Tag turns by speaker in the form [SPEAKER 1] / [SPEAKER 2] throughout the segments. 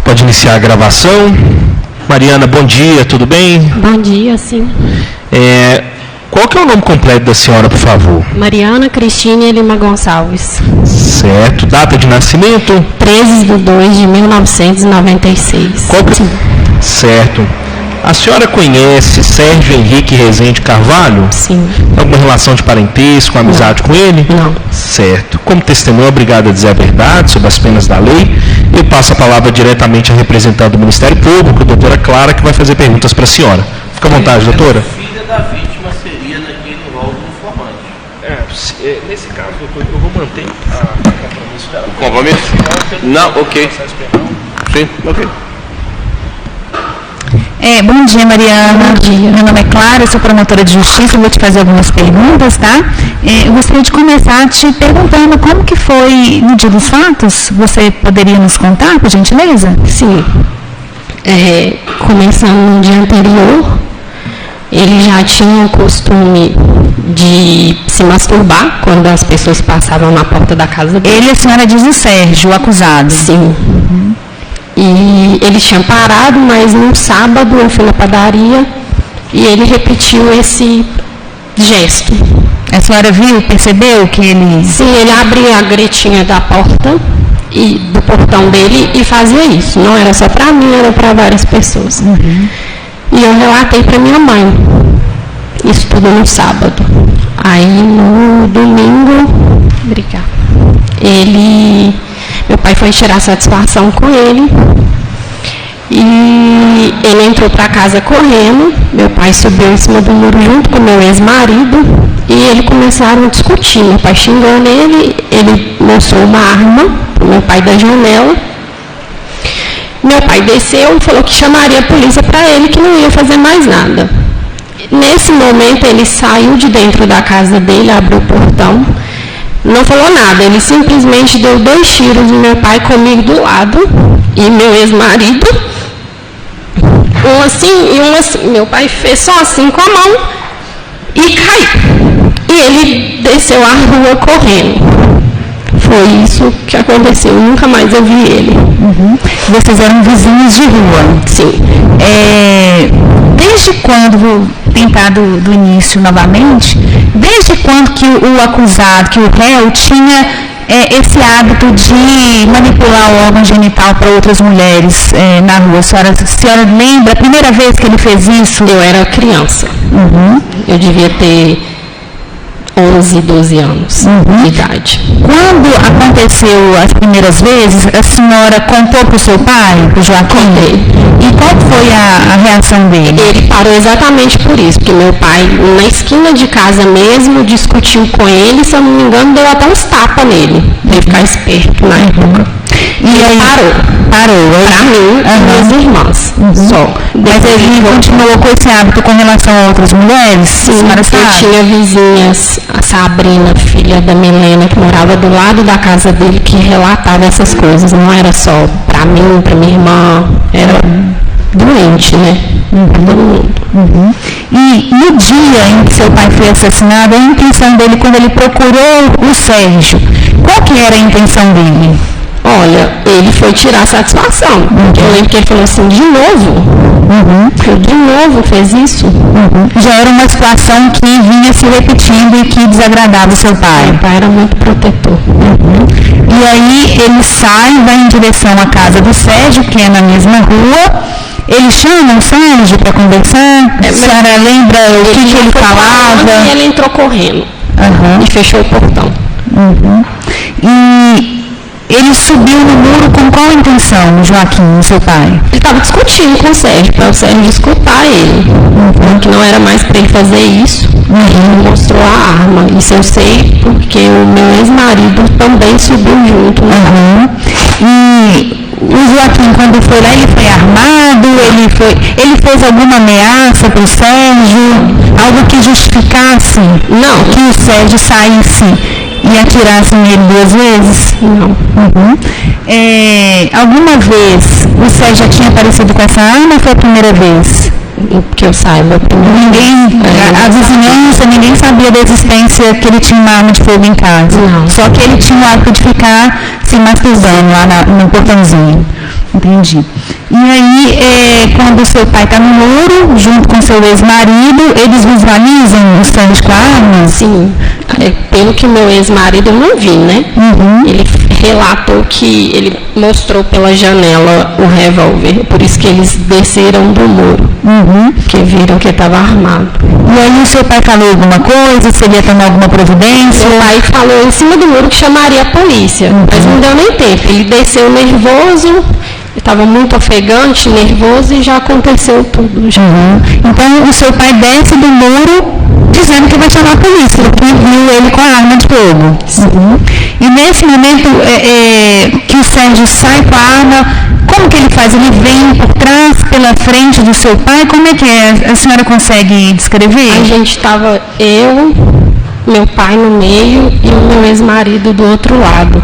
[SPEAKER 1] Pode iniciar a gravação. Mariana, bom dia, tudo bem?
[SPEAKER 2] Bom dia, sim.
[SPEAKER 1] Qual que é o nome completo da senhora, por favor?
[SPEAKER 2] Mariana Cristine Lima Gonçalves.
[SPEAKER 1] Certo. Data de nascimento?
[SPEAKER 2] 13/2/1996.
[SPEAKER 1] Certo. A senhora conhece Sérgio Henrique Rezende Carvalho?
[SPEAKER 2] Sim.
[SPEAKER 1] Alguma relação de parentesco, amizade com ele?
[SPEAKER 2] Não.
[SPEAKER 1] Certo. Como testemunha, obrigado a dizer a verdade sobre as penas da lei. Eu passo a palavra diretamente à representante do Ministério Público, a doutora Clara, que vai fazer perguntas para a senhora. Fica à vontade, doutora.
[SPEAKER 3] A filha da vítima seria naquele rol do informante.
[SPEAKER 1] Nesse caso, doutor, eu vou manter o compromisso dela.
[SPEAKER 3] O compromisso? Não, ok. Sim, ok.
[SPEAKER 4] Bom dia, Mariana.
[SPEAKER 2] Bom dia.
[SPEAKER 4] Meu nome é Clara, eu sou promotora de justiça, eu vou te fazer algumas perguntas, tá? Eu gostaria de começar te perguntando como que foi no dia dos fatos. Você poderia nos contar, por gentileza?
[SPEAKER 2] Sim. Começando no dia anterior, ele já tinha o costume de se masturbar quando as pessoas passavam na porta da casa dele.
[SPEAKER 4] Ele, a senhora diz o Sérgio, o acusado.
[SPEAKER 2] Sim. E ele tinha parado, mas no sábado eu fui na padaria e ele repetiu esse gesto.
[SPEAKER 4] A senhora viu, percebeu que ele...
[SPEAKER 2] Sim, ele abria a gretinha da porta e do portão dele e fazia isso. Não era só para mim, era para várias pessoas. E eu relatei para minha mãe. Isso tudo no sábado. Aí no domingo, meu pai foi tirar satisfação com ele e ele entrou para casa correndo. Meu pai subiu em cima do muro junto com meu ex-marido e eles começaram a discutir. Meu pai xingando ele mostrou uma arma para meu pai da janela. Meu pai desceu e falou que chamaria a polícia para ele, que não ia fazer mais nada. Nesse momento ele saiu de dentro da casa dele, abriu o portão. Não falou nada, ele simplesmente deu 2 tiros no meu pai comigo do lado e meu ex-marido, um assim e um assim. Meu pai fez só assim com a mão e caiu. E ele desceu a rua correndo. Foi isso que aconteceu, nunca mais eu vi ele.
[SPEAKER 4] Vocês eram vizinhos de rua?
[SPEAKER 2] Sim.
[SPEAKER 4] Desde quando, vou tentar do início novamente, desde quando que o acusado, que o réu, tinha esse hábito de manipular o órgão genital para outras mulheres na rua? A senhora lembra a primeira vez que ele fez isso?
[SPEAKER 2] Eu era criança. Eu devia ter 11, 12 anos de idade.
[SPEAKER 4] Quando aconteceu as primeiras vezes, a senhora contou para o seu pai, para o Joaquim?
[SPEAKER 2] Contei.
[SPEAKER 4] E qual foi a reação dele?
[SPEAKER 2] Ele parou exatamente por isso, porque meu pai, na esquina de casa mesmo, discutiu com ele, se eu não me engano, deu até uns tapas nele, para ele ficar esperto na época.
[SPEAKER 4] E aí, parou.
[SPEAKER 2] Para mim e minhas irmãs. Só.
[SPEAKER 4] Mas ele continuou com esse hábito com relação a outras mulheres?
[SPEAKER 2] Sim, eu tinha vizinhas, a Sabrina, filha da Milena, que morava do lado da casa dele, que relatava essas coisas. Não era só para mim, para minha irmã, era doente, né? Todo mundo.
[SPEAKER 4] E no dia em que seu pai foi assassinado, a intenção dele, quando ele procurou o Sérgio, qual que era a intenção dele?
[SPEAKER 2] Olha, ele foi tirar satisfação. Eu lembro que ele falou assim, de novo? De novo fez isso?
[SPEAKER 4] Já era uma situação que vinha se repetindo e que desagradava o seu pai.
[SPEAKER 2] Meu pai era muito protetor.
[SPEAKER 4] E aí ele sai, vai em direção à casa do Sérgio, que é na mesma rua. Ele chama o Sérgio para conversar? A senhora lembra o que ele falava?
[SPEAKER 2] E ele entrou correndo e fechou o portão.
[SPEAKER 4] E ele subiu no muro com qual intenção, Joaquim, seu pai?
[SPEAKER 2] Ele estava discutindo com o Sérgio, para o Sérgio escutar ele. Que não era mais para ele fazer isso. Ele mostrou a arma. Isso eu sei porque o meu ex-marido também subiu junto.
[SPEAKER 4] E o Joaquim, quando foi lá, ele foi armado? Ele fez alguma ameaça para o Sérgio? Algo que justificasse que o Sérgio saísse e atirasse nele 2 vezes?
[SPEAKER 2] Não.
[SPEAKER 4] Alguma vez o Sérgio já tinha aparecido com essa arma ou foi a primeira vez?
[SPEAKER 2] Que eu saiba.
[SPEAKER 4] A vizinhança, ninguém sabia da existência que ele tinha uma arma de fogo em casa.
[SPEAKER 2] Não.
[SPEAKER 4] Só que ele tinha o hábito de ficar se masturbando lá no portãozinho. entendi. E aí, quando o seu pai está no muro, junto com seu ex-marido, eles visualizam o Sérgio com a arma?
[SPEAKER 2] Sim. Pelo que meu ex-marido eu não vi, né? Ele relatou que ele mostrou pela janela o revólver, por isso que eles desceram do muro, porque viram que estava armado.
[SPEAKER 4] E aí o seu pai falou alguma coisa? Se ele ia tomar alguma providência?
[SPEAKER 2] Meu pai falou em cima do muro que chamaria a polícia, mas não deu nem tempo. Ele desceu nervoso, estava muito ofegante, nervoso, e já aconteceu tudo. Já.
[SPEAKER 4] Então o seu pai desce do muro dizendo que vai chamar a polícia, que viu ele com a arma de fogo. E nesse momento que o Sérgio sai com a arma, como que ele faz? Ele vem por trás, pela frente do seu pai? Como é que é? A senhora consegue descrever?
[SPEAKER 2] A gente estava meu pai no meio e o meu ex-marido do outro lado.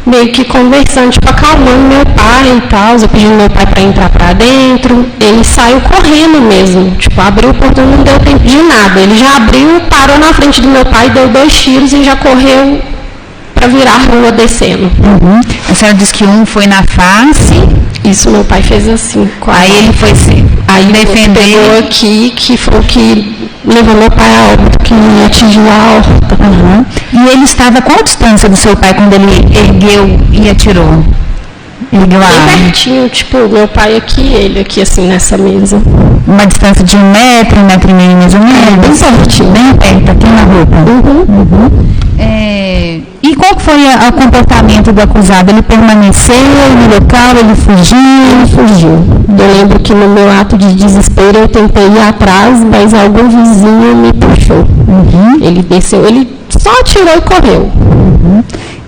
[SPEAKER 2] Meio que conversando, tipo, acalmando meu pai e tal, eu pedindo meu pai para entrar para dentro. Ele saiu correndo mesmo, tipo, abriu o portão, não deu tempo de nada. Ele já abriu, parou na frente do meu pai, deu 2 tiros e já correu para virar a rua descendo.
[SPEAKER 4] A senhora disse que um foi na face.
[SPEAKER 2] Isso, meu pai fez assim.
[SPEAKER 4] Aí ele foi se defender.
[SPEAKER 2] Pegou aqui, que foi o que levou meu pai a óbito, que atingiu a aorta.
[SPEAKER 4] E ele estava a qual distância do seu pai quando ele ergueu e atirou? Ergueu a arma?
[SPEAKER 2] Bem pertinho, tipo, meu pai aqui e ele aqui, assim, nessa mesa.
[SPEAKER 4] Uma distância de 1 metro, 1,5 metro mais ou menos?
[SPEAKER 2] Bem pertinho.
[SPEAKER 4] Bem perto, aqui na roupa. E qual foi o comportamento do acusado? Ele permaneceu no local, ele fugiu?
[SPEAKER 2] Ele fugiu. Eu lembro que no meu ato de desespero eu tentei ir atrás, mas algum vizinho me puxou. Ele desceu, ele só atirou e correu.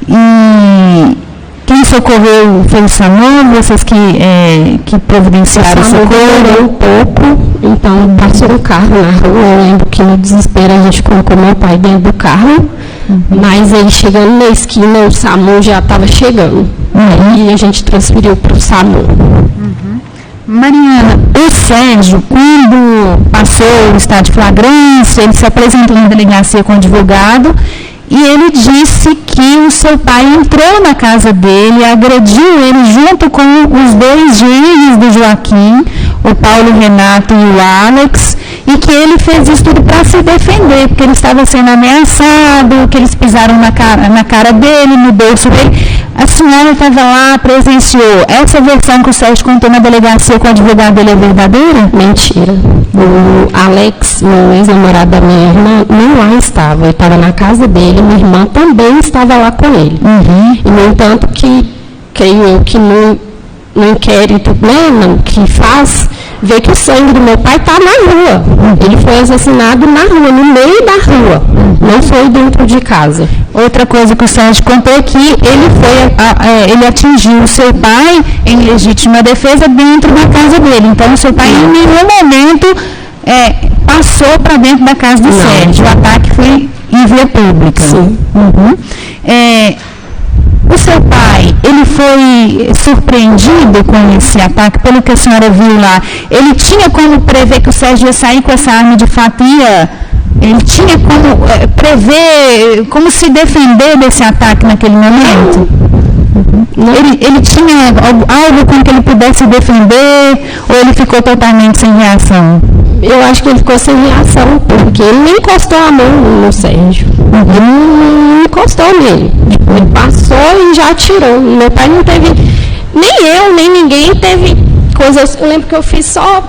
[SPEAKER 4] E quem socorreu foi o SAMU? Vocês que providenciaram o socorro?
[SPEAKER 2] Um pouco, então passou o carro na rua. Eu lembro que no desespero a gente colocou meu pai dentro do carro, mas ele chegando na esquina, o SAMU já estava chegando. E a gente transferiu para o SAMU.
[SPEAKER 4] Mariana, o Sérgio, quando passou o estado de flagrância, ele se apresentou na delegacia com o advogado e ele disse que o seu pai entrou na casa dele, agrediu ele junto com os 2 gêmeos do Joaquim, o Paulo Renato e o Alex, e que ele fez isso tudo para se defender, porque ele estava sendo ameaçado, que eles pisaram na cara dele, no bolso dele. A senhora estava lá, presenciou. Essa versão que o Sérgio contou na delegacia com o advogado dele é verdadeira?
[SPEAKER 2] Mentira. O Alex, meu ex-namorado da minha irmã, não lá estava. Ele estava na casa dele, minha irmã também estava lá com ele. E, no entanto, creio eu que no inquérito, né, que faz, vê que o sangue do meu pai está na rua. Ele foi assassinado na rua, no meio da rua. Não foi dentro de casa.
[SPEAKER 4] Outra coisa que o Sérgio contou é que ele atingiu o seu pai em legítima defesa dentro da casa dele. Então, o seu pai em nenhum momento passou para dentro da casa do Sérgio. O ataque foi em via pública.
[SPEAKER 2] Sim.
[SPEAKER 4] O seu pai, ele foi surpreendido com esse ataque, pelo que a senhora viu lá. Ele tinha como prever que o Sérgio ia sair com essa arma de fato? Ele tinha como prever, como se defender desse ataque naquele momento? Ele tinha algo com que ele pudesse defender, ou ele ficou totalmente sem reação?
[SPEAKER 2] Eu acho que ele ficou sem reação, porque ele nem encostou a mão no Sérgio. Ele não encostou nele. Ele passou e já atirou. Meu pai não teve, nem eu, nem ninguém teve coisas. Eu lembro que eu fiz só,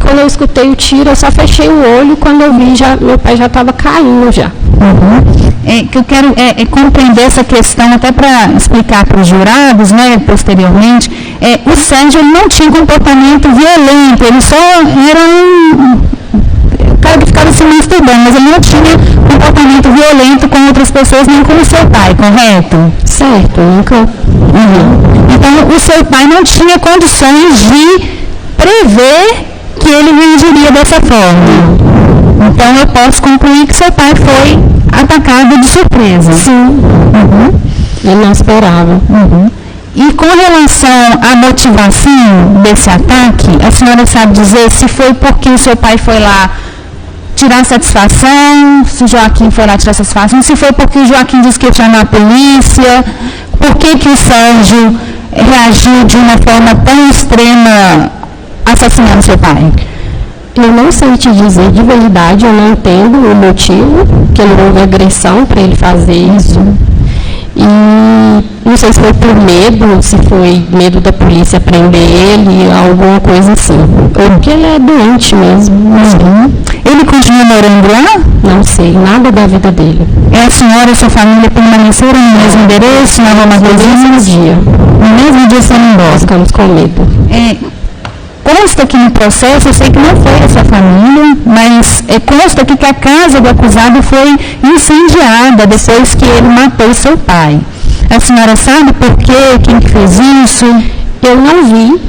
[SPEAKER 2] quando eu escutei o tiro, eu só fechei o olho, quando eu vi, meu pai já estava caindo já.
[SPEAKER 4] Que eu quero compreender essa questão, até para explicar para os jurados, né, posteriormente. O Sérgio ele não tinha comportamento violento, ele só era o cara que ficava se masturbando, mas ele não tinha comportamento violento com outras pessoas, nem com o seu pai, correto?
[SPEAKER 2] Certo, nunca.
[SPEAKER 4] Então, o seu pai não tinha condições de prever que ele reagiria dessa forma. Então, eu posso concluir que seu pai foi atacado de surpresa.
[SPEAKER 2] Sim. Ele não esperava.
[SPEAKER 4] E com relação à motivação desse ataque, a senhora sabe dizer se foi porque o seu pai foi lá tirar satisfação, se o Joaquim foi lá tirar satisfação, se foi porque o Joaquim disse que ia chamar a polícia, por que o Sérgio reagiu de uma forma tão extrema assassinando seu pai?
[SPEAKER 2] Eu não sei te dizer de verdade, eu não entendo o motivo, que não houve agressão para ele fazer isso. E não sei se foi por medo, se foi medo da polícia prender ele, alguma coisa assim. Ou porque ele é doente mesmo.
[SPEAKER 4] Ele continua morando lá?
[SPEAKER 2] Não sei, nada da vida dele.
[SPEAKER 4] É a senhora e sua família permaneceram no mesmo endereço, na Roma
[SPEAKER 2] No mesmo dia.
[SPEAKER 4] No mesmo dia você não embora?
[SPEAKER 2] Ficamos com medo.
[SPEAKER 4] Consta aqui no processo, eu sei que não foi essa família, mas consta aqui que a casa do acusado foi incendiada depois que ele matou seu pai. A senhora sabe por quê? Quem que fez isso?
[SPEAKER 2] Eu não vi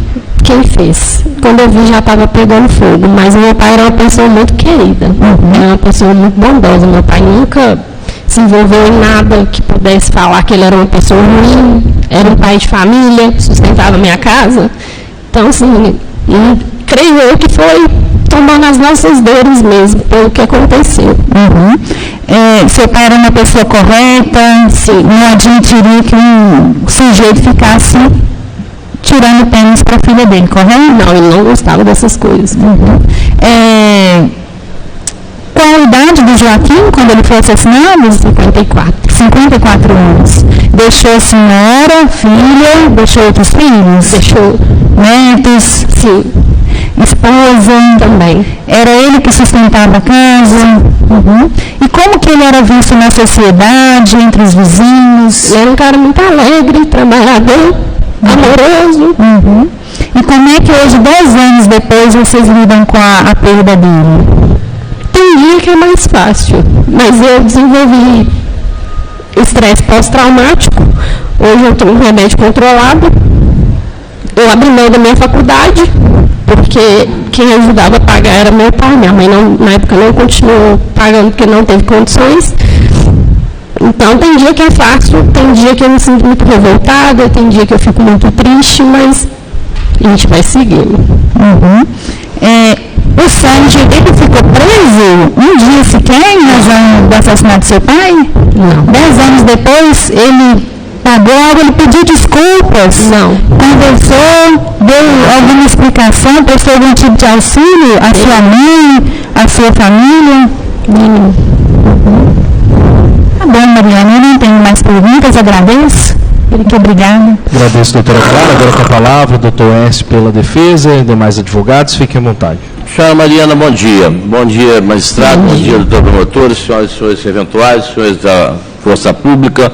[SPEAKER 2] quem fez. Quando eu vi já estava pegando fogo, mas meu pai era uma pessoa muito querida. Era uma pessoa muito bondosa. Meu pai nunca se envolveu em nada que pudesse falar que ele era uma pessoa ruim. Era um pai de família, sustentava minha casa. Então, assim, creio eu que foi tomando as nossas dores mesmo, pelo que aconteceu.
[SPEAKER 4] Seu pai era uma pessoa correta?
[SPEAKER 2] Sim.
[SPEAKER 4] Não admitiria que um sujeito ficasse tirando pênis para a filha dele, correto?
[SPEAKER 2] Não, ele não gostava dessas coisas.
[SPEAKER 4] Qual a idade do Joaquim quando ele foi assassinado?
[SPEAKER 2] 54.
[SPEAKER 4] 54 anos. Deixou a senhora, filha, deixou outros filhos?
[SPEAKER 2] Deixou.
[SPEAKER 4] Netos?
[SPEAKER 2] Sim.
[SPEAKER 4] Esposa?
[SPEAKER 2] Também.
[SPEAKER 4] Era ele que sustentava a casa? E como que ele era visto na sociedade, entre os vizinhos?
[SPEAKER 2] Ele era um cara muito alegre, trabalhador, amoroso.
[SPEAKER 4] E como é que hoje, 10 anos depois, vocês lidam com a perda dele?
[SPEAKER 2] Tem dia que é mais fácil, mas eu desenvolvi estresse pós-traumático. Hoje eu tomo um remédio controlado. Eu abri mão da minha faculdade, porque quem ajudava a pagar era meu pai. Minha mãe, na época, não continuou pagando porque não teve condições. Então, tem dia que é fácil, tem dia que eu me sinto muito revoltada, tem dia que eu fico muito triste, mas a gente vai seguindo.
[SPEAKER 4] O Sérgio, ele ficou preso um dia sequer em razão do assassinato do seu pai?
[SPEAKER 2] Não.
[SPEAKER 4] 10 anos depois, ele pagou algo, ele pediu desculpas?
[SPEAKER 2] Não.
[SPEAKER 4] Conversou, deu alguma explicação, prestou algum tipo de auxílio à sua mãe, à sua família?
[SPEAKER 2] Não.
[SPEAKER 4] Tá bom, Mariana, eu não tenho mais perguntas, agradeço. Muito obrigada.
[SPEAKER 1] Agradeço, doutora Clara. Agora com a palavra, o doutor S. pela defesa e demais advogados. Fiquem à vontade.
[SPEAKER 3] Senhora Mariana, bom dia. Bom dia, magistrado. Bom dia, doutor promotor, senhoras e senhores eventuais, senhores da Força Pública.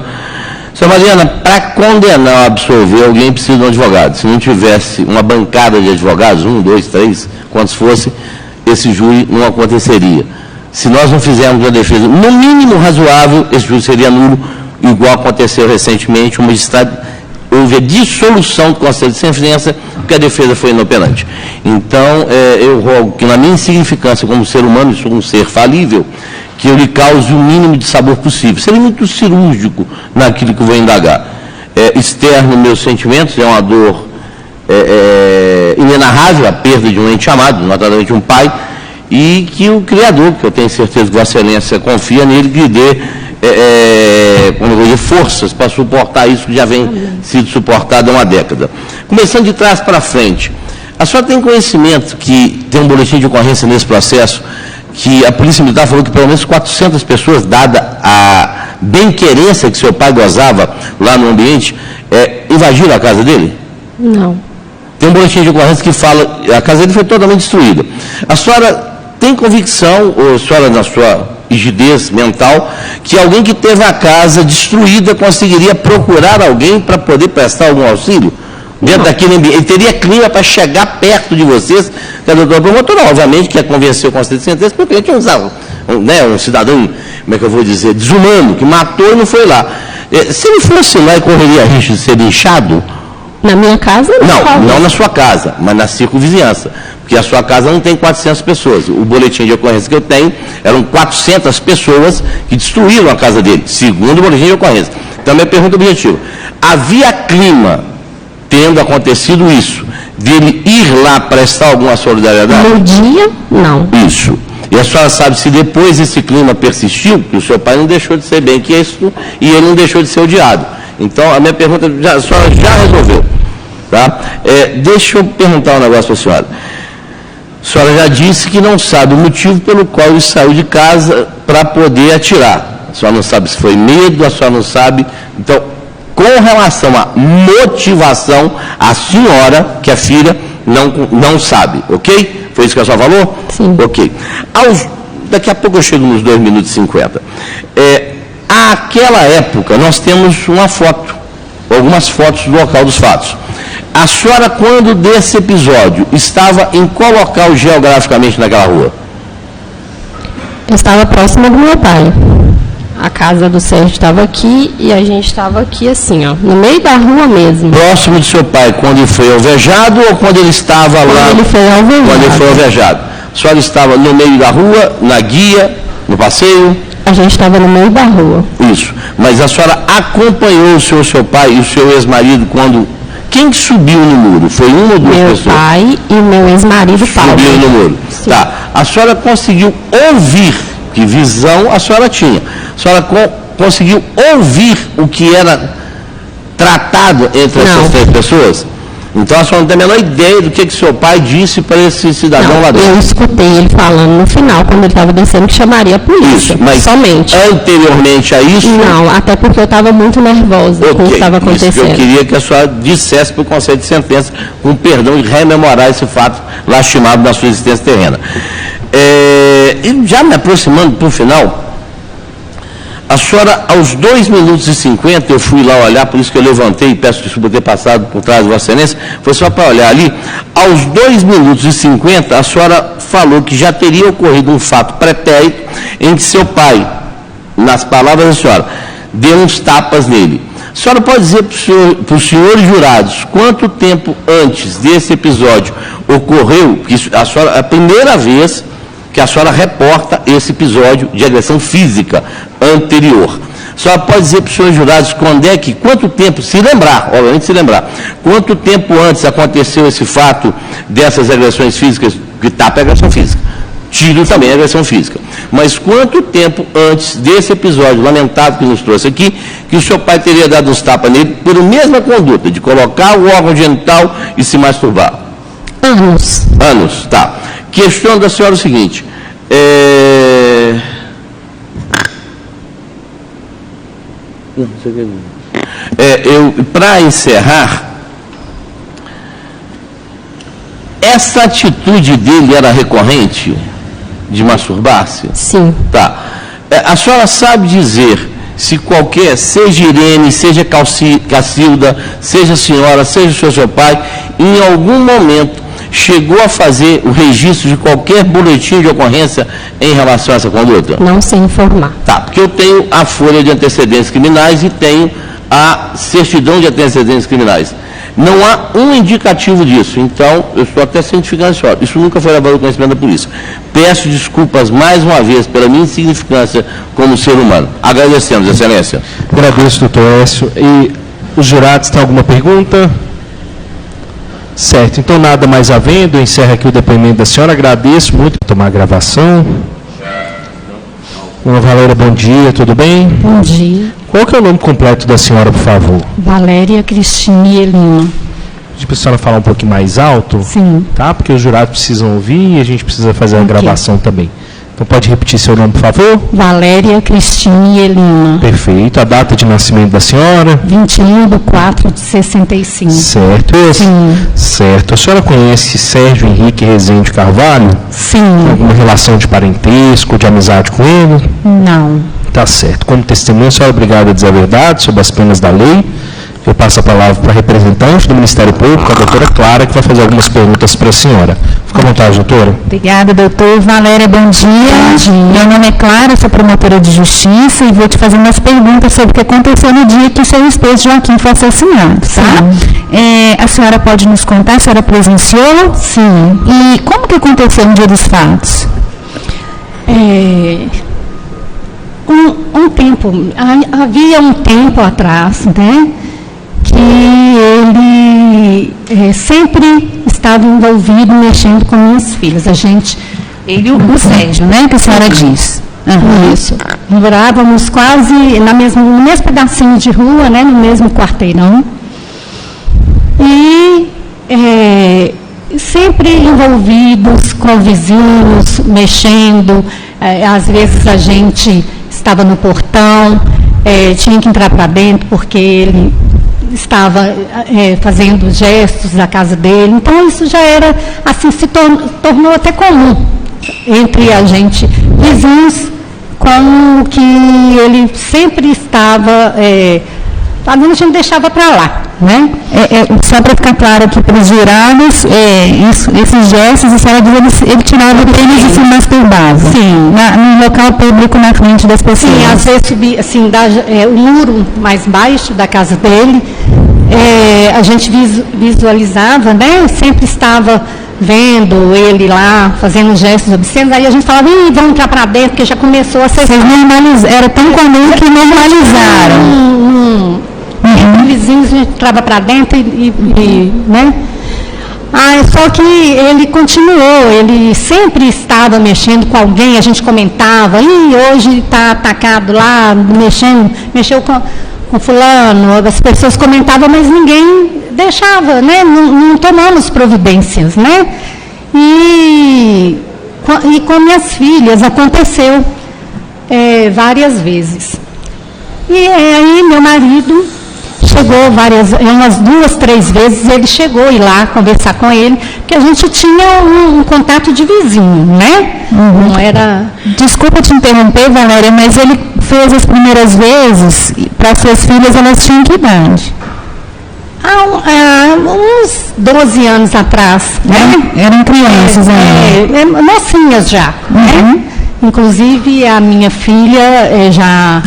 [SPEAKER 3] Senhora Mariana, para condenar ou absolver, alguém precisa de um advogado. Se não tivesse uma bancada de advogados, 1, 2, 3, quantos fosse, esse júri não aconteceria. Se nós não fizermos a defesa, no mínimo razoável, esse júri seria nulo, igual aconteceu recentemente, o magistrado houve a dissolução do Conselho de Sentença, porque a defesa foi inoperante. Então, eu rogo que, na minha insignificância como ser humano, e sou um ser falível, que eu lhe cause o mínimo de sabor possível. Seria muito cirúrgico naquilo que eu vou indagar. Externo meus sentimentos, é uma dor inenarrável, a perda de um ente amado, notadamente um pai, e que o Criador, que eu tenho certeza que Vossa Excelência confia nele, lhe dê forças para suportar isso que já vem sido suportado há uma década. Começando de trás para frente, a senhora tem conhecimento que tem um boletim de ocorrência nesse processo, que a Polícia Militar falou que pelo menos 400 pessoas, dada a bem-querência que seu pai gozava lá no ambiente, invadiram a casa dele?
[SPEAKER 2] Não.
[SPEAKER 3] Tem um boletim de ocorrência que fala, a casa dele foi totalmente destruída. A senhora tem convicção, ou a senhora, na sua rigidez mental, que alguém que teve a casa destruída conseguiria procurar alguém para poder prestar algum auxílio? Dentro daquele ambiente, ele teria clima para chegar perto de vocês, que a doutora promotora, obviamente, que ia convencer o Conselho de Sentença, porque ele tinha um cidadão, como é que eu vou dizer, desumano, que matou e não foi lá. Se ele fosse lá e correria risco de ser linchado?
[SPEAKER 2] Na minha casa, não.
[SPEAKER 3] Não na sua casa, mas na circunvizinhança. Porque a sua casa não tem 400 pessoas. O boletim de ocorrência que eu tenho, eram 400 pessoas que destruíram a casa dele, segundo o boletim de ocorrência. Então, minha pergunta objetiva. Havia clima, tendo acontecido isso, dele ir lá prestar alguma solidariedade?
[SPEAKER 2] No dia, não.
[SPEAKER 3] Isso. E a senhora sabe se depois esse clima persistiu, que o seu pai não deixou de ser bem-quisto e ele não deixou de ser odiado. Então, a minha pergunta, a senhora já resolveu. Tá? Deixa eu perguntar um negócio para a senhora. A senhora já disse que não sabe o motivo pelo qual ele saiu de casa para poder atirar. A senhora não sabe se foi medo, a senhora não sabe. Então, com relação à motivação, a senhora, que é filha, não sabe, ok? Foi isso que a senhora falou?
[SPEAKER 2] Sim.
[SPEAKER 3] Ok. Daqui a pouco eu chego nos 2 minutos e 50. Àquela época, nós temos uma foto, algumas fotos do local dos fatos. A senhora, quando desse episódio, estava em qual local geograficamente naquela rua?
[SPEAKER 2] Eu estava próxima do meu pai. A casa do Sérgio estava aqui e a gente estava aqui assim, ó, no meio da rua mesmo.
[SPEAKER 3] Próximo do seu pai, quando ele foi alvejado ou quando ele estava lá?
[SPEAKER 2] Quando ele foi alvejado.
[SPEAKER 3] Quando ele foi alvejado. A senhora estava no meio da rua, na guia, no passeio?
[SPEAKER 2] A gente estava no meio da rua.
[SPEAKER 3] Isso. Mas a senhora acompanhou o seu pai e o seu ex-marido quando... Quem subiu no muro? Foi uma ou duas pessoas?
[SPEAKER 2] Meu pai e meu ex-marido Paulo.
[SPEAKER 3] Subiu no muro.
[SPEAKER 2] Sim.
[SPEAKER 3] Tá. A senhora conseguiu ouvir, que visão a senhora tinha. A senhora conseguiu ouvir o que era tratado entre essas 3 pessoas? Então a senhora não tem a menor ideia do que seu pai disse para esse cidadão lá dentro.
[SPEAKER 2] Eu escutei ele falando no final, quando ele estava descendo, que chamaria a polícia.
[SPEAKER 3] Isso, mas
[SPEAKER 2] somente.
[SPEAKER 3] Anteriormente a isso...
[SPEAKER 2] Não, até porque eu estava muito nervosa com o que estava acontecendo.
[SPEAKER 3] Eu queria que a senhora dissesse para o Conselho de Sentença, com perdão, e rememorar esse fato lastimado na sua existência terrena. E já me aproximando para o final, a senhora, aos 2 minutos e 50, eu fui lá olhar, por isso que eu levantei e peço desculpa ter passado por trás de Vossa Excelência, foi só para olhar ali. Aos 2 minutos e 50, a senhora falou que já teria ocorrido um fato pretérito em que seu pai, nas palavras da senhora, deu uns tapas nele. A senhora pode dizer para os senhores jurados quanto tempo antes desse episódio ocorreu, que a primeira vez que a senhora reporta esse episódio de agressão física anterior. A senhora pode dizer para os senhores jurados quanto tempo, se lembrar, obviamente se lembrar, quanto tempo antes aconteceu esse fato dessas agressões físicas, que tapa é agressão física, tiro também é agressão física, mas quanto tempo antes desse episódio lamentável que nos trouxe aqui, que o seu pai teria dado uns tapas nele por a mesma conduta, de colocar o órgão genital e se masturbar? Anos, tá. Questiono da senhora o seguinte, para encerrar, essa atitude dele era recorrente, de masturbar-se?
[SPEAKER 2] Sim.
[SPEAKER 3] Tá. A senhora sabe dizer se qualquer, seja Irene, seja Cacilda, seja a senhora, seja o seu pai, em algum momento chegou a fazer o registro de qualquer boletim de ocorrência em relação a essa conduta?
[SPEAKER 2] Não sei informar.
[SPEAKER 3] Tá, porque eu tenho a folha de antecedentes criminais e tenho a certidão de antecedentes criminais. Não há um indicativo disso, então eu estou até cientificando a senhora. Isso nunca foi levado ao conhecimento da polícia. Peço desculpas mais uma vez pela minha insignificância como ser humano. Agradecemos, Excelência.
[SPEAKER 1] Agradeço, doutor Écio. E os jurados têm alguma pergunta? Certo, então nada mais havendo, eu encerro aqui o depoimento da senhora, agradeço muito por tomar a gravação. Dona Valéria, bom dia, tudo bem?
[SPEAKER 5] Bom dia.
[SPEAKER 1] Qual que é o nome completo da senhora, por favor?
[SPEAKER 5] Valéria Cristine Elina.
[SPEAKER 1] Pedir para a senhora falar um pouquinho mais alto?
[SPEAKER 5] Sim.
[SPEAKER 1] Tá, porque os jurados precisam ouvir e a gente precisa fazer a gravação também. Então pode repetir seu nome, por favor?
[SPEAKER 5] Valéria Cristine Elina.
[SPEAKER 1] Perfeito. A data de nascimento da senhora?
[SPEAKER 5] 21/4/65.
[SPEAKER 1] Certo.
[SPEAKER 5] Sim.
[SPEAKER 1] Certo. A senhora conhece Sérgio Henrique Rezende Carvalho?
[SPEAKER 5] Sim.
[SPEAKER 1] Tem alguma relação de parentesco, de amizade com ele?
[SPEAKER 5] Não.
[SPEAKER 1] Tá certo. Como testemunha, a senhora é obrigada a dizer a verdade sobre as penas da lei. Eu passo a palavra para a representante do Ministério Público, a doutora Clara, que vai fazer algumas perguntas para a senhora. Fica à vontade, doutora.
[SPEAKER 4] Obrigada, doutor. Valéria, bom dia.
[SPEAKER 5] Bom dia.
[SPEAKER 4] Meu nome é Clara, sou promotora de justiça e vou te fazer umas perguntas sobre o que aconteceu no dia que o seu esposo Joaquim foi assassinado, tá? A senhora pode nos contar? A senhora presenciou?
[SPEAKER 5] Sim.
[SPEAKER 4] E como que aconteceu no dia dos fatos?
[SPEAKER 5] Havia um tempo atrás, né, que ele sempre estava envolvido mexendo com minhas filhas.
[SPEAKER 4] O Sérgio, né, que a senhora diz.
[SPEAKER 5] Isso. Morávamos quase no mesmo pedacinho de rua, né, no mesmo quarteirão. E sempre envolvidos com vizinhos, mexendo. Às vezes a gente estava no portão, tinha que entrar para dentro porque ele estava fazendo gestos da casa dele. Então isso já era, assim, se tornou até comum entre a gente, vizinhos, como que ele sempre estava fazendo, a gente deixava para lá, né?
[SPEAKER 4] Só para ficar claro aqui para os jurados, esses gestos, a senhora diz, ele tirava o tênis e se masturbava.
[SPEAKER 5] Sim.
[SPEAKER 4] No local público, na frente das pessoas.
[SPEAKER 5] Sim, às vezes subia, assim, o muro mais baixo da casa dele, a gente visualizava, né? Sempre estava vendo ele lá, fazendo gestos obscenos, aí a gente falava, vamos entrar para dentro, porque já começou a ser...
[SPEAKER 4] Era tão comum que normalizaram.
[SPEAKER 5] Vizinhos, a gente entrava para dentro né? Só que ele continuou, ele sempre estava mexendo com alguém, a gente comentava, hoje está atacado lá, mexeu com fulano, as pessoas comentavam, mas ninguém deixava, né? Não tomamos providências, né? E com minhas filhas aconteceu várias vezes. E aí meu marido chegou umas 2, 3 vezes, ele chegou ir lá conversar com ele, porque a gente tinha um contato de vizinho, né? Não era...
[SPEAKER 4] Desculpa te interromper, Valéria, mas ele fez as primeiras vezes, para suas filhas, elas tinham que idade?
[SPEAKER 5] Uns 12 anos atrás, né?
[SPEAKER 4] Eram crianças ainda.
[SPEAKER 5] Mocinhas já, né? Inclusive a minha filha já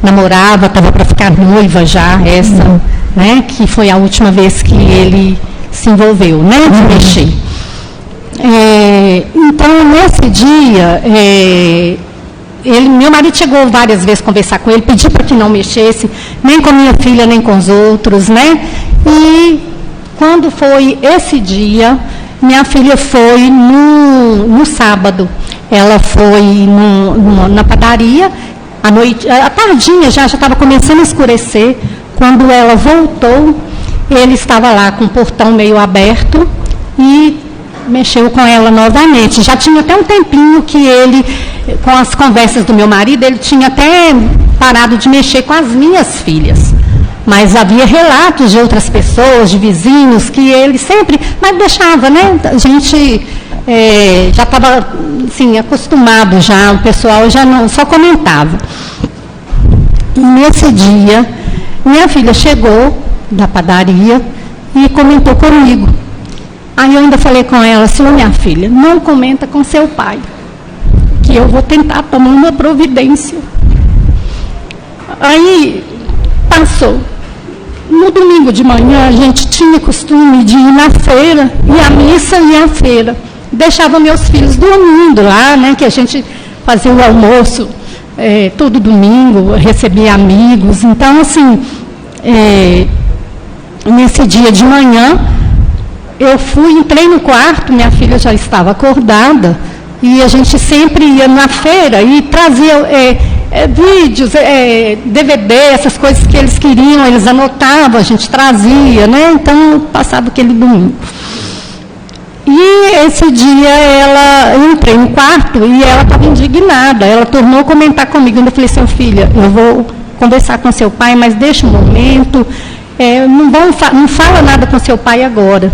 [SPEAKER 5] namorava, estava para ficar noiva já, né? Que foi a última vez que ele se envolveu, né? De mexer. Então, nesse dia, meu marido chegou várias vezes conversar com ele, pedir para que não mexesse, nem com a minha filha, nem com os outros, né? E quando foi esse dia, minha filha foi no sábado. Ela foi na padaria, à noite, à tardinha já estava começando a escurecer. Quando ela voltou, ele estava lá com o portão meio aberto e mexeu com ela novamente. Já tinha até um tempinho que ele, com as conversas do meu marido, ele tinha até parado de mexer com as minhas filhas. Mas havia relatos de outras pessoas, de vizinhos, que ele sempre, mas deixava, né? A gente já estava, assim, acostumado já, o pessoal já não, só comentava. E nesse dia, minha filha chegou da padaria e comentou comigo. Aí eu ainda falei com ela, minha filha, não comenta com seu pai, que eu vou tentar tomar uma providência. Aí passou. No domingo de manhã, a gente tinha costume de ir na feira, ir à missa e à feira. Deixava meus filhos dormindo lá, né, que a gente fazia o almoço todo domingo, recebia amigos. Então, assim, nesse dia de manhã, eu entrei no quarto, minha filha já estava acordada, e a gente sempre ia na feira e trazia vídeos, DVD, essas coisas que eles queriam, eles anotavam, a gente trazia, né? Então, passava aquele domingo. E esse dia eu entrei no quarto e ela estava indignada, ela tornou a comentar comigo, eu falei, filha, eu vou conversar com seu pai, mas deixa um momento, não fala nada com seu pai agora.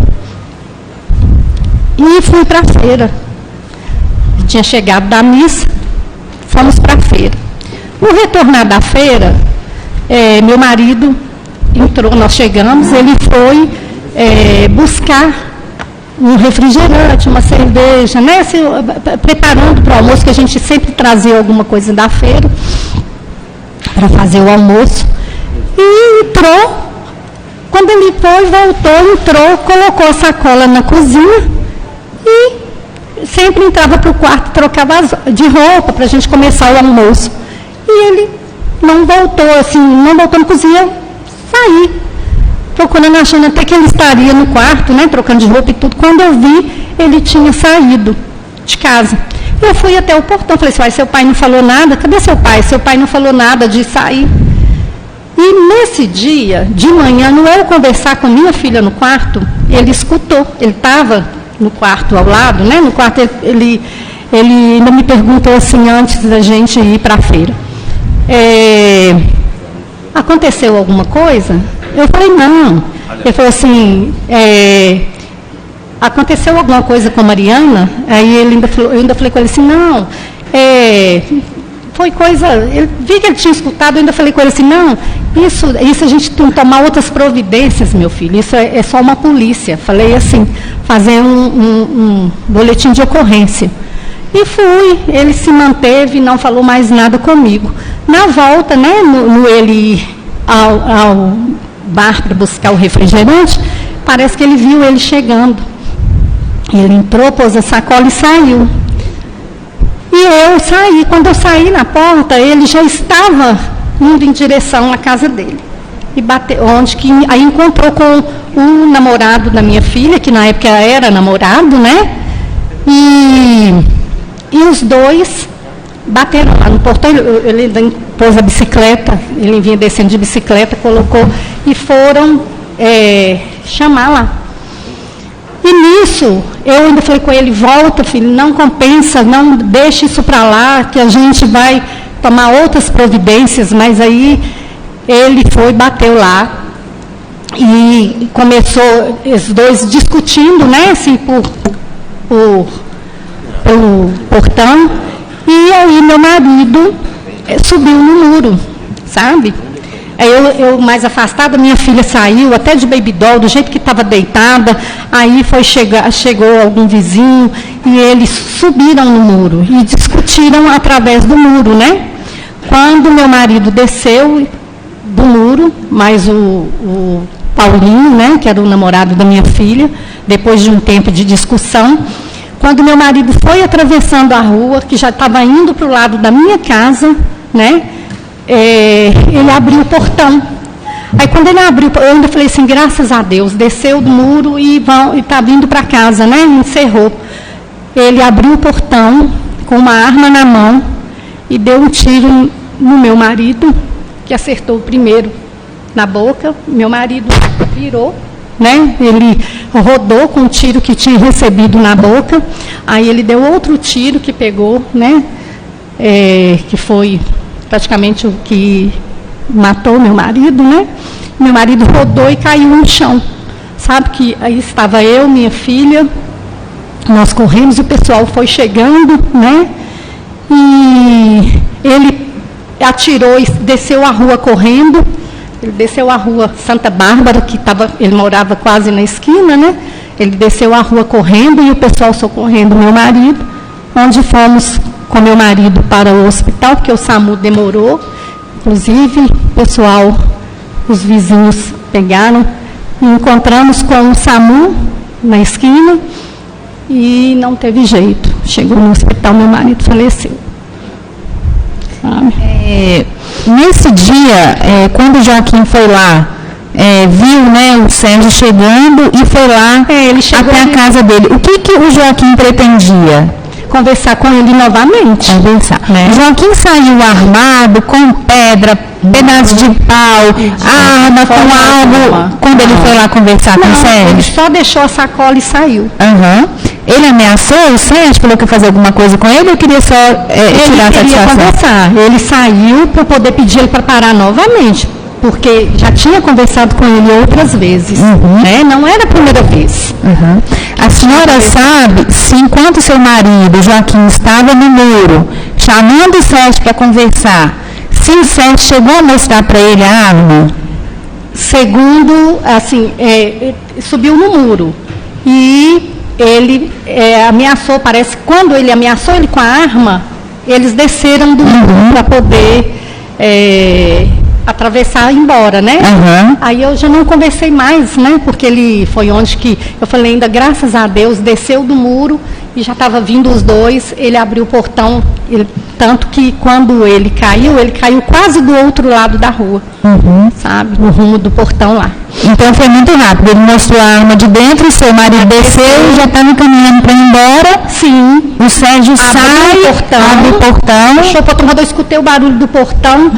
[SPEAKER 5] E fui para a feira. Tinha chegado da missa, fomos para a feira. No retornar da feira, meu marido entrou, nós chegamos, ele foi buscar um refrigerante, uma cerveja, né? Preparando para o almoço, que a gente sempre trazia alguma coisa da feira para fazer o almoço. E entrou, quando ele foi, voltou, entrou, colocou a sacola na cozinha e sempre entrava para o quarto, trocava de roupa para a gente começar o almoço. E ele não voltou, assim, não voltou na cozinha, saí, procurando, achando até que ele estaria no quarto, né, trocando de roupa e tudo. Quando eu vi, ele tinha saído de casa. Eu fui até o portão, falei, seu pai não falou nada? Cadê seu pai? Seu pai não falou nada de sair. E nesse dia, de manhã, no eu conversar com minha filha no quarto, ele escutou, ele estava no quarto ao lado, né? No quarto ele ainda me perguntou assim, antes da gente ir para a feira, aconteceu alguma coisa? Eu falei, não. Ele falou assim, aconteceu alguma coisa com a Mariana? Aí eu ainda falei com ele assim, não, foi coisa, eu vi que ele tinha escutado, eu ainda falei com ele assim, não, isso a gente tem que tomar outras providências, meu filho, isso é só uma polícia. Falei assim, fazer um boletim de ocorrência. E fui, ele se manteve, não falou mais nada comigo. Na volta, né, ele ir ao bar para buscar o refrigerante, parece que ele viu ele chegando. Ele entrou, pôs a sacola e saiu. E eu saí. Quando eu saí na porta, ele já estava indo em direção à casa dele. E bateu, aí encontrou com o namorado da minha filha, que na época era namorado, né? E os dois bateram lá no portão. Ele pôs a bicicleta, ele vinha descendo de bicicleta, colocou, e foram chamar lá. E nisso, eu ainda falei com ele, volta, filho, não compensa, não deixe isso para lá, que a gente vai tomar outras providências. Mas aí ele foi, bateu lá, e começou os dois discutindo, né, assim, pelo portão, e aí meu marido subiu no muro, sabe? Aí eu mais afastada, minha filha saiu, até de baby doll, do jeito que estava deitada. Aí chegou algum vizinho e eles subiram no muro e discutiram através do muro, né? Quando meu marido desceu do muro, mais o Paulinho, né, que era o namorado da minha filha, depois de um tempo de discussão, quando meu marido foi atravessando a rua, que já estava indo para o lado da minha casa, né? Ele abriu o portão. Aí quando ele abriu, eu ainda falei assim, graças a Deus, desceu do muro e está vindo para casa, né? Encerrou. Ele abriu o portão com uma arma na mão e deu um tiro no meu marido, que acertou primeiro na boca. Meu marido virou, né? Ele rodou com o tiro que tinha recebido na boca. Aí ele deu outro tiro que pegou, né? Que foi praticamente o que matou meu marido, né? Meu marido rodou e caiu no chão. Sabe que aí estava eu, minha filha, nós corremos e o pessoal foi chegando, né? E ele atirou e desceu a rua correndo. Ele desceu a rua Santa Bárbara, ele morava quase na esquina, né? Ele desceu a rua correndo e o pessoal socorrendo meu marido, onde fomos com meu marido para o hospital, porque o SAMU demorou. Inclusive, o pessoal, os vizinhos pegaram e encontramos com o SAMU na esquina e não teve jeito. Chegou no hospital, meu marido faleceu. Sabe?
[SPEAKER 4] Nesse dia, quando o Joaquim foi lá, viu, né, o Sérgio chegando e foi lá até a casa dele. O que o Joaquim pretendia?
[SPEAKER 5] Conversar com ele novamente.
[SPEAKER 4] Conversar. Né? Joaquim saiu armado, com pedra, pedaço de pau, arma, com algo, quando ele foi lá conversar com o Sérgio?
[SPEAKER 5] Ele só deixou a sacola e saiu.
[SPEAKER 4] Uhum. Ele ameaçou o Sérgio, falou que ia fazer alguma coisa com ele, ou queria só tirar a satisfação? Ele queria conversar.
[SPEAKER 5] Ele saiu para poder pedir ele para parar novamente, porque já tinha conversado com ele outras vezes, né? Não era a primeira vez.
[SPEAKER 4] A senhora sabe se enquanto seu marido, Joaquim, estava no muro, chamando o Sérgio para conversar, se o Sérgio chegou a mostrar para ele a arma?
[SPEAKER 5] Segundo, assim, subiu no muro e ele ameaçou, parece que quando ele ameaçou ele com a arma, eles desceram do muro para poder atravessar e ir embora, né? Aí eu já não conversei mais, né? Porque ele foi onde que eu falei, ainda graças a Deus, desceu do muro e já estava vindo os dois, ele abriu o portão, tanto que quando ele caiu quase do outro lado da rua, sabe? No rumo do portão lá.
[SPEAKER 4] Então foi muito rápido, ele mostrou a arma de dentro, seu marido desceu e já estava caminhando para ir embora.
[SPEAKER 5] Sim.
[SPEAKER 4] O Sérgio abre o portão.
[SPEAKER 5] Puxou para quando eu escutei o barulho do portão,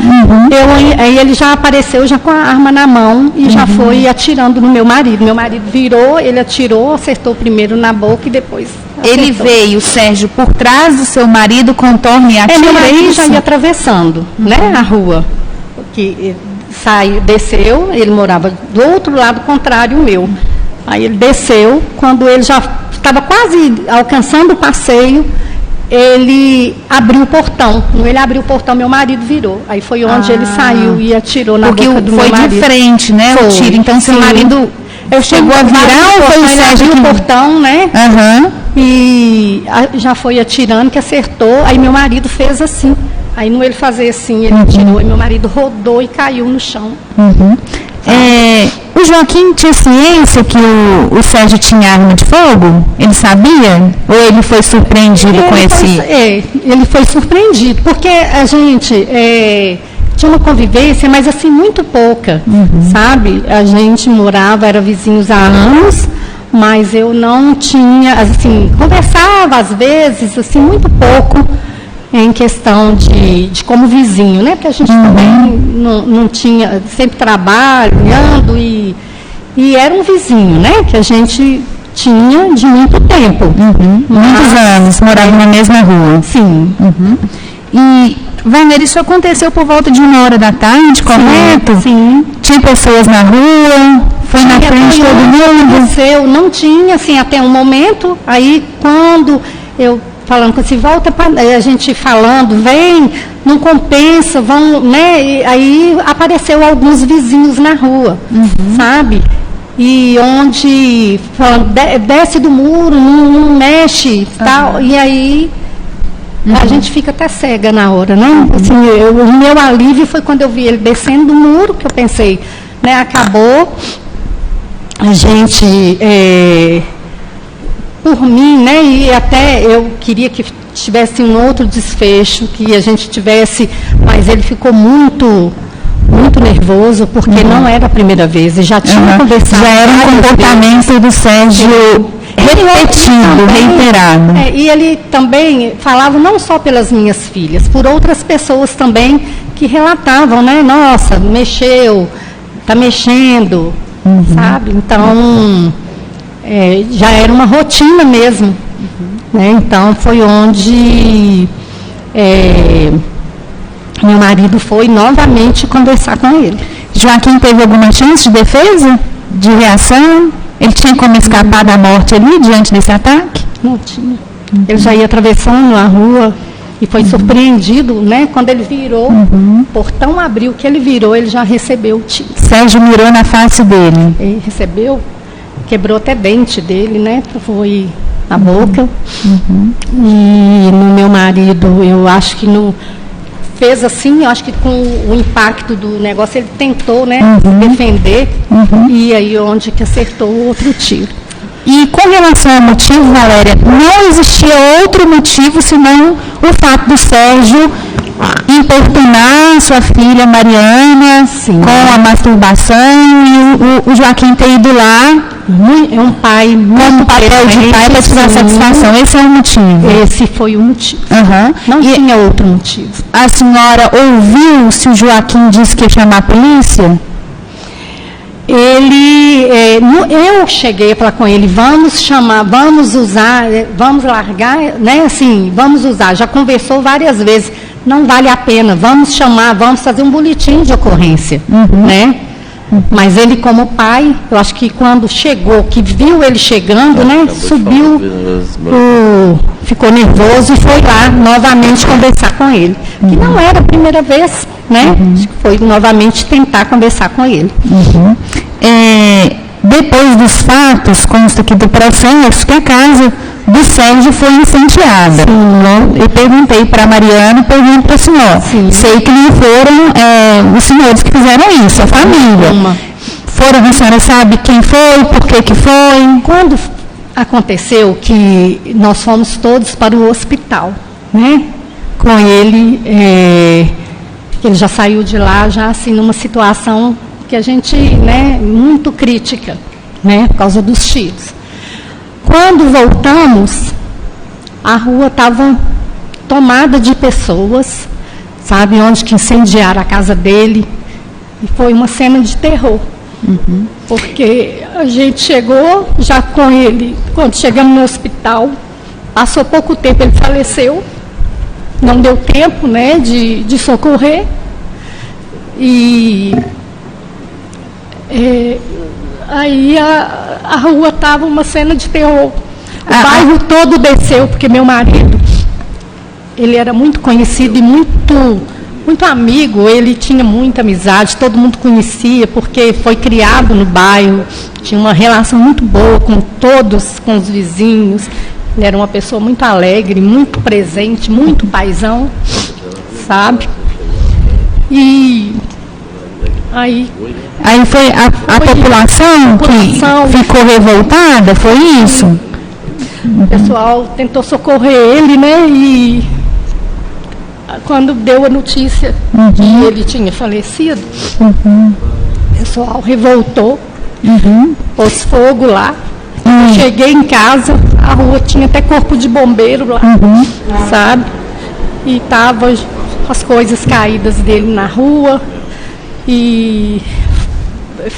[SPEAKER 5] aí ele já apareceu já com a arma na mão e já foi atirando no meu marido. Meu marido virou, ele atirou, acertou primeiro na boca e depois acertou.
[SPEAKER 4] Ele veio, Sérgio, por trás do seu marido, contorno e atira.
[SPEAKER 5] Meu marido já ia atravessando, né, a rua. Que desceu, ele morava do outro lado contrário ao meu. Aí ele desceu, quando ele já estava quase alcançando o passeio, ele abriu o portão. Quando ele abriu o portão, meu marido virou. Aí foi onde ele saiu e atirou na boca do meu marido.
[SPEAKER 4] Foi de frente, né, o tiro. Então, seu marido chegou a virar ou foi o Sérgio que
[SPEAKER 5] abriu o portão, né? E já foi atirando, que acertou. Aí meu marido fez assim. Aí, no ele fazer assim, ele atirou. E meu marido rodou e caiu no chão.
[SPEAKER 4] O Joaquim tinha ciência que o Sérgio tinha arma de fogo? Ele sabia? Ou ele foi surpreendido com esse...
[SPEAKER 5] ele foi surpreendido, porque a gente tinha uma convivência, mas assim, muito pouca, sabe? A gente morava, era vizinhos há anos, mas eu não tinha, assim, conversava às vezes, assim, muito pouco, em questão de como vizinho, né? Porque a gente também não tinha, sempre trabalhando e era um vizinho, né? Que a gente tinha de muito tempo.
[SPEAKER 4] Muitos anos, morava na mesma rua.
[SPEAKER 5] Sim.
[SPEAKER 4] E, Wagner, isso aconteceu por volta de 1h da tarde, correto?
[SPEAKER 5] Sim.
[SPEAKER 4] Tinha pessoas na rua? Foi na frente de todo mundo?
[SPEAKER 5] Aconteceu, não tinha, assim, até um momento. Aí, quando eu... falando que se volta, a gente falando, vem, não compensa, vão, né? E aí apareceu alguns vizinhos na rua, sabe? E onde, falando, desce do muro, não mexe, tal, e aí a gente fica até cega na hora, né? Assim, o meu alívio foi quando eu vi ele descendo do muro, que eu pensei, né, acabou, a gente... por mim, né, e até eu queria que tivesse um outro desfecho, que a gente tivesse, mas ele ficou muito nervoso, porque não era a primeira vez, e já tinha conversado.
[SPEAKER 4] Já era um comportamento do Sérgio repetido, reiterado.
[SPEAKER 5] E ele também falava não só pelas minhas filhas, por outras pessoas também que relatavam, né, nossa, mexeu, está mexendo, sabe? Então... já era uma rotina mesmo. Né? Então, foi onde meu marido foi novamente conversar com ele.
[SPEAKER 4] Joaquim teve alguma chance de defesa? De reação? Ele tinha como escapar da morte ali, diante desse ataque?
[SPEAKER 5] Não tinha. Ele já ia atravessando a rua e foi surpreendido, né? Quando ele virou, o portão abriu, que ele virou, ele já recebeu o tiro.
[SPEAKER 4] Sérgio mirou na face dele.
[SPEAKER 5] Ele recebeu... quebrou até dente dele, né? Foi na boca. E no meu marido, eu acho que fez assim, eu acho que com o impacto do negócio, ele tentou, né, defender, e aí onde que acertou o outro tiro.
[SPEAKER 4] E com relação ao motivo, Valéria, não existia outro motivo senão o fato do Sérgio importunar sua filha Mariana com a masturbação e o Joaquim ter ido lá
[SPEAKER 5] é um pai
[SPEAKER 4] como papel de pai para tirar satisfação. Esse é o motivo.
[SPEAKER 5] Esse foi o motivo. Não tinha outro motivo.
[SPEAKER 4] A senhora ouviu se o Joaquim disse que ia chamar a polícia?
[SPEAKER 5] Eu cheguei a falar com ele, vamos chamar, vamos usar, vamos largar, né, assim, vamos usar, já conversou várias vezes, não vale a pena, vamos chamar, vamos fazer um boletim de ocorrência, né, mas ele como pai, eu acho que quando chegou, que viu ele chegando, né, subiu, ficou nervoso e foi lá novamente conversar com ele, que não era a primeira vez, né, acho que foi novamente tentar conversar com ele.
[SPEAKER 4] Depois dos fatos, consta aqui do processo, que a casa do Sérgio foi incendiada. Eu perguntei para a Mariana, pergunto para a senhora. Sei que não foram os senhores que fizeram isso, a família. Foram, a senhora sabe quem foi, por que foi?
[SPEAKER 5] Quando aconteceu que nós fomos todos para o hospital, né? Com ele, ele já saiu de lá, já assim, numa situação que a gente, né, muito crítica, né, por causa dos tiros. Quando voltamos, a rua estava tomada de pessoas, sabe, onde que incendiaram a casa dele. E foi uma cena de terror. Porque a gente chegou já com ele, quando chegamos no hospital, passou pouco tempo, ele faleceu, não deu tempo, né, de socorrer. E aí a rua estava uma cena de terror. O bairro todo desceu, porque meu marido, ele era muito conhecido e muito amigo, ele tinha muita amizade, todo mundo conhecia, porque foi criado no bairro, tinha uma relação muito boa com todos, com os vizinhos. Ele era uma pessoa muito alegre, muito presente, muito paizão, sabe? E aí
[SPEAKER 4] foi a população que ficou revoltada, foi isso?
[SPEAKER 5] O pessoal tentou socorrer ele, né? E quando deu a notícia que ele tinha falecido, o pessoal revoltou, pôs fogo lá. Eu cheguei em casa, a rua tinha até corpo de bombeiro lá, sabe? E tava as coisas caídas dele na rua, e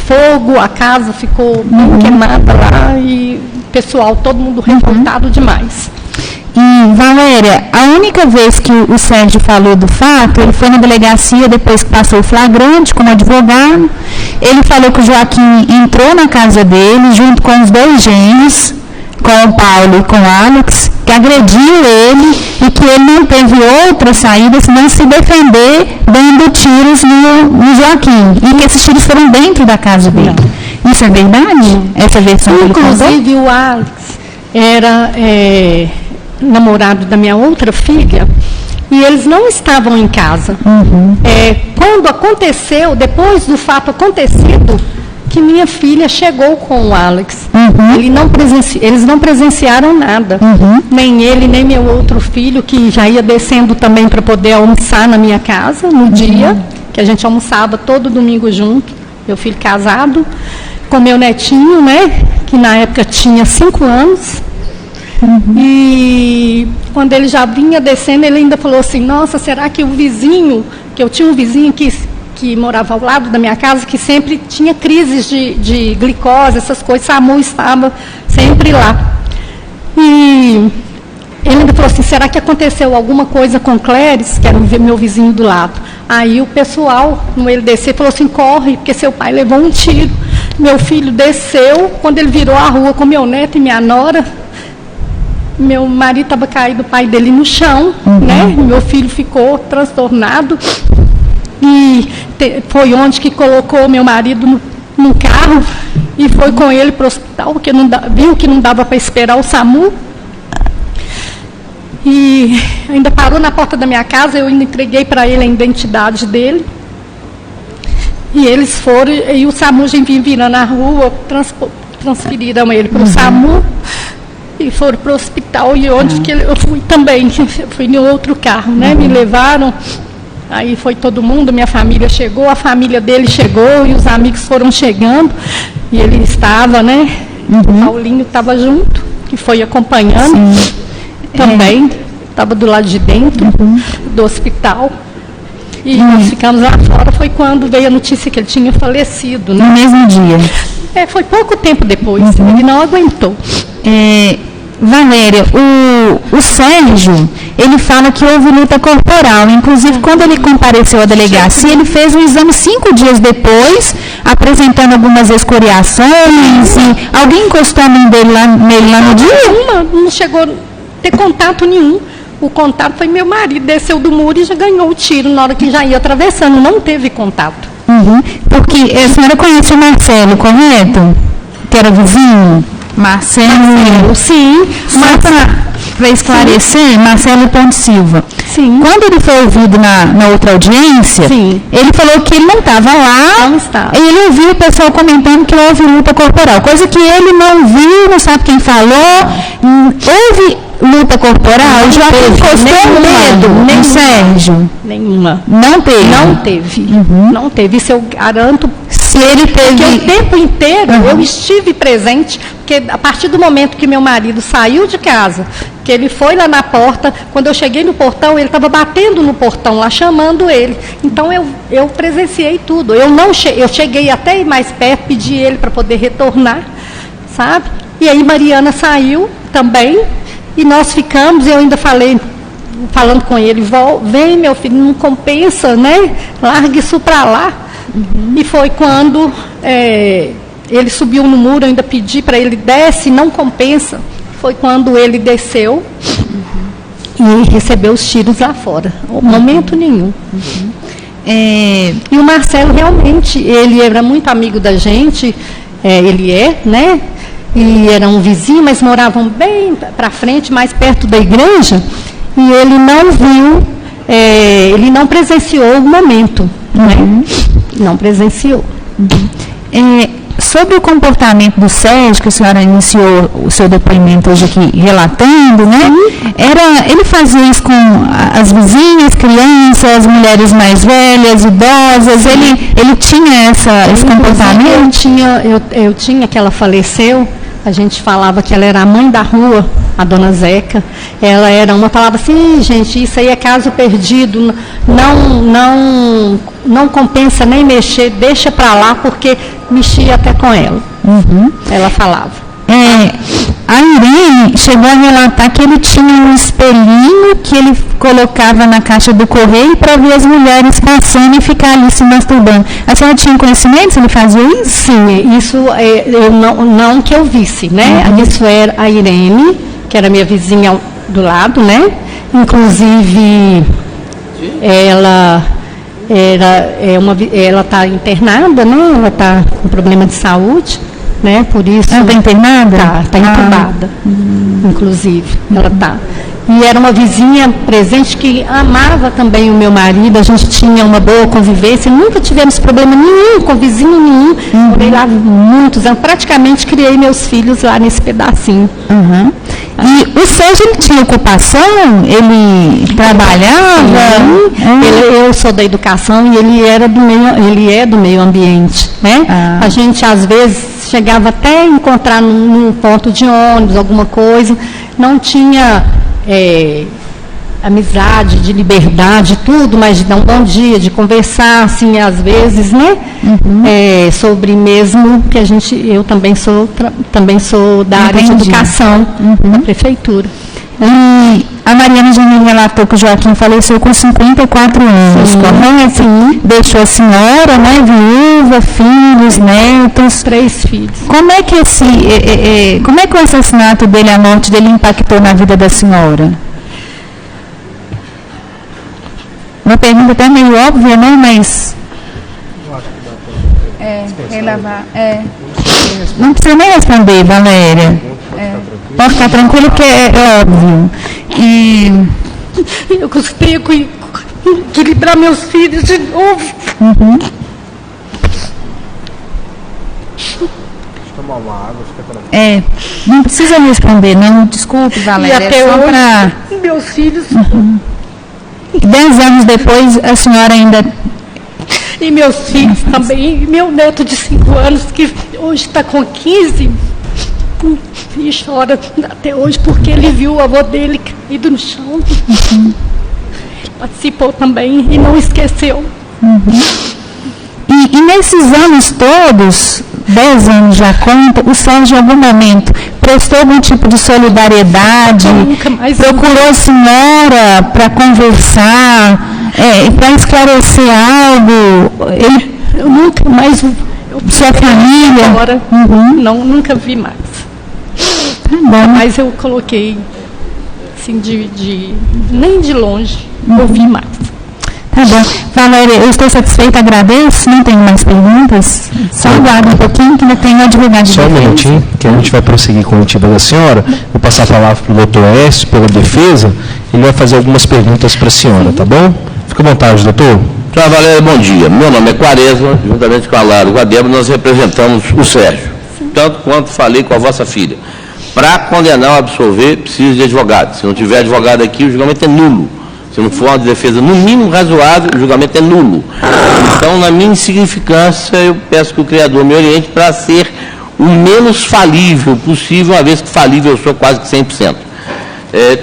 [SPEAKER 5] fogo, a casa ficou bem queimada lá, e o pessoal, todo mundo revoltado demais.
[SPEAKER 4] E, Valéria, a única vez que o Sérgio falou do fato, ele foi na delegacia depois que passou o flagrante como advogado. Ele falou que o Joaquim entrou na casa dele junto com os 2 gêmeos, com o Paulo e com o Alex, que agrediu ele e que ele não teve outra saída senão se defender dando tiros no Joaquim. E que esses tiros foram dentro da casa dele. Isso é verdade? Essa versão que ele contou?
[SPEAKER 5] Inclusive, o Alex era namorado da minha outra filha, e eles não estavam em casa. Quando aconteceu, depois do fato acontecido, que minha filha chegou com o Alex. Eles não presenciaram nada. Nem ele, nem meu outro filho, que já ia descendo também para poder almoçar na minha casa, no dia, que a gente almoçava todo domingo junto, meu filho casado, com meu netinho, né, que na época tinha 5 anos. E quando ele já vinha descendo, ele ainda falou assim: nossa, será que o vizinho, que eu tinha um vizinho que morava ao lado da minha casa, que sempre tinha crises de glicose, essas coisas, SAMU estava sempre lá. E ele ainda falou assim: será que aconteceu alguma coisa com Cléris, que era o meu vizinho do lado? Aí o pessoal, no ele descer, falou assim: corre, porque seu pai levou um tiro. Meu filho desceu, quando ele virou a rua com meu neto e minha nora, meu marido estava caído, o pai dele no chão, né? Meu filho ficou transtornado. E foi onde que colocou meu marido no carro e foi com ele para o hospital, porque viu que não dava para esperar o SAMU. E ainda parou na porta da minha casa, eu ainda entreguei para ele a identidade dele. E eles foram, e o SAMU já vinha virando na rua, transferiram ele para o SAMU e foram para o hospital. E onde que eu fui também, fui em outro carro, né? Me levaram. Aí foi todo mundo, minha família chegou, a família dele chegou e os amigos foram chegando. E ele estava, né? O Paulinho estava junto, que foi acompanhando também. Estava do lado de dentro do hospital. E nós ficamos lá fora, foi quando veio a notícia que ele tinha falecido. Né?
[SPEAKER 4] No mesmo dia?
[SPEAKER 5] Foi pouco tempo depois, ele não aguentou.
[SPEAKER 4] Valéria, o Sérgio, ele fala que houve luta corporal. Inclusive, quando ele compareceu à delegacia, ele fez um exame 5 dias depois, apresentando algumas escoriações. E alguém encostou a mão nele lá no dia?
[SPEAKER 5] Não chegou a ter contato nenhum. O contato foi meu marido, desceu do muro e já ganhou o tiro na hora que já ia atravessando. Não teve contato.
[SPEAKER 4] Porque a senhora conhece o Marcelo, correto? Que era vizinho? Marcelo, sim. Só para esclarecer, Marcelo Ponte Silva.
[SPEAKER 5] Sim.
[SPEAKER 4] Quando ele foi ouvido na outra audiência, ele falou que ele não estava lá.
[SPEAKER 5] Não estava.
[SPEAKER 4] E ele ouviu o pessoal comentando que houve luta corporal, coisa que ele não viu, não sabe quem falou. Houve luta corporal? O Joaquim encostou o dedo, Sérgio?
[SPEAKER 5] Nenhuma.
[SPEAKER 4] Não teve?
[SPEAKER 5] Não teve. Não teve. Isso eu garanto.
[SPEAKER 4] Se ele teve...
[SPEAKER 5] Porque o tempo inteiro eu estive presente, porque a partir do momento que meu marido saiu de casa, Porque ele foi lá na porta, quando eu cheguei no portão, ele estava batendo no portão lá, chamando ele. Então eu presenciei tudo. Eu cheguei até ir mais perto, pedi ele para poder retornar, sabe? E aí Mariana saiu também, e nós ficamos, eu ainda falando com ele, vem meu filho, não compensa, né? Larga isso para lá. E foi quando ele subiu no muro, eu ainda pedi para ele, desce, não compensa. Foi quando ele desceu e recebeu os tiros lá fora. Momento nenhum. E o Marcelo realmente, ele era muito amigo da gente, ele né? E era um vizinho, mas moravam bem para frente, mais perto da igreja, e ele não viu, ele não presenciou o momento, né? Não presenciou.
[SPEAKER 4] Sobre o comportamento do Sérgio, que a senhora iniciou o seu depoimento hoje aqui relatando, né? Ele fazia isso com as vizinhas, crianças, mulheres mais velhas, idosas, ele tinha esse comportamento?
[SPEAKER 5] Eu tinha, que ela faleceu, a gente falava que ela era a mãe da rua, a dona Zeca. Ela era uma, falava assim, gente, isso aí é caso perdido, não compensa nem mexer, deixa para lá, porque mexia até com ela. Ela falava.
[SPEAKER 4] A Irene chegou a relatar que ele tinha um espelhinho que ele colocava na caixa do correio para ver as mulheres passando e ficar ali se masturbando. A senhora tinha conhecimento se ele fazia isso?
[SPEAKER 5] Sim, isso eu não que eu visse, né? Isso era a Irene, que era minha vizinha do lado, né? Inclusive, ela está internada, né? Ela está com problema de saúde, né? Por isso.
[SPEAKER 4] Ela está internada?
[SPEAKER 5] Está entubada, inclusive. Ela está. E era uma vizinha presente que amava também o meu marido, a gente tinha uma boa convivência, nunca tivemos problema nenhum com vizinho nenhum. Morei lá muitos anos, praticamente criei meus filhos lá nesse pedacinho.
[SPEAKER 4] E o Sérgio, ele tinha ocupação? Ele trabalhava?
[SPEAKER 5] Eu sou da educação e ele é do meio ambiente, né? A gente às vezes chegava até a encontrar num ponto de ônibus, alguma coisa, não tinha amizade, de liberdade, tudo, mas de dar um bom dia, de conversar, assim, às vezes, né? Sobre mesmo que eu também sou da área de educação, da prefeitura.
[SPEAKER 4] E a Mariana já me relatou que o Joaquim faleceu com 54 anos, correto? Deixou a senhora, né, viúva, filhos, netos.
[SPEAKER 5] 3 filhos.
[SPEAKER 4] Como é que o assassinato dele, a morte dele, impactou na vida da senhora? Uma pergunta até meio óbvia, né, mas... Não precisa nem responder, Valéria. Pode ficar tranquilo que é óbvio.
[SPEAKER 5] Eu gostaria de livrar meus filhos de novo.
[SPEAKER 1] Tomar uma água, fica tranquilo.
[SPEAKER 4] Não precisa responder, não. Desculpe, Valéria.
[SPEAKER 5] E até hoje, meus filhos...
[SPEAKER 4] 10 anos depois, a senhora ainda...
[SPEAKER 5] E meus filhos também, e meu neto de 5 anos, que hoje está com 15, e chora até hoje, porque ele viu o avô dele caído no chão. Participou também e não esqueceu.
[SPEAKER 4] E nesses anos todos, 10 anos já conta, o Sérgio em algum momento prestou algum tipo de solidariedade, procurou a senhora para conversar, para esclarecer algo,
[SPEAKER 5] eu nunca mais,
[SPEAKER 4] sua família?
[SPEAKER 5] Agora, nunca vi mais. Mas eu coloquei, assim, nem de longe, ouvi mais.
[SPEAKER 4] Tá bom. Valéria, eu estou satisfeita, agradeço. Não tenho mais perguntas? Só aguarda um pouquinho que ainda tem o advogado de defesa.
[SPEAKER 1] Só um minutinho, que a gente vai prosseguir com a oitiva da senhora. Vou passar a palavra para o doutor Écio, pela defesa. Ele vai fazer algumas perguntas para a senhora, tá bom? Fica à vontade, doutor.
[SPEAKER 3] Senhora Valéria, bom dia. Meu nome é Quaresma, juntamente com a Lara e com a Débora, nós representamos o Sérgio. Tanto quanto falei com a vossa filha. Para condenar ou absolver, precisa de advogado. Se não tiver advogado aqui, o julgamento é nulo. Se não for uma defesa no mínimo razoável, o julgamento é nulo. Então, na minha insignificância, eu peço que o Criador me oriente para ser o menos falível possível, uma vez que falível eu sou quase que 100%.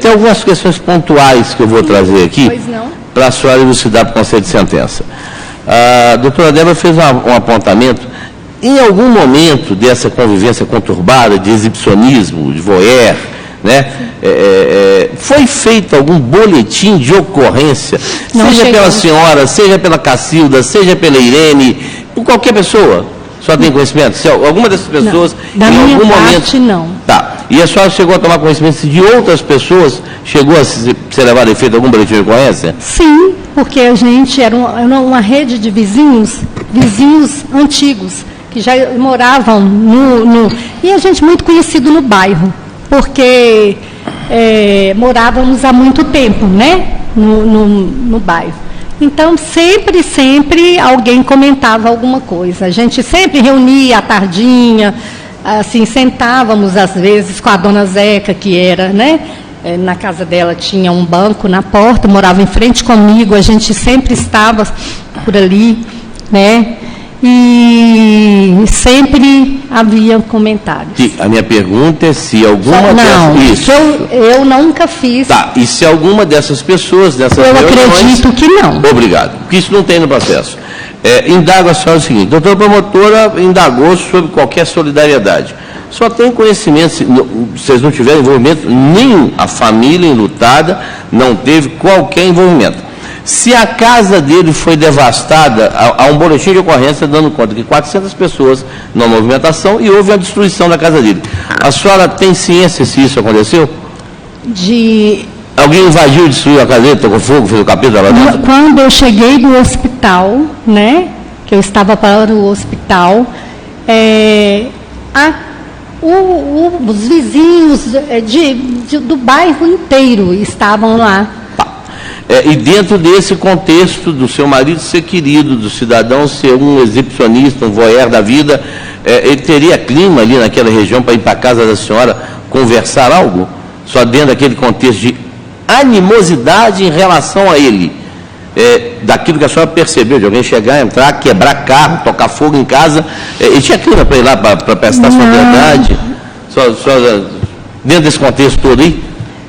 [SPEAKER 3] Tem algumas questões pontuais que eu vou trazer aqui para a senhora elucidar para o conceito de sentença. A doutora Débora fez um apontamento. Em algum momento dessa convivência conturbada, de exibicionismo, de voyeur, né, foi feito algum boletim de ocorrência, seja pela senhora, seja pela Cacilda, seja pela Irene, por qualquer pessoa? A senhora tem conhecimento? Se alguma dessas pessoas,
[SPEAKER 5] não. Da
[SPEAKER 3] em algum momento...
[SPEAKER 5] não.
[SPEAKER 3] Tá. E a senhora chegou a tomar conhecimento de outras pessoas, chegou a ser levado a efeito algum boletim de ocorrência?
[SPEAKER 5] Sim, porque a gente era uma rede de vizinhos antigos, que já moravam e a gente muito conhecido no bairro, porque morávamos há muito tempo, né, no bairro. Então, sempre alguém comentava alguma coisa. A gente sempre reunia à tardinha, assim, sentávamos às vezes com a dona Zeca, que era, né, na casa dela tinha um banco na porta, morava em frente comigo, a gente sempre estava por ali, né, e sempre havia comentários.
[SPEAKER 3] A minha pergunta é se alguma
[SPEAKER 5] Isso eu nunca fiz.
[SPEAKER 3] Tá, e se alguma dessas pessoas, dessas reuniões...
[SPEAKER 5] Eu acredito que não.
[SPEAKER 3] Obrigado, porque isso não tem no processo. Indago a senhora o seguinte: a doutora promotora indagou sobre qualquer solidariedade. Só tem conhecimento, se vocês não tiverem envolvimento nenhum, a família enlutada não teve qualquer envolvimento. Se a casa dele foi devastada, há um boletim de ocorrência dando conta que 400 pessoas na movimentação e houve a destruição da casa dele. A senhora tem ciência se isso aconteceu? Alguém invadiu e destruiu a casa dele, tocou fogo, fez o capítulo lá dentro?
[SPEAKER 5] Quando eu cheguei do hospital, né, que eu estava para o hospital, os vizinhos do bairro inteiro estavam lá.
[SPEAKER 3] E dentro desse contexto do seu marido ser querido, do cidadão ser um exibicionista, um voyeur da vida, ele teria clima ali naquela região para ir para a casa da senhora conversar algo? Só dentro daquele contexto de animosidade em relação a ele, daquilo que a senhora percebeu, de alguém chegar, entrar, quebrar carro, tocar fogo em casa, ele tinha clima para ir lá para prestar solidariedade? Só dentro desse contexto todo aí?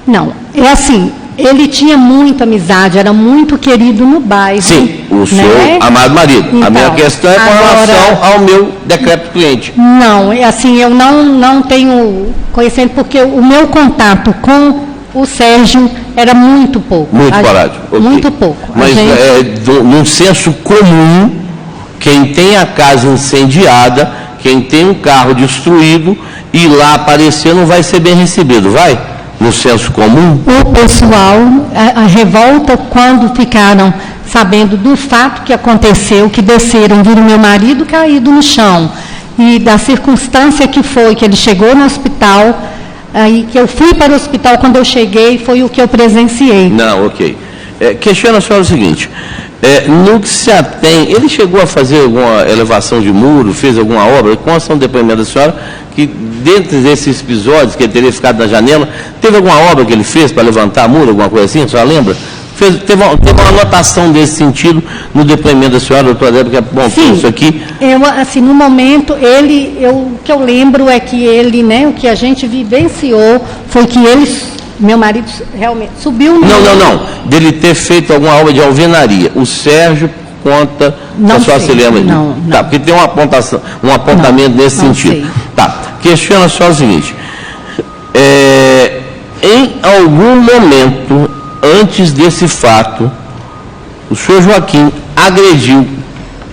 [SPEAKER 5] Não, é assim... Ele tinha muita amizade, era muito querido no bairro.
[SPEAKER 3] Sim, o seu amado marido. Então, a minha questão é com relação ao meu decreto cliente.
[SPEAKER 5] Não, assim, eu não tenho conhecimento, porque o meu contato com o Sérgio era muito pouco.
[SPEAKER 3] Muito esporádico. Okay.
[SPEAKER 5] Muito pouco.
[SPEAKER 3] Mas num senso comum, quem tem a casa incendiada, quem tem um carro destruído, e lá aparecer não vai ser bem recebido, vai? No senso comum?
[SPEAKER 5] O pessoal, a revolta, quando ficaram sabendo do fato que aconteceu, que desceram, viram meu marido caído no chão, e da circunstância que foi, que ele chegou no hospital, aí que eu fui para o hospital, quando eu cheguei, foi o que eu presenciei.
[SPEAKER 3] Não, ok. Questiona a senhora o seguinte, no que se atém, ele chegou a fazer alguma elevação de muro, fez alguma obra? Consta um depoimento da senhora que, dentro desses episódios que ele teria ficado na janela, teve alguma obra que ele fez para levantar muro, alguma coisa assim, a senhora lembra? Teve uma anotação desse sentido no depoimento da senhora, doutora Débora, que apontou isso aqui.
[SPEAKER 5] Assim, no momento, o que eu lembro é que ele, né, o que a gente vivenciou foi que meu marido realmente subiu no...
[SPEAKER 3] Não. Dele ter feito alguma obra de alvenaria. O Sérgio conta, se a senhora se lembra.
[SPEAKER 5] Não.
[SPEAKER 3] Tá, porque tem um apontamento nesse sentido.
[SPEAKER 5] Sei.
[SPEAKER 3] Tá, questiona só o seguinte. Em algum momento, antes desse fato, o senhor Joaquim agrediu,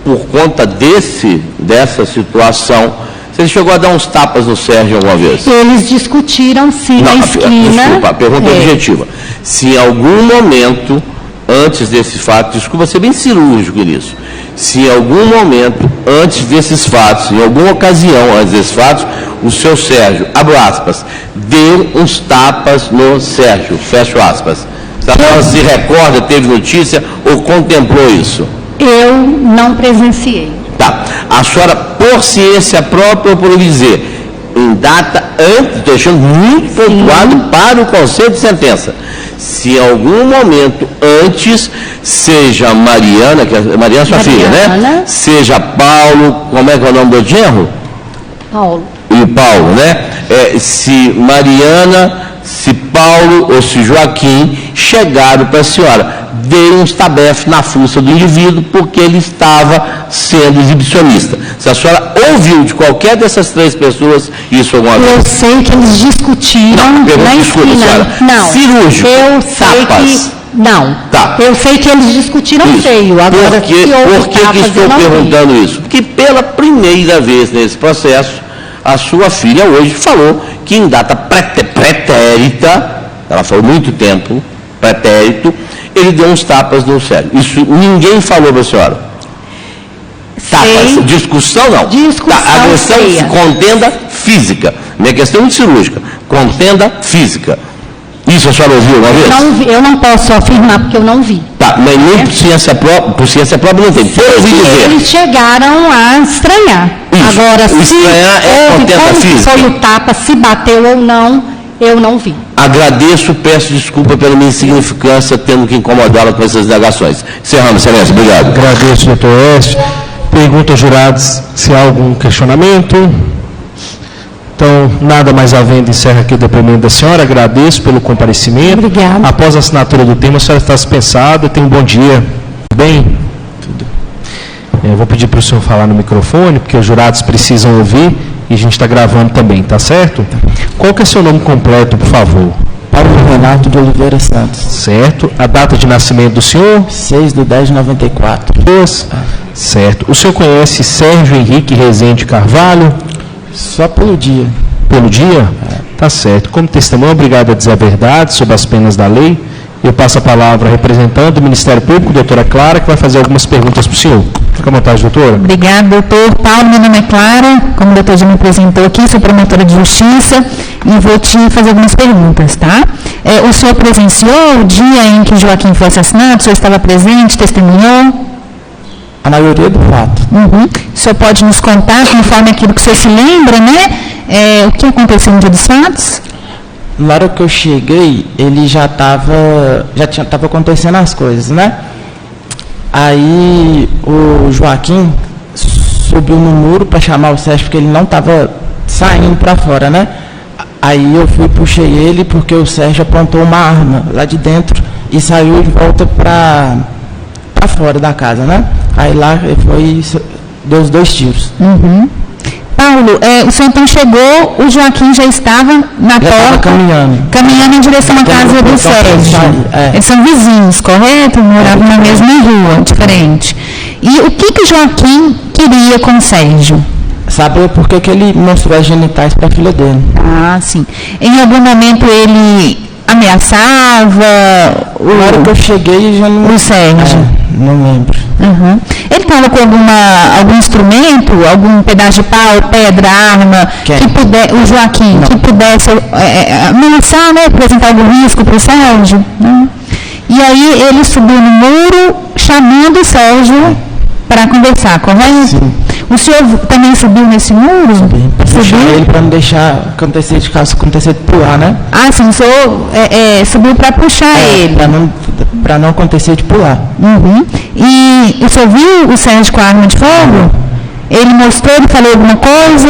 [SPEAKER 3] por conta dessa situação, você chegou a dar uns tapas no Sérgio alguma vez?
[SPEAKER 5] Eles discutiram, sim, na esquina.
[SPEAKER 3] Desculpa, a pergunta é objetiva. Se em algum momento, antes desse fato, desculpa ser bem cirúrgico nisso, se em algum momento, antes desses fatos, em alguma ocasião antes desses fatos, o seu Sérgio, abro aspas, deu uns tapas no Sérgio, fecho aspas. Se a senhora se recorda, teve notícia ou contemplou isso?
[SPEAKER 5] Eu não presenciei.
[SPEAKER 3] Tá. A senhora, por ciência própria, ou por dizer, em data antes, deixando muito pontuado para o conceito de sentença, se em algum momento antes, seja Mariana, que é Mariana sua filha, né? Seja Paulo, como é que é o nome do genro?
[SPEAKER 5] Paulo.
[SPEAKER 3] E Paulo, né? Se Mariana, se Paulo ou se Joaquim chegaram para a senhora. Veio um estabefe na fuça do indivíduo porque ele estava sendo exibicionista. Se a senhora ouviu de qualquer dessas 3 pessoas isso alguma vez?
[SPEAKER 5] Eu sei que eles discutiram na esquina. Não,
[SPEAKER 3] cirúrgico,
[SPEAKER 5] eu sei
[SPEAKER 3] tapas.
[SPEAKER 5] Não,
[SPEAKER 3] Tá.
[SPEAKER 5] Eu sei que eles discutiram feio. Agora,
[SPEAKER 3] por que estou perguntando isso? Porque pela primeira vez nesse processo, a sua filha hoje falou que em data pretérita, ela falou muito tempo, pretérito, ele deu uns tapas no cérebro. Isso ninguém falou para a senhora. Tapas, discussão não.
[SPEAKER 5] Discussão
[SPEAKER 3] agressão,
[SPEAKER 5] feia.
[SPEAKER 3] contenda física. Minha questão é cirúrgica. Contenda física. Isso a senhora ouviu uma vez?
[SPEAKER 5] Eu não posso afirmar porque eu não vi.
[SPEAKER 3] Tá, mas nem por ciência própria não tem. Eu ouvi dizer.
[SPEAKER 5] Eles chegaram a estranhar.
[SPEAKER 3] Isso.
[SPEAKER 5] Agora, se
[SPEAKER 3] Estranhar é contenda física.
[SPEAKER 5] foi o tapa, se bateu ou não, eu não vi.
[SPEAKER 3] Agradeço, peço desculpa pela minha insignificância, tendo que incomodá-la com essas indagações. Encerramos, excelência. Obrigado.
[SPEAKER 1] Agradeço, doutor Oeste. Pergunto aos jurados se há algum questionamento. Então, nada mais havendo, encerra aqui o depoimento da senhora. Agradeço pelo comparecimento.
[SPEAKER 5] Obrigada.
[SPEAKER 1] Após a assinatura do tema, a senhora está dispensada. Tenha um bom dia. Tudo bem? Tudo. Eu vou pedir para o senhor falar no microfone, porque os jurados precisam ouvir e a gente está gravando também, tá certo? Qual que é seu nome completo, por favor?
[SPEAKER 6] Paulo Renato de Oliveira Santos.
[SPEAKER 1] Certo. A data de nascimento do senhor?
[SPEAKER 6] 6/10/94.
[SPEAKER 1] Certo. O senhor conhece Sérgio Henrique Rezende Carvalho?
[SPEAKER 6] Só pelo dia.
[SPEAKER 1] Pelo dia? Tá certo. Como testemunha, obrigado a dizer a verdade sobre as penas da lei. Eu passo a palavra representando do Ministério Público, doutora Clara, que vai fazer algumas perguntas para o senhor. Fica à vontade, doutora.
[SPEAKER 4] Obrigada, doutor. Paulo, meu nome é Clara, como o doutor já me apresentou aqui, sou promotora de justiça e vou te fazer algumas perguntas, tá? O senhor presenciou o dia em que Joaquim foi assassinado? O senhor estava presente, testemunhou?
[SPEAKER 6] A maioria do fato.
[SPEAKER 4] Uhum. O senhor pode nos contar, conforme aquilo que o senhor se lembra, né? O que aconteceu no dia dos fatos?
[SPEAKER 6] Na hora que eu cheguei, ele já estava acontecendo as coisas, né? Aí o Joaquim subiu no muro para chamar o Sérgio, porque ele não estava saindo para fora, né? Aí eu fui, puxei ele, porque o Sérgio apontou uma arma lá de dentro e saiu de volta para fora da casa, né? Aí lá ele foi, deu os 2 tiros.
[SPEAKER 4] Uhum. Paulo, o senhor então chegou, o Joaquim já estava na porta, caminhando em direção à casa do Sérgio. Eles são vizinhos, correto? Moravam na mesma rua, diferente. E o que Joaquim queria com o Sérgio?
[SPEAKER 6] Saber por que ele mostrou as genitais para a filha dele.
[SPEAKER 4] Ah, sim. Em algum momento ele ameaçava?
[SPEAKER 6] Na hora que eu cheguei, já não...
[SPEAKER 4] O Sérgio?
[SPEAKER 6] Não lembro.
[SPEAKER 4] Uhum. Ele estava com algum instrumento, algum pedaço de pau, pedra, arma, o Joaquim, não, que pudesse ameaçar, né, apresentar algum risco para o Sérgio? Né? E aí ele subiu no muro, chamando o Sérgio para conversar, correto? Sim. O senhor também subiu nesse muro?
[SPEAKER 6] Subiu ele para não deixar acontecer de pular, né?
[SPEAKER 4] Ah, sim, o senhor subiu para puxar ele.
[SPEAKER 6] Para não acontecer de pular.
[SPEAKER 4] Uhum. E o senhor viu o Sérgio com a arma de fogo? Ele mostrou, ele falou alguma coisa?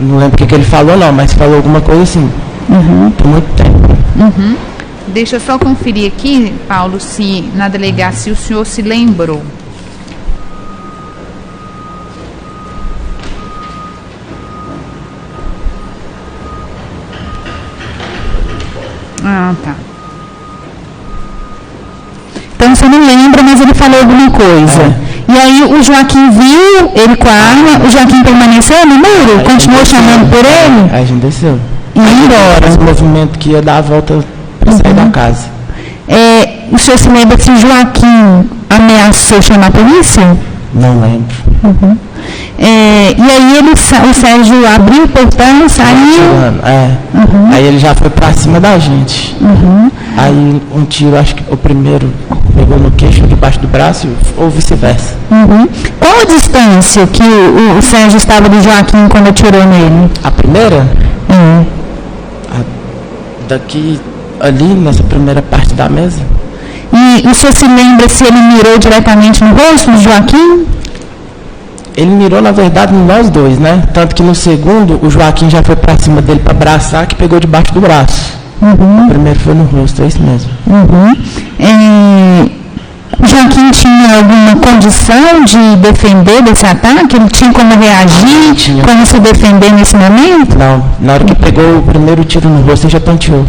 [SPEAKER 6] Não lembro o que ele falou não, mas falou alguma coisa assim.
[SPEAKER 4] Uhum.
[SPEAKER 6] Por muito tempo.
[SPEAKER 4] Uhum.
[SPEAKER 7] Deixa eu só conferir aqui, Paulo, se na delegacia o senhor se lembrou. Ah, tá.
[SPEAKER 4] Então você não lembra, mas ele falou alguma coisa. E aí o Joaquim viu ele com a arma, o Joaquim permaneceu no muro? Continuou chamando por ele?
[SPEAKER 6] Aí a gente desceu.
[SPEAKER 4] E ia embora.
[SPEAKER 6] Faz o movimento que ia dar a volta para sair da casa.
[SPEAKER 4] O senhor se lembra se Joaquim ameaçou chamar a polícia?
[SPEAKER 6] Não lembro.
[SPEAKER 4] Uhum. E aí o Sérgio abriu o portão, saiu.
[SPEAKER 6] Uhum. Aí ele já foi pra cima da gente.
[SPEAKER 4] Uhum.
[SPEAKER 6] Aí um tiro, acho que o primeiro pegou no queixo, debaixo do braço, ou vice-versa.
[SPEAKER 4] Uhum. Qual a distância que o Sérgio estava do Joaquim quando atirou nele?
[SPEAKER 6] A primeira? Daqui, ali, nessa primeira parte da mesa.
[SPEAKER 4] E o senhor se lembra se ele mirou diretamente no rosto do Joaquim?
[SPEAKER 6] Ele mirou, na verdade, em nós dois, né? Tanto que no segundo, o Joaquim já foi para cima dele para abraçar, que pegou debaixo do braço. O primeiro foi no rosto, é isso mesmo.
[SPEAKER 4] O Joaquim tinha alguma condição de defender desse ataque? Ele tinha como reagir, como se defender nesse momento?
[SPEAKER 6] Não, na hora que pegou o primeiro tiro no rosto, ele já tonteou.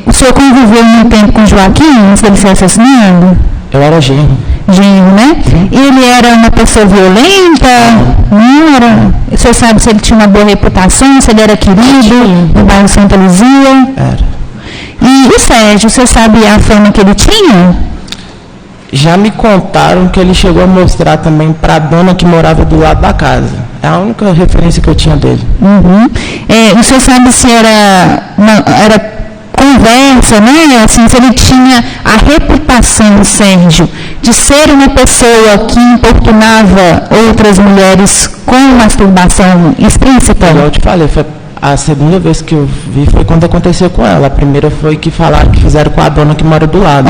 [SPEAKER 4] O senhor conviveu muito tempo com o Joaquim antes dele ser assassinado?
[SPEAKER 6] Eu era genro.
[SPEAKER 4] Genro, né? Ele era uma pessoa violenta? Não era? O senhor sabe se ele tinha uma boa reputação, se ele era querido no bairro Santa Luzia?
[SPEAKER 6] Era.
[SPEAKER 4] E o Sérgio, você sabe a fama que ele tinha?
[SPEAKER 6] Já me contaram que ele chegou a mostrar também para a dona que morava do lado da casa. É a única referência que eu tinha dele.
[SPEAKER 4] O senhor sabe se era conversa, né? Assim, se ele tinha a reputação, Sérgio, de ser uma pessoa que importunava outras mulheres com masturbação explícita?
[SPEAKER 6] Eu te falei, foi a segunda vez que eu vi foi quando aconteceu com ela. A primeira foi que falaram que fizeram com a dona que mora do lado.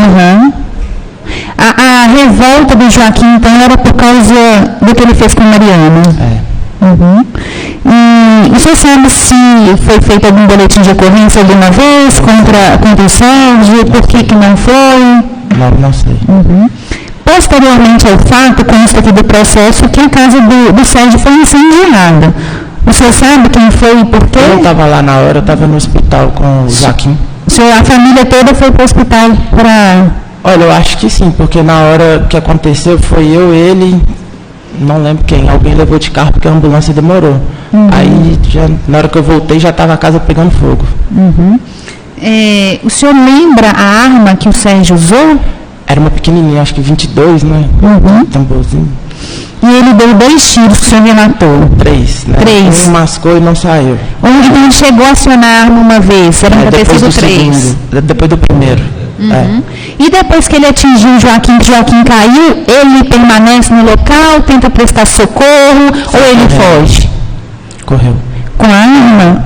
[SPEAKER 4] A revolta do Joaquim, então, era por causa do que ele fez com a Mariana? E você sabe se foi feito algum boletim de ocorrência alguma vez contra o Sérgio? Por que não foi?
[SPEAKER 6] Não sei.
[SPEAKER 4] Posteriormente ao fato, consta aqui do processo que a casa do Sérgio foi incendiada. O senhor sabe quem foi e por quê?
[SPEAKER 6] Eu não estava lá na hora, eu estava no hospital com o Joaquim.
[SPEAKER 4] A família toda foi para o hospital para...
[SPEAKER 6] Olha, eu acho que sim, porque na hora que aconteceu foi eu, ele, não lembro quem, alguém levou de carro porque a ambulância demorou. Aí, na hora que eu voltei, já estava a casa pegando fogo.
[SPEAKER 4] O senhor lembra a arma que o Sérgio usou?
[SPEAKER 6] Era uma pequenininha, acho que 22, né? Tamborzinho.
[SPEAKER 4] E ele deu 2 tiros que o senhor relatou?
[SPEAKER 6] 3, né?
[SPEAKER 4] 3.
[SPEAKER 6] Um mascou e não saiu.
[SPEAKER 4] Onde ele chegou a acionar a arma uma vez? Era para ter sido 3.
[SPEAKER 6] Depois do primeiro.
[SPEAKER 4] E depois que ele atingiu o Joaquim, caiu, ele permanece no local, tenta prestar socorro, ou ele foge?
[SPEAKER 6] Correu.
[SPEAKER 4] Com a arma?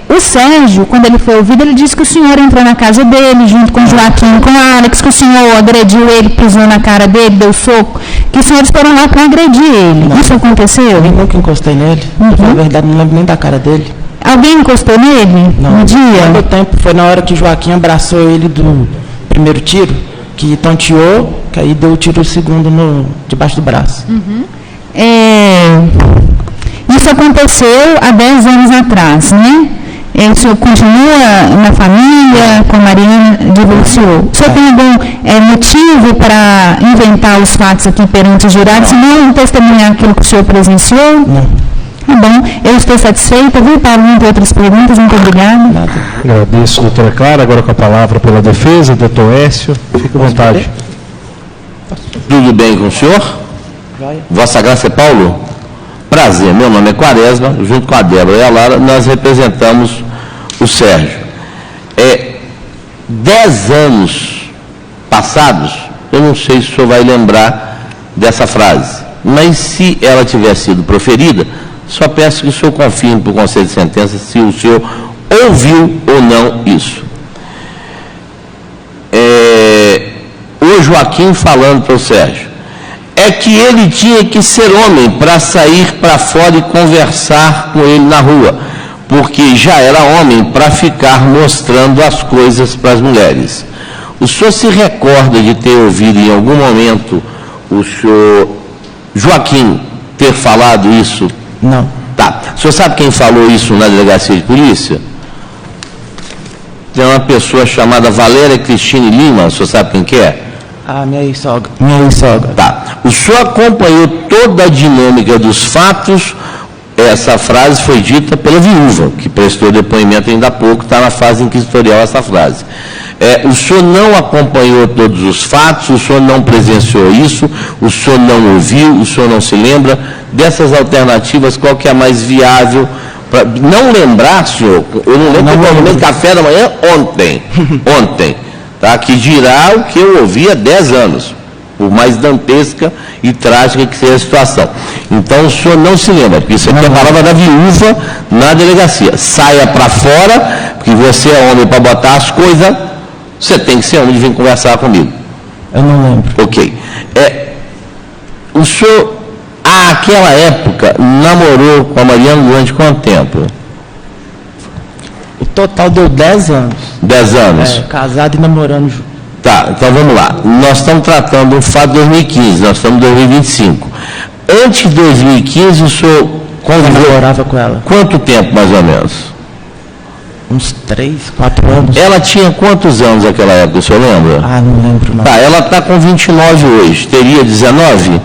[SPEAKER 4] O Sérgio, quando ele foi ouvido, ele disse que o senhor entrou na casa dele, junto com o Joaquim, com o Alex, que o senhor agrediu ele, pisou na cara dele, deu soco, que o senhor esperou lá para agredir ele. Isso aconteceu?
[SPEAKER 6] Eu nunca encostei nele. Na verdade, não lembro nem da cara dele.
[SPEAKER 4] Alguém encostou nele no dia?
[SPEAKER 6] No tempo, foi na hora que o Joaquim abraçou ele do primeiro tiro, que tonteou, que aí deu o tiro segundo debaixo do braço.
[SPEAKER 4] Isso aconteceu há 10 anos atrás, né? O senhor continua na família, com a Mariana, divorciou. O senhor tem algum motivo para inventar os fatos aqui perante os jurados, não testemunhar aquilo que o senhor presenciou?
[SPEAKER 6] Não.
[SPEAKER 4] Tá bom. Eu estou satisfeita. Viu, Paulo? Não tem outras perguntas. Muito obrigada.
[SPEAKER 1] Agradeço, doutora Clara. Agora com a palavra pela defesa, doutor Écio. Fique à vontade.
[SPEAKER 3] Tudo bem com o senhor? Vossa Graça é Paulo? Prazer, meu nome é Quaresma, junto com a Débora e a Lara, nós representamos o Sérgio. 10 anos passados, eu não sei se o senhor vai lembrar dessa frase, mas se ela tiver sido proferida, só peço que o senhor confirme para o Conselho de Sentença se o senhor ouviu ou não isso. O Joaquim falando para o Sérgio, é que ele tinha que ser homem para sair para fora e conversar com ele na rua, porque já era homem para ficar mostrando as coisas para as mulheres. O senhor se recorda de ter ouvido em algum momento o senhor Joaquim ter falado isso?
[SPEAKER 6] Não.
[SPEAKER 3] Tá. O senhor sabe quem falou isso na delegacia de polícia? Tem uma pessoa chamada Valéria Cristine Lima, o senhor sabe quem que é?
[SPEAKER 6] Minha ex-sogra. Minha ex-sogra.
[SPEAKER 3] Tá. O senhor acompanhou toda a dinâmica dos fatos. Essa frase foi dita pela viúva, que prestou depoimento ainda há pouco, está na fase inquisitorial essa frase. O senhor não acompanhou todos os fatos, o senhor não presenciou isso, o senhor não ouviu, o senhor não se lembra dessas alternativas, qual que é a mais viável? Pra não lembrar, senhor, eu não lembro provavelmente café da manhã ontem. Tá, que dirá o que eu ouvi há 10 anos, por mais dantesca e trágica que seja a situação. Então o senhor não se lembra, porque isso aqui é a palavra da viúva na delegacia. Saia para fora, porque você é homem para botar as coisas, você tem que ser homem de vir conversar comigo.
[SPEAKER 6] Eu não lembro.
[SPEAKER 3] Ok. O senhor, àquela época, namorou com a Mariana durante quanto tempo?
[SPEAKER 6] O total deu 10 anos.
[SPEAKER 3] 10 anos?
[SPEAKER 6] Casado e namorando junto.
[SPEAKER 3] Tá, então vamos lá. Nós estamos tratando um fato de 2015, nós estamos em 2025. Antes de 2015, o senhor conviveu...
[SPEAKER 6] Eu namorava com ela.
[SPEAKER 3] Quanto tempo, mais ou menos?
[SPEAKER 6] Uns 3, 4 anos.
[SPEAKER 3] Ela tinha quantos anos naquela época, o senhor lembra?
[SPEAKER 6] Não lembro não.
[SPEAKER 3] Tá, ela está com 29 hoje, teria 19?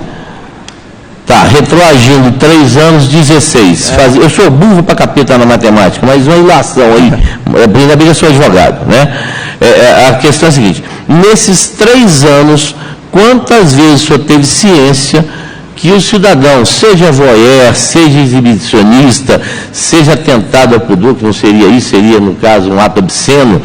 [SPEAKER 3] Tá, retroagindo 3 anos, 16. Eu sou burro para capeta na matemática, mas uma ilação aí, ainda bem que eu sou advogado, né? A questão é a seguinte, nesses 3 anos, quantas vezes o senhor teve ciência que o cidadão, seja voyeur, seja exibicionista, seja tentado ao pudor, que não seria isso, seria, no caso, um ato obsceno,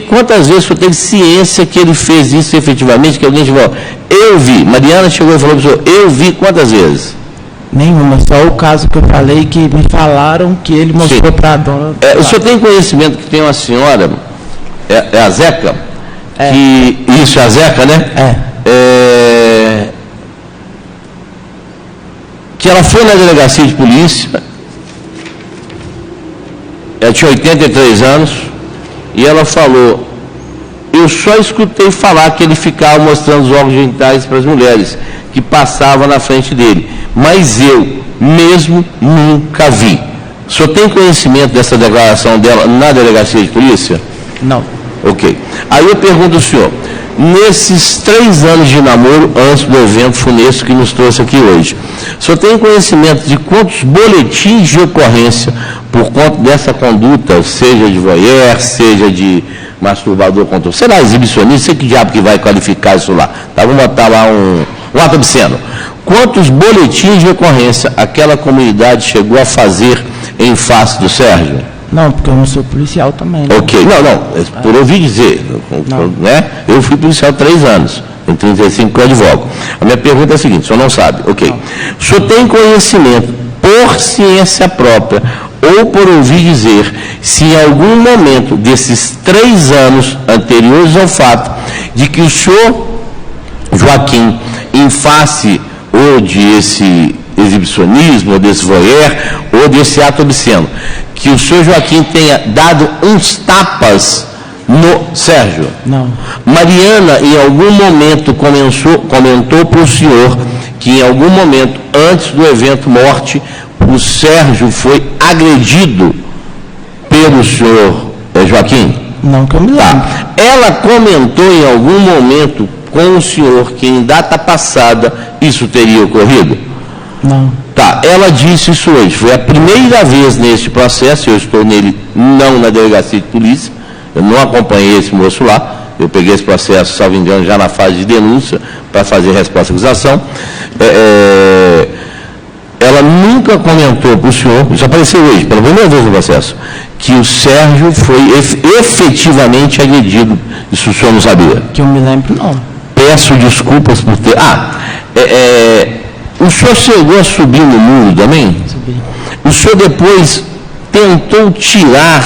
[SPEAKER 3] quantas vezes o senhor teve ciência que ele fez isso efetivamente, que alguém chegou, eu vi, Mariana chegou e falou para o senhor, eu vi quantas vezes?
[SPEAKER 6] Nenhuma, só o caso que eu falei, que me falaram que ele mostrou para a dona.
[SPEAKER 3] O senhor tem conhecimento que tem uma senhora, é a Zeca? Isso, é a Zeca, né? Que ela foi na delegacia de polícia, ela tinha 83 anos, e ela falou, eu só escutei falar que ele ficava mostrando os órgãos genitais para as mulheres que passavam na frente dele, mas eu mesmo nunca vi. O senhor tem conhecimento dessa declaração dela na delegacia de polícia?
[SPEAKER 6] Não.
[SPEAKER 3] Ok. Aí eu pergunto ao senhor, nesses 3 anos de namoro, antes do evento funesto que nos trouxe aqui hoje, o senhor tem conhecimento de quantos boletins de ocorrência, por conta dessa conduta, seja de voyeur, seja de masturbador, sei lá, exibicionista, sei que diabo que vai qualificar isso lá, tá? Vamos botar lá um ato obsceno. Quantos boletins de ocorrência aquela comunidade chegou a fazer em face do Sérgio?
[SPEAKER 6] Não, porque eu não sou policial também. Né?
[SPEAKER 3] Ok, não, por ouvir dizer, né? Eu fui policial 3 anos, em 35 que eu advogo. A minha pergunta é a seguinte, o senhor não sabe, ok. Não. O senhor tem conhecimento, por ciência própria, ou por ouvir dizer, se em algum momento desses 3 anos anteriores ao fato, de que o senhor Joaquim, em face ou de esse exibicionismo, ou desse voyeur, ou desse ato obsceno, que o senhor Joaquim tenha dado uns tapas no Sérgio?
[SPEAKER 6] Não.
[SPEAKER 3] Mariana, em algum momento, comentou para o senhor que em algum momento, antes do evento morte, o Sérgio foi agredido pelo senhor Joaquim?
[SPEAKER 6] Não, que eu me lembro.
[SPEAKER 3] Tá. Ela comentou em algum momento com o senhor que em data passada isso teria ocorrido?
[SPEAKER 6] Não.
[SPEAKER 3] Tá, ela disse isso hoje. Foi a primeira vez neste processo, eu estou nele não na delegacia de polícia, eu não acompanhei esse moço lá, eu peguei esse processo, salvo engano, já na fase de denúncia, para fazer resposta à acusação. Ela nunca comentou para o senhor, isso apareceu hoje, pela primeira vez no processo, que o Sérgio foi efetivamente agredido. Isso o senhor não sabia?
[SPEAKER 6] Que eu me lembro, não.
[SPEAKER 3] Peço desculpas por ter... o senhor chegou a subir no muro também?
[SPEAKER 6] Subi.
[SPEAKER 3] O senhor depois tentou tirar,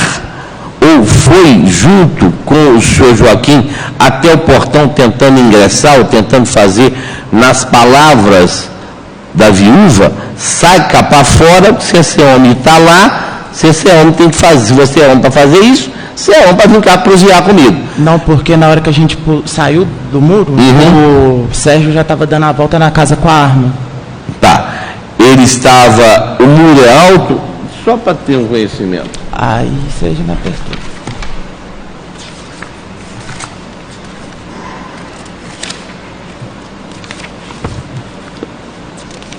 [SPEAKER 3] ou foi junto com o senhor Joaquim até o portão tentando ingressar, ou tentando fazer, nas palavras da viúva, sai capar fora, se esse homem está lá, se esse homem tem que fazer, se você é homem para fazer isso, você é homem para vir cá cruzear comigo.
[SPEAKER 6] Não, porque na hora que a gente saiu do muro, o Sérgio já estava dando a volta na casa com a arma.
[SPEAKER 3] Tá. Ele estava, o muro é alto, só para ter um conhecimento.
[SPEAKER 6] Aí seja na pesquisa.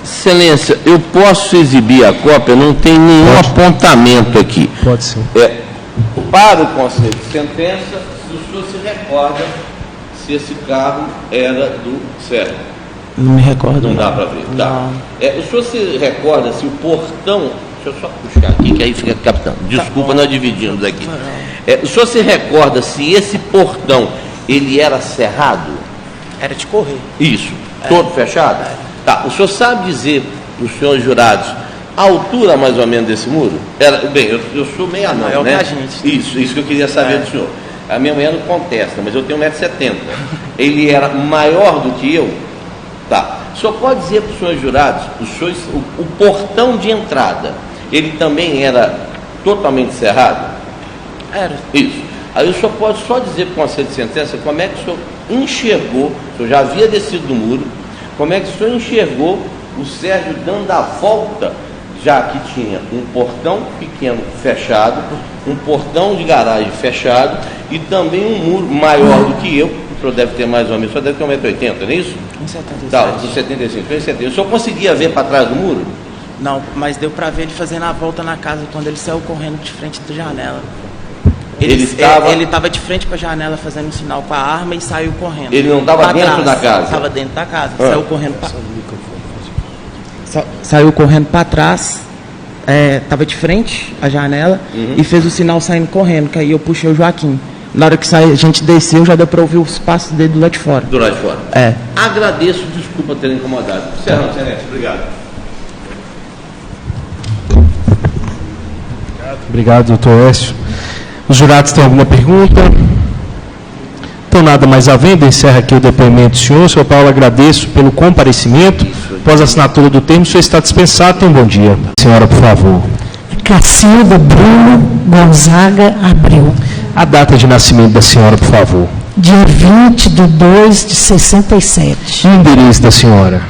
[SPEAKER 3] Excelência, eu posso exibir a cópia, não tem nenhum apontamento aqui.
[SPEAKER 1] Pode sim.
[SPEAKER 3] Para o conselho de sentença, o senhor se recorda se esse carro era do Sérgio?
[SPEAKER 6] Não me recordo.
[SPEAKER 3] Não dá para ver. Tá. O senhor se recorda se o portão... Deixa eu só puxar aqui, que aí fica captando. Desculpa, nós dividimos aqui. O senhor se recorda se esse portão, ele era cerrado?
[SPEAKER 6] Era de correr.
[SPEAKER 3] Isso. Todo fechado? Tá. O senhor sabe dizer para os senhores jurados a altura mais ou menos desse muro? Bem, eu sou meio anão, né?
[SPEAKER 6] Isso que eu queria saber do senhor.
[SPEAKER 3] A minha mulher não contesta, mas eu tenho 1,70 m. ele era maior do que eu? Tá. O senhor pode dizer para os senhores jurados, o portão de entrada, ele também era totalmente cerrado?
[SPEAKER 6] Era.
[SPEAKER 3] Isso. Aí o senhor pode só dizer para o conselho de sentença como é que o senhor enxergou, o senhor já havia descido do muro, como é que o senhor enxergou o Sérgio dando a volta, já que tinha um portão pequeno fechado, um portão de garagem fechado e também um muro maior do que eu, o senhor deve ter mais ou menos, o senhor deve ter 1,80 m, não é isso?
[SPEAKER 6] 1,77
[SPEAKER 3] Tá, 1,75 m. O senhor conseguia ver para trás do muro?
[SPEAKER 6] Não, mas deu para ver ele fazendo a volta na casa quando ele saiu correndo de frente da janela. Ele estava de frente para a janela fazendo um sinal com a arma e saiu correndo.
[SPEAKER 3] Ele não estava dentro da casa?
[SPEAKER 6] Estava dentro da casa. Saiu correndo para... Saiu correndo para trás, estava de frente à janela e fez o sinal saindo correndo, que aí eu puxei o Joaquim. Na hora que a gente desceu, já deu para ouvir os passos dele do lado de fora.
[SPEAKER 3] Do lado de fora?
[SPEAKER 6] É.
[SPEAKER 3] Agradeço, desculpa ter incomodado. Serrano, Tenente, obrigado.
[SPEAKER 1] Obrigado, doutor Écio. Os jurados têm alguma pergunta? Então, nada mais havendo, encerra aqui o depoimento do senhor. Senhor Paulo, agradeço pelo comparecimento. Após a assinatura do termo, o senhor está dispensado. Tenha um bom dia. Senhora, por favor.
[SPEAKER 8] Cacilda Bruno Gonzaga Abreu.
[SPEAKER 1] A data de nascimento da senhora, por favor.
[SPEAKER 8] Dia 20/2/67.
[SPEAKER 1] E o endereço da senhora?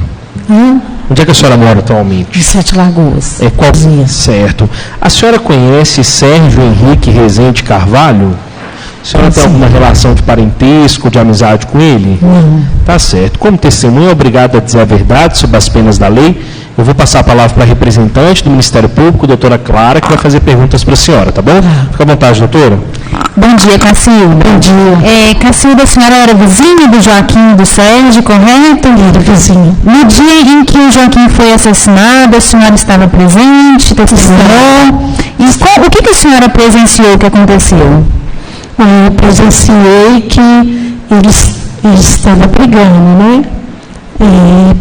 [SPEAKER 1] Onde é que a senhora mora atualmente?
[SPEAKER 8] De Sete Lagoas.
[SPEAKER 1] É qual? Certo. A senhora conhece Sérgio Henrique Rezende Carvalho? A senhora tem alguma relação de parentesco, de amizade com ele?
[SPEAKER 8] Não.
[SPEAKER 1] Tá certo. Como testemunha, obrigado a dizer a verdade sobre as penas da lei. Eu vou passar a palavra para a representante do Ministério Público, doutora Clara, que vai fazer perguntas para a senhora, tá bom? Fica à vontade, doutora.
[SPEAKER 4] Bom dia, Cacilda.
[SPEAKER 8] Bom dia.
[SPEAKER 4] Cacilda, a senhora era vizinha do Joaquim e do Sérgio, correto?
[SPEAKER 8] Era vizinha.
[SPEAKER 4] No dia em que o Joaquim foi assassinado, a senhora estava presente, testemunhou? E o que a senhora presenciou que aconteceu?
[SPEAKER 8] Eu presenciei que eles estavam brigando, né?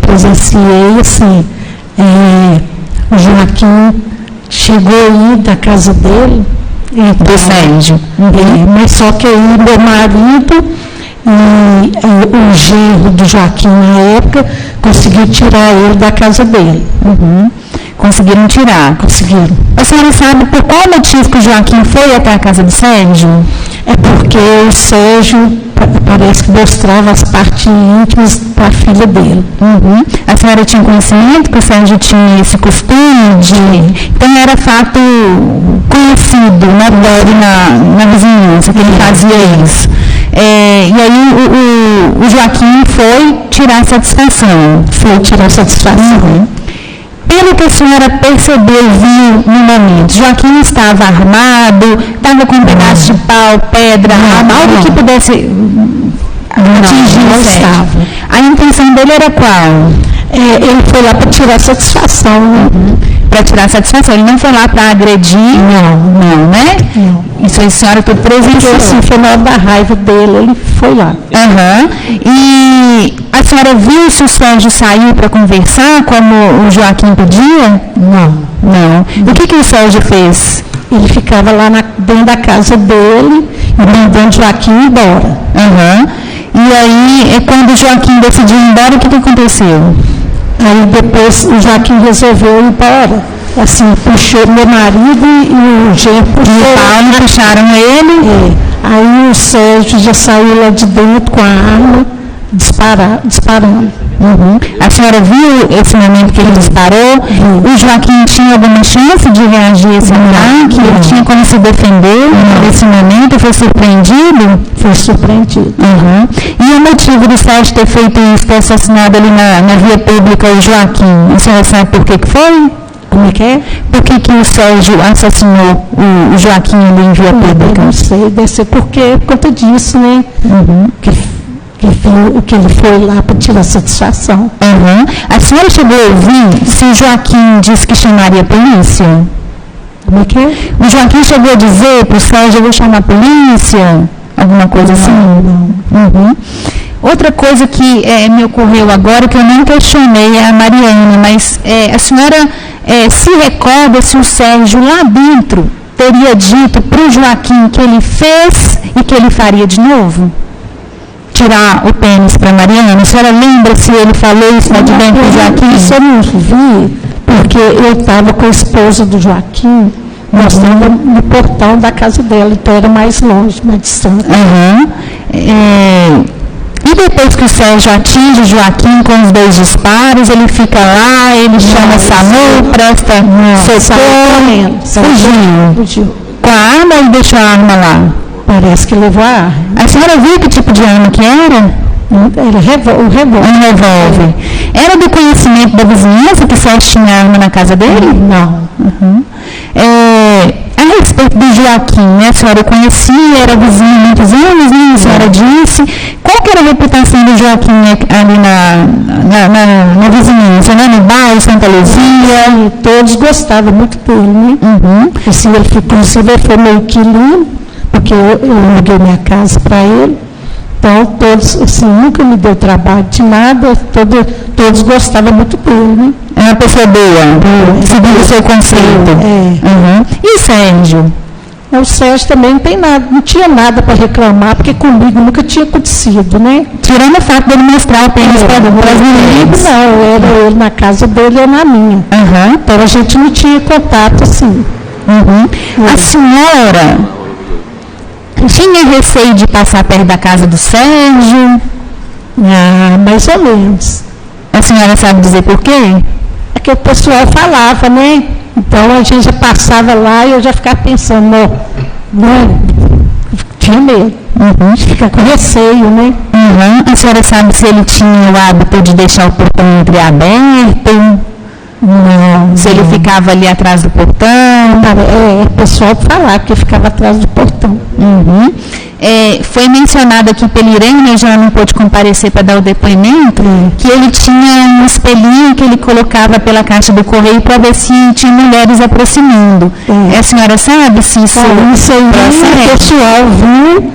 [SPEAKER 8] Presenciei, assim, o Joaquim chegou aí da casa dele,
[SPEAKER 4] Do Sérgio.
[SPEAKER 8] mas só que aí meu marido e o genro do Joaquim na época conseguiu tirar ele da casa dele.
[SPEAKER 4] Conseguiram tirar?
[SPEAKER 8] Conseguiram.
[SPEAKER 4] A senhora sabe por qual motivo que o Joaquim foi até a casa do Sérgio?
[SPEAKER 8] É porque o Sérgio parece que mostrava as partes íntimas para a filha dele.
[SPEAKER 4] A senhora tinha conhecimento que o Sérgio tinha esse costume de... Então era fato conhecido, né, na vizinhança, que ele fazia isso. E aí o Joaquim foi tirar satisfação. Pelo que a senhora percebeu, viu no momento, Joaquim estava armado, estava com um pedaço de pau, pedra, algo que pudesse atingir o Sérgio. A intenção dele era qual?
[SPEAKER 8] Ele foi lá para tirar satisfação, né?
[SPEAKER 4] Para tirar satisfação, ele não foi lá para agredir? Não, né?
[SPEAKER 8] Não.
[SPEAKER 4] Isso a senhora tudo presenciou.
[SPEAKER 8] Assim, foi na hora da raiva dele, ele foi lá.
[SPEAKER 4] E a senhora viu se o Sérgio saiu para conversar, como o Joaquim pedia? Não. O que o Sérgio fez?
[SPEAKER 8] Ele ficava lá dentro da casa dele e mandando Joaquim embora.
[SPEAKER 4] E aí, quando o Joaquim decidiu ir embora, o que aconteceu?
[SPEAKER 8] Aí depois o Joaquim resolveu ir embora. Assim, puxou meu marido e o genro puxou.
[SPEAKER 4] Puxaram ele?
[SPEAKER 8] Aí o Sérgio já saiu lá de dentro com a arma, disparando.
[SPEAKER 4] A senhora viu esse momento que ele disparou? O Joaquim tinha alguma chance de reagir a esse ataque? Ele tinha como se defender nesse momento? Foi surpreendido?
[SPEAKER 8] Foi surpreendido.
[SPEAKER 4] E o motivo do Sérgio ter feito isso, ter assassinado ali na via pública o Joaquim? A senhora sabe por que foi?
[SPEAKER 8] Como é que é?
[SPEAKER 4] Por que o Sérgio assassinou o Joaquim ali em via pública?
[SPEAKER 8] Não sei, deve ser por conta disso, né? Que ele foi lá para tirar satisfação.
[SPEAKER 4] A senhora chegou a ouvir se o Joaquim disse que chamaria a polícia?
[SPEAKER 8] Como é que é?
[SPEAKER 4] O Joaquim chegou a dizer para o Sérgio, eu vou chamar a polícia? Alguma coisa assim?
[SPEAKER 8] Não.
[SPEAKER 4] Outra coisa que me ocorreu agora, que eu não questionei, é a Mariana, mas a senhora se recorda se o Sérgio lá dentro teria dito para o Joaquim que ele fez e que ele faria de novo? tirar o pênis para Mariana? A senhora lembra se ele falou isso lá de dentro do Joaquim?
[SPEAKER 8] Isso eu não vi, porque eu estava com a esposa do Joaquim, nós estávamos no portão da casa dela, então era mais longe, mais distante.
[SPEAKER 4] E depois que o Sérgio atinge o Joaquim com os 2 disparos, ele fica lá, ele chama SAMU, presta socorro, fugiu. Com a arma ou ele deixou a arma lá?
[SPEAKER 8] Parece que levou a arma.
[SPEAKER 4] A senhora viu que tipo de arma que era?
[SPEAKER 8] Era um revólver.
[SPEAKER 4] Era do conhecimento da vizinhança que o Sérgio tinha arma na casa dele?
[SPEAKER 8] Não.
[SPEAKER 4] A respeito do Joaquim, né? A senhora conhecia, era vizinho há muitos anos, né? A senhora disse. Qual que era a reputação do Joaquim ali na vizinhança, né? No bairro, Santa Luzia?
[SPEAKER 8] Todos gostavam muito dele, né? Assim, inclusive ele foi meu inquilino, porque eu aluguei minha casa para ele. Então, todos, assim, nunca me deu trabalho de nada, todos gostavam muito dele, né?
[SPEAKER 4] É uma pessoa boa, segundo o seu conceito. E o Sérgio?
[SPEAKER 8] O Sérgio também não tinha nada para reclamar, porque comigo nunca tinha acontecido, né?
[SPEAKER 4] Tirando o fato dele mostrar o pênis para as meninas.
[SPEAKER 8] Não, era ele na casa dele ou na minha. Então, a gente não tinha contato, assim.
[SPEAKER 4] A senhora tinha receio de passar perto da casa do Sérgio?
[SPEAKER 8] Mais ou menos.
[SPEAKER 4] A senhora sabe dizer por quê?
[SPEAKER 8] É que o pessoal falava, né? Então a gente já passava lá e eu já ficava pensando, né? Tinha medo. Fica com receio, né?
[SPEAKER 4] A senhora sabe se ele tinha o hábito de deixar o portão entreaberto?
[SPEAKER 8] Não.
[SPEAKER 4] Se ele ficava ali atrás do portão?
[SPEAKER 8] O pessoal falava que ficava atrás do portão.
[SPEAKER 4] Foi mencionado aqui pelo Irene, já não pôde comparecer para dar o depoimento, que ele tinha um espelhinho que ele colocava pela caixa do correio para ver se tinha mulheres aproximando. A senhora sabe se isso
[SPEAKER 8] aí o pessoal viu,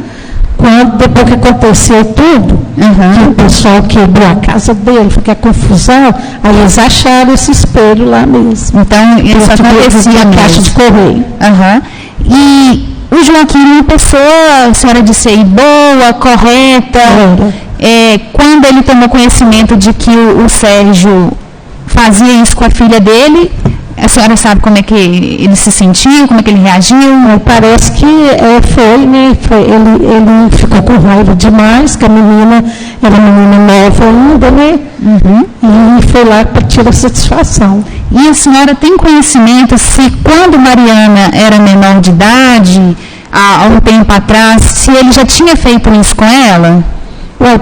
[SPEAKER 8] depois que aconteceu tudo, que o pessoal quebrou a casa dele, foi a confusão, aí eles acharam esse espelho lá mesmo.
[SPEAKER 4] Então, isso acontecia
[SPEAKER 8] na caixa de correio.
[SPEAKER 4] E o Joaquim é uma pessoa, a senhora disse aí, boa, correta. Quando ele tomou conhecimento de que o Sérgio fazia isso com a filha dele, a senhora sabe como é que ele se sentiu, como é que ele reagiu?
[SPEAKER 8] Parece que foi, né? Ele ficou com raiva demais, que a menina era uma menina nova ainda, né? E foi lá para tirar satisfação.
[SPEAKER 4] E a senhora tem conhecimento se quando Mariana era menor de idade, há um tempo atrás, se ele já tinha feito isso com ela?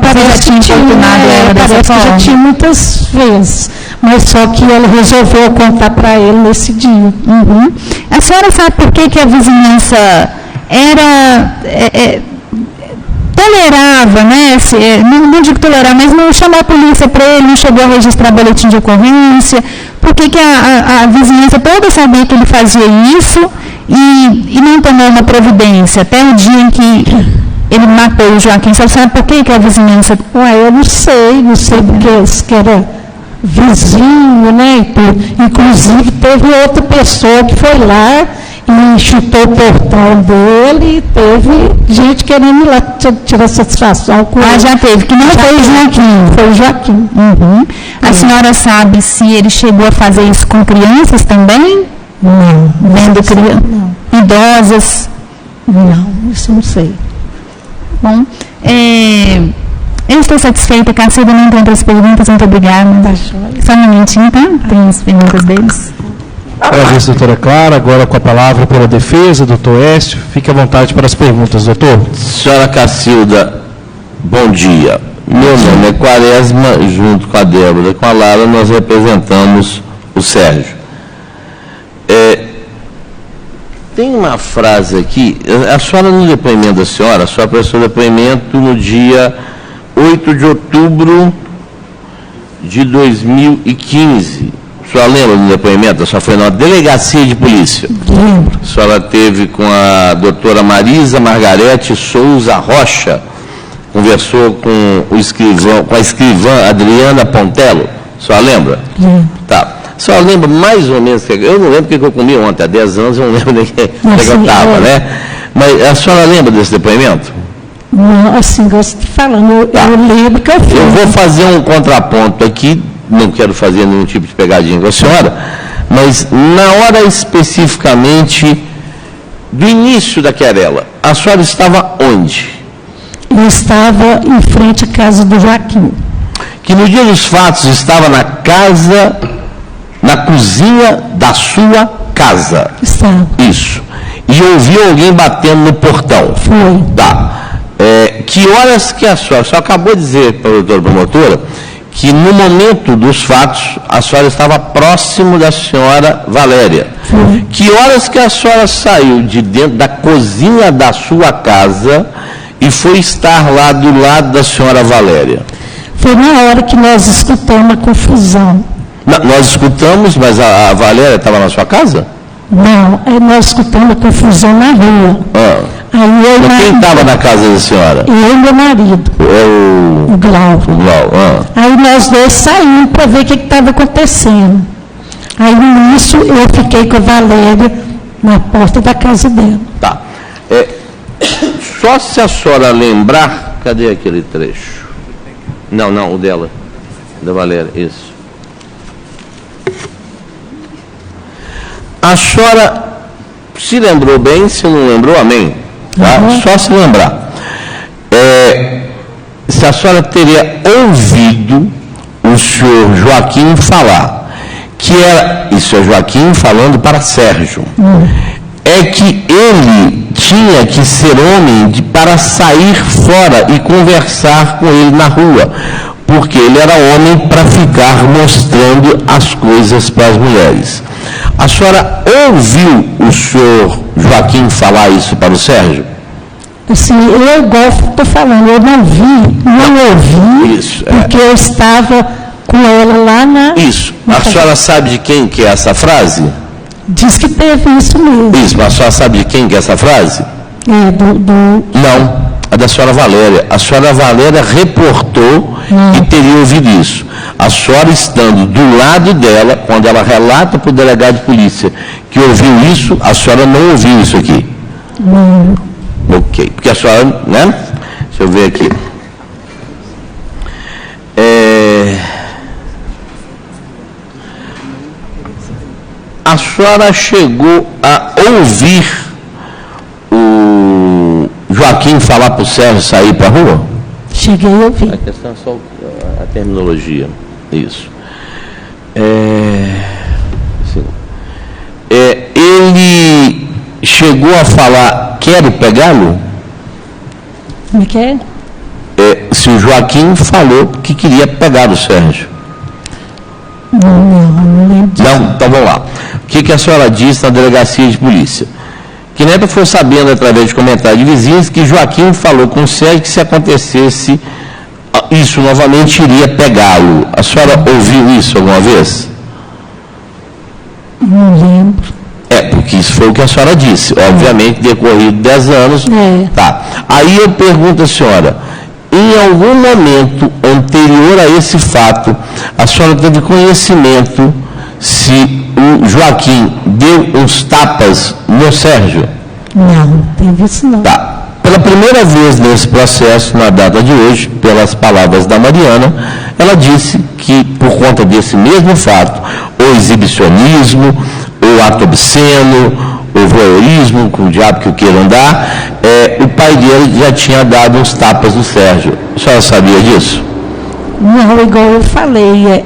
[SPEAKER 8] Parece que já tinha muitas vezes, mas só que ela resolveu contar para ele nesse dia.
[SPEAKER 4] A senhora sabe por que a vizinhança tolerava, né? Não digo tolerar, mas não chamou a polícia para ele, não chegou a registrar boletim de ocorrência? Por que a vizinhança toda sabia que ele fazia isso e não tomou uma providência até o dia em que ele matou o Joaquim? Você sabe por que a vizinhança...
[SPEAKER 8] Eu não sei porque que era vizinho, né? Inclusive, teve outra pessoa que foi lá e chutou o portão dele e teve gente querendo ir lá tirar satisfação com ele.
[SPEAKER 4] Já teve, que não foi o Joaquim.
[SPEAKER 8] Foi o Joaquim.
[SPEAKER 4] A senhora sabe se ele chegou a fazer isso com crianças também?
[SPEAKER 8] Não.
[SPEAKER 4] Vendo crianças? Idosas?
[SPEAKER 8] Não, isso eu não sei.
[SPEAKER 4] Bom, eu estou satisfeita, Cacilda, não tem outras perguntas, muito obrigada. Só um minutinho, tá? Tem as perguntas deles.
[SPEAKER 1] Agradeço, doutora Clara. Agora com a palavra pela defesa, doutor Écio. Fique à vontade para as perguntas, doutor.
[SPEAKER 3] Senhora Cacilda, bom dia. Meu nome é Quaresma, junto com a Débora e com a Lara, nós representamos o Sérgio. Tem uma frase aqui, a senhora no depoimento da senhora, a senhora prestou depoimento no dia 8 de outubro de 2015. A senhora lembra do depoimento? A senhora foi na delegacia de polícia.
[SPEAKER 8] Lembro.
[SPEAKER 3] A senhora teve com a doutora Marisa Margarete Souza Rocha, conversou com a escrivã Adriana Pontello. A senhora lembra?
[SPEAKER 8] Lembro.
[SPEAKER 3] Tá. A senhora lembra mais ou menos, eu não lembro o que eu comi ontem, há 10 anos, eu não lembro nem que eu estava, né? Mas a senhora lembra desse depoimento?
[SPEAKER 8] Não, assim, gosto de falando, eu lembro que eu fiz.
[SPEAKER 3] Eu vou fazer um contraponto aqui, não quero fazer nenhum tipo de pegadinha com a senhora, mas na hora especificamente do início da querela, a senhora estava onde?
[SPEAKER 8] Eu estava em frente à casa do Joaquim.
[SPEAKER 3] Que no dia dos fatos estava na casa, na cozinha da sua casa.
[SPEAKER 8] Estava.
[SPEAKER 3] Isso. E ouviu alguém batendo no portão.
[SPEAKER 8] Foi.
[SPEAKER 3] Tá. Que horas que a senhora acabou de dizer para a doutora promotora que no momento dos fatos a senhora estava próximo da senhora Valéria.
[SPEAKER 8] Foi.
[SPEAKER 3] Que horas que a senhora saiu de dentro da cozinha da sua casa e foi estar lá do lado da senhora Valéria?
[SPEAKER 8] Foi na hora que nós escutamos a confusão.
[SPEAKER 3] Nós escutamos, mas a Valéria estava na sua casa?
[SPEAKER 8] Não, nós escutamos a confusão na rua. Aí eu
[SPEAKER 3] mas quem estava na casa da senhora?
[SPEAKER 8] Eu e meu marido. O Glauco. Aí nós dois saímos para ver o que estava acontecendo. Aí nisso eu fiquei com a Valéria na porta da casa dela.
[SPEAKER 3] Tá. Só se a senhora lembrar, cadê aquele trecho? Não, o dela. Da Valéria, isso. A senhora se lembrou bem, se não lembrou, amém? Tá? Só se lembrar. Se a senhora teria ouvido o senhor Joaquim falar, que era, isso é Joaquim falando para Sérgio, é que ele tinha que ser homem para sair fora e conversar com ele na rua, porque ele era homem para ficar mostrando as coisas para as mulheres. A senhora ouviu o senhor Joaquim falar isso para o Sérgio?
[SPEAKER 8] Assim, eu gosto, estou falando, eu não ouvi,
[SPEAKER 3] isso,
[SPEAKER 8] porque eu estava com ela lá na...
[SPEAKER 3] Isso. A senhora sabe de quem que é essa frase?
[SPEAKER 8] Diz que teve isso mesmo.
[SPEAKER 3] Isso, mas a senhora sabe de quem que é essa frase? Não, a da senhora Valéria. A senhora Valéria reportou que teria ouvido isso. A senhora estando do lado dela, quando ela relata para o delegado de polícia que ouviu isso, a senhora não ouviu isso aqui?
[SPEAKER 8] Não.
[SPEAKER 3] Ok, porque a senhora, né? Deixa eu ver aqui. A senhora chegou a ouvir o Joaquim falar para o Sérgio sair para a rua?
[SPEAKER 8] Cheguei a ouvir.
[SPEAKER 3] A questão é só a terminologia. Isso. Ele chegou a falar, quero pegá-lo?
[SPEAKER 8] Como é que é?
[SPEAKER 3] Se o Joaquim falou que queria pegar o Sérgio.
[SPEAKER 8] Não lembro disso.
[SPEAKER 3] Não? Então vamos lá. O que a senhora disse na delegacia de polícia? Que Neto foi sabendo, através de comentários de vizinhos, que Joaquim falou com o Sérgio que se acontecesse isso novamente iria pegá-lo. A senhora ouviu isso alguma vez?
[SPEAKER 8] Não lembro.
[SPEAKER 3] Porque isso foi o que a senhora disse. Obviamente, decorrido 10 anos. Tá. Aí eu pergunto à senhora, em algum momento anterior a esse fato, a senhora teve conhecimento se o Joaquim deu uns tapas no Sérgio?
[SPEAKER 8] Não teve isso não.
[SPEAKER 3] Tá. Pela primeira vez nesse processo, na data de hoje, pelas palavras da Mariana, ela disse que, por conta desse mesmo fato, o exibicionismo, o ato obsceno, o voyeurismo, com o diabo que o queira andar, o pai dele já tinha dado uns tapas no Sérgio. A senhora sabia disso?
[SPEAKER 8] Não, igual eu falei,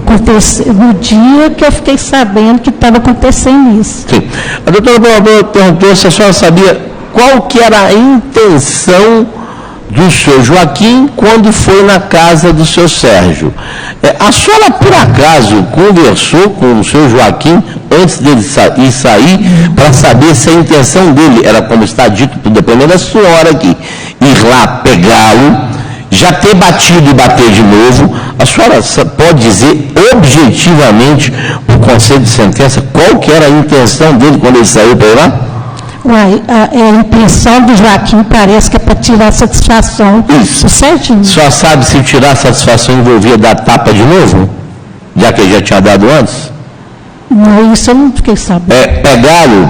[SPEAKER 8] aconteceu no dia que eu fiquei sabendo que estava acontecendo isso.
[SPEAKER 3] Sim. A doutora perguntou se a senhora sabia qual que era a intenção do senhor Joaquim quando foi na casa do seu Sérgio. A senhora, por acaso, conversou com o senhor Joaquim antes dele sair para saber se a intenção dele era, como está dito no depoimento da senhora aqui, ir lá pegá-lo, já ter batido e bater de novo? A senhora pode dizer objetivamente, por conselho de sentença, qual que era a intenção dele quando ele saiu para ir lá?
[SPEAKER 8] A intenção do Joaquim parece que é para tirar satisfação do Serginho.
[SPEAKER 3] Só sabe se tirar satisfação envolvia dar tapa de novo? Já que ele já tinha dado antes?
[SPEAKER 8] Não, isso eu não fiquei sabendo.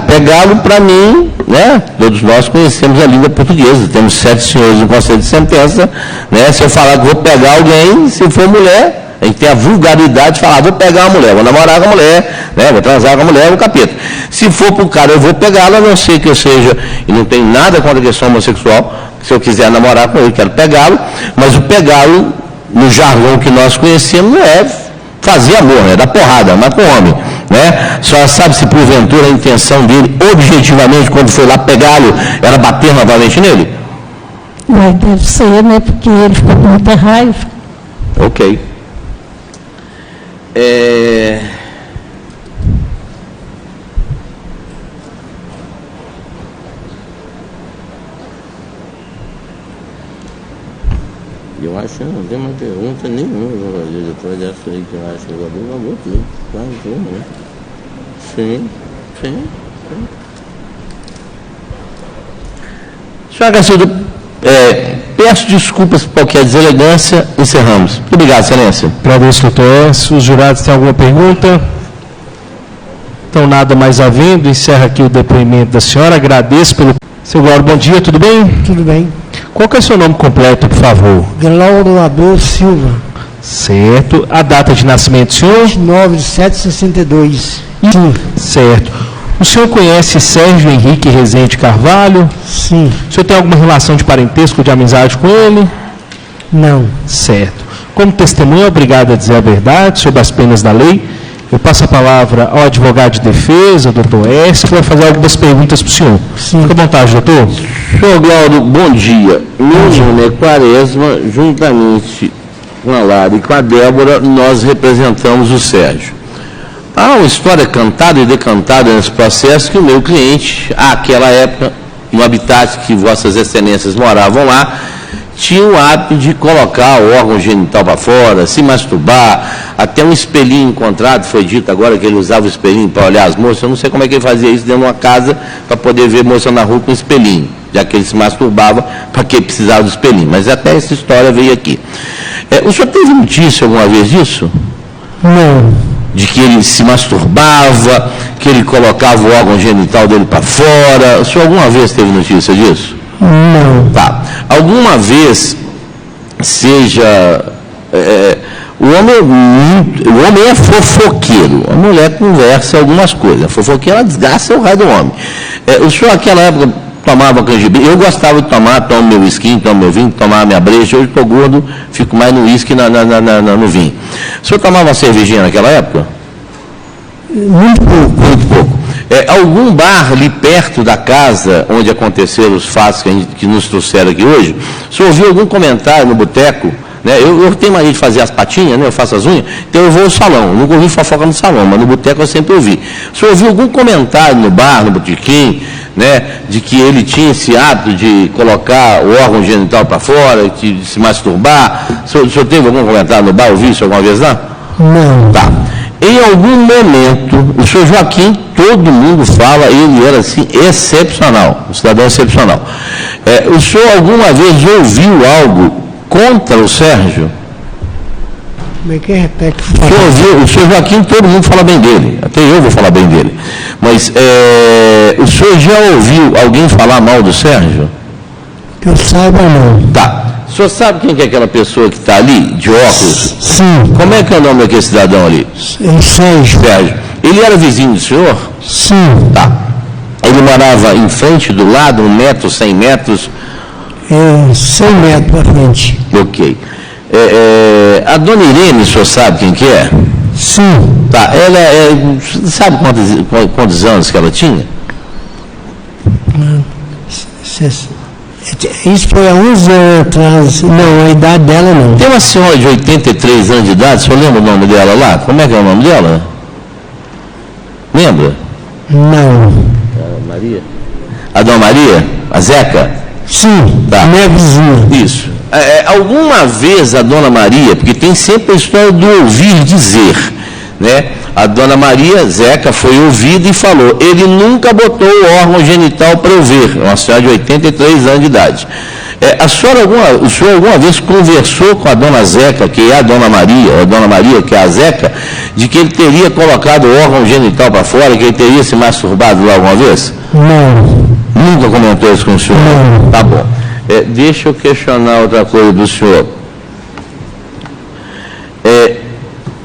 [SPEAKER 3] Pegá-lo para mim né? Todos nós conhecemos a língua portuguesa, temos 7 senhores no conselho de sentença, né? Se eu falar que vou pegar alguém, se for mulher, a gente tem a vulgaridade de falar, vou pegar uma mulher, vou namorar com a mulher, né? Vou transar com a mulher, o capeta. Se for para o cara, eu vou pegá-la, a não ser que eu seja, e não tenho nada contra a questão homossexual, se eu quiser namorar com ele, quero pegá-lo, mas o pegá-lo, no jargão que nós conhecemos, não é fazer amor, é dar porrada, mas com o homem, né? Só sabe se porventura a intenção dele, objetivamente, quando foi lá pegá-lo, era bater novamente nele?
[SPEAKER 8] Mas deve ser, né? Porque ele ficou com muita raiva.
[SPEAKER 3] Ok. Eu acho que não tem uma pergunta nenhuma, depois dessa aí que eu acho que eu vou tudo. Quase tudo, né? Sim. Senhor Cacildo, peço desculpas por qualquer deselegância, encerramos. Muito obrigado, excelência.
[SPEAKER 1] Agradeço, doutor. Se os jurados têm alguma pergunta? Então, nada mais havendo, encerra aqui o depoimento da senhora. Agradeço pelo... Seu Glauber, bom dia, tudo bem?
[SPEAKER 9] Tudo bem.
[SPEAKER 1] Qual que é o seu nome completo, por favor?
[SPEAKER 9] Glauber Abel Silva.
[SPEAKER 1] Certo. A data de nascimento do senhor?
[SPEAKER 9] 9/7/62. Sim.
[SPEAKER 1] Certo. O senhor conhece Sérgio Henrique Rezende Carvalho?
[SPEAKER 9] Sim.
[SPEAKER 1] O senhor tem alguma relação de parentesco, de amizade com ele?
[SPEAKER 9] Não.
[SPEAKER 1] Certo. Como testemunha, obrigado a dizer a verdade sobre as penas da lei. Eu passo a palavra ao advogado de defesa, doutor S, que vai fazer algumas perguntas para o senhor.
[SPEAKER 9] Sim.
[SPEAKER 1] Fica à vontade, doutor.
[SPEAKER 3] Senhor Glauber, bom dia. Meu nome é Quaresma, juntamente com a Lara e com a Débora, nós representamos o Sérgio. Há uma história cantada e decantada nesse processo que o meu cliente, àquela época, no habitat que vossas excelências moravam lá, tinha o hábito de colocar o órgão genital para fora, se masturbar, até um espelhinho encontrado, foi dito agora que ele usava o espelhinho para olhar as moças, eu não sei como é que ele fazia isso dentro de uma casa para poder ver moça na rua com espelhinho, já que ele se masturbava, para que precisava do espelhinho, mas até essa história veio aqui. O senhor teve notícia alguma vez disso?
[SPEAKER 9] Não.
[SPEAKER 3] De que ele se masturbava, que ele colocava o órgão genital dele para fora, o senhor alguma vez teve notícia disso?
[SPEAKER 9] Não.
[SPEAKER 3] Tá. Alguma vez, seja... o homem é fofoqueiro, a mulher conversa algumas coisas. A fofoqueira desgasta o raio do homem. O senhor, naquela época, tomava canjibrina. Eu gostava de tomar, tomo meu whisky, tomo meu vinho, tomava minha breja. Hoje estou gordo, fico mais no whisky no vinho. O senhor tomava uma cervejinha naquela época?
[SPEAKER 9] Muito pouco.
[SPEAKER 3] Muito pouco. Algum bar ali perto da casa onde aconteceram os fatos que nos trouxeram aqui hoje, o senhor ouviu algum comentário no boteco? Né? Eu tenho mania de fazer as patinhas, né? Eu faço as unhas, então eu vou ao salão. Nunca ouvi fofoca no salão, mas no boteco eu sempre ouvi. O senhor ouviu algum comentário no bar, no botequim, né? De que ele tinha esse hábito de colocar o órgão genital para fora, de se masturbar? O senhor teve algum comentário no bar? Ouviu isso alguma vez lá?
[SPEAKER 9] Não.
[SPEAKER 3] Tá. Em algum momento, o senhor Joaquim, todo mundo fala, ele era assim, excepcional, um cidadão excepcional. O senhor alguma vez ouviu algo contra o Sérgio?
[SPEAKER 9] Como é que repete?
[SPEAKER 3] O senhor Joaquim, todo mundo fala bem dele, até eu vou falar bem dele. Mas o senhor já ouviu alguém falar mal do Sérgio?
[SPEAKER 9] Que eu saiba, não.
[SPEAKER 3] Tá. O senhor sabe quem que é aquela pessoa que está ali, de óculos?
[SPEAKER 9] Sim.
[SPEAKER 3] Como é que é o nome daquele cidadão ali?
[SPEAKER 9] Sérgio.
[SPEAKER 3] Sérgio. Ele era vizinho do senhor?
[SPEAKER 9] Sim.
[SPEAKER 3] Tá. Ele morava em frente, do lado, 1 metro, 100 metros?
[SPEAKER 9] 100 metros para frente.
[SPEAKER 3] Ok. A dona Irene, o senhor sabe quem que é?
[SPEAKER 9] Sim.
[SPEAKER 3] Tá. Ela sabe quantos anos que ela tinha?
[SPEAKER 9] Isso foi há uns anos atrás. Não, a idade dela não.
[SPEAKER 3] Tem uma senhora de 83 anos de idade, o senhor lembra o nome dela lá? Como é que é o nome dela? Lembra?
[SPEAKER 9] Não.
[SPEAKER 3] Maria? A dona Maria? A Zeca?
[SPEAKER 9] Sim,
[SPEAKER 3] tá.
[SPEAKER 9] Minha vizinha.
[SPEAKER 3] Isso. Alguma vez a dona Maria, porque tem sempre a história do ouvir dizer, né? A dona Maria, Zeca, foi ouvida e falou, ele nunca botou o órgão genital para eu ver, uma senhora de 83 anos de idade. O senhor alguma vez conversou com a dona Zeca, que é a dona Maria, que é a Zeca, de que ele teria colocado o órgão genital para fora, que ele teria se masturbado lá alguma vez?
[SPEAKER 9] Não.
[SPEAKER 3] Nunca comentou isso com o senhor?
[SPEAKER 9] Não.
[SPEAKER 3] Tá bom. Deixa eu questionar outra coisa do senhor.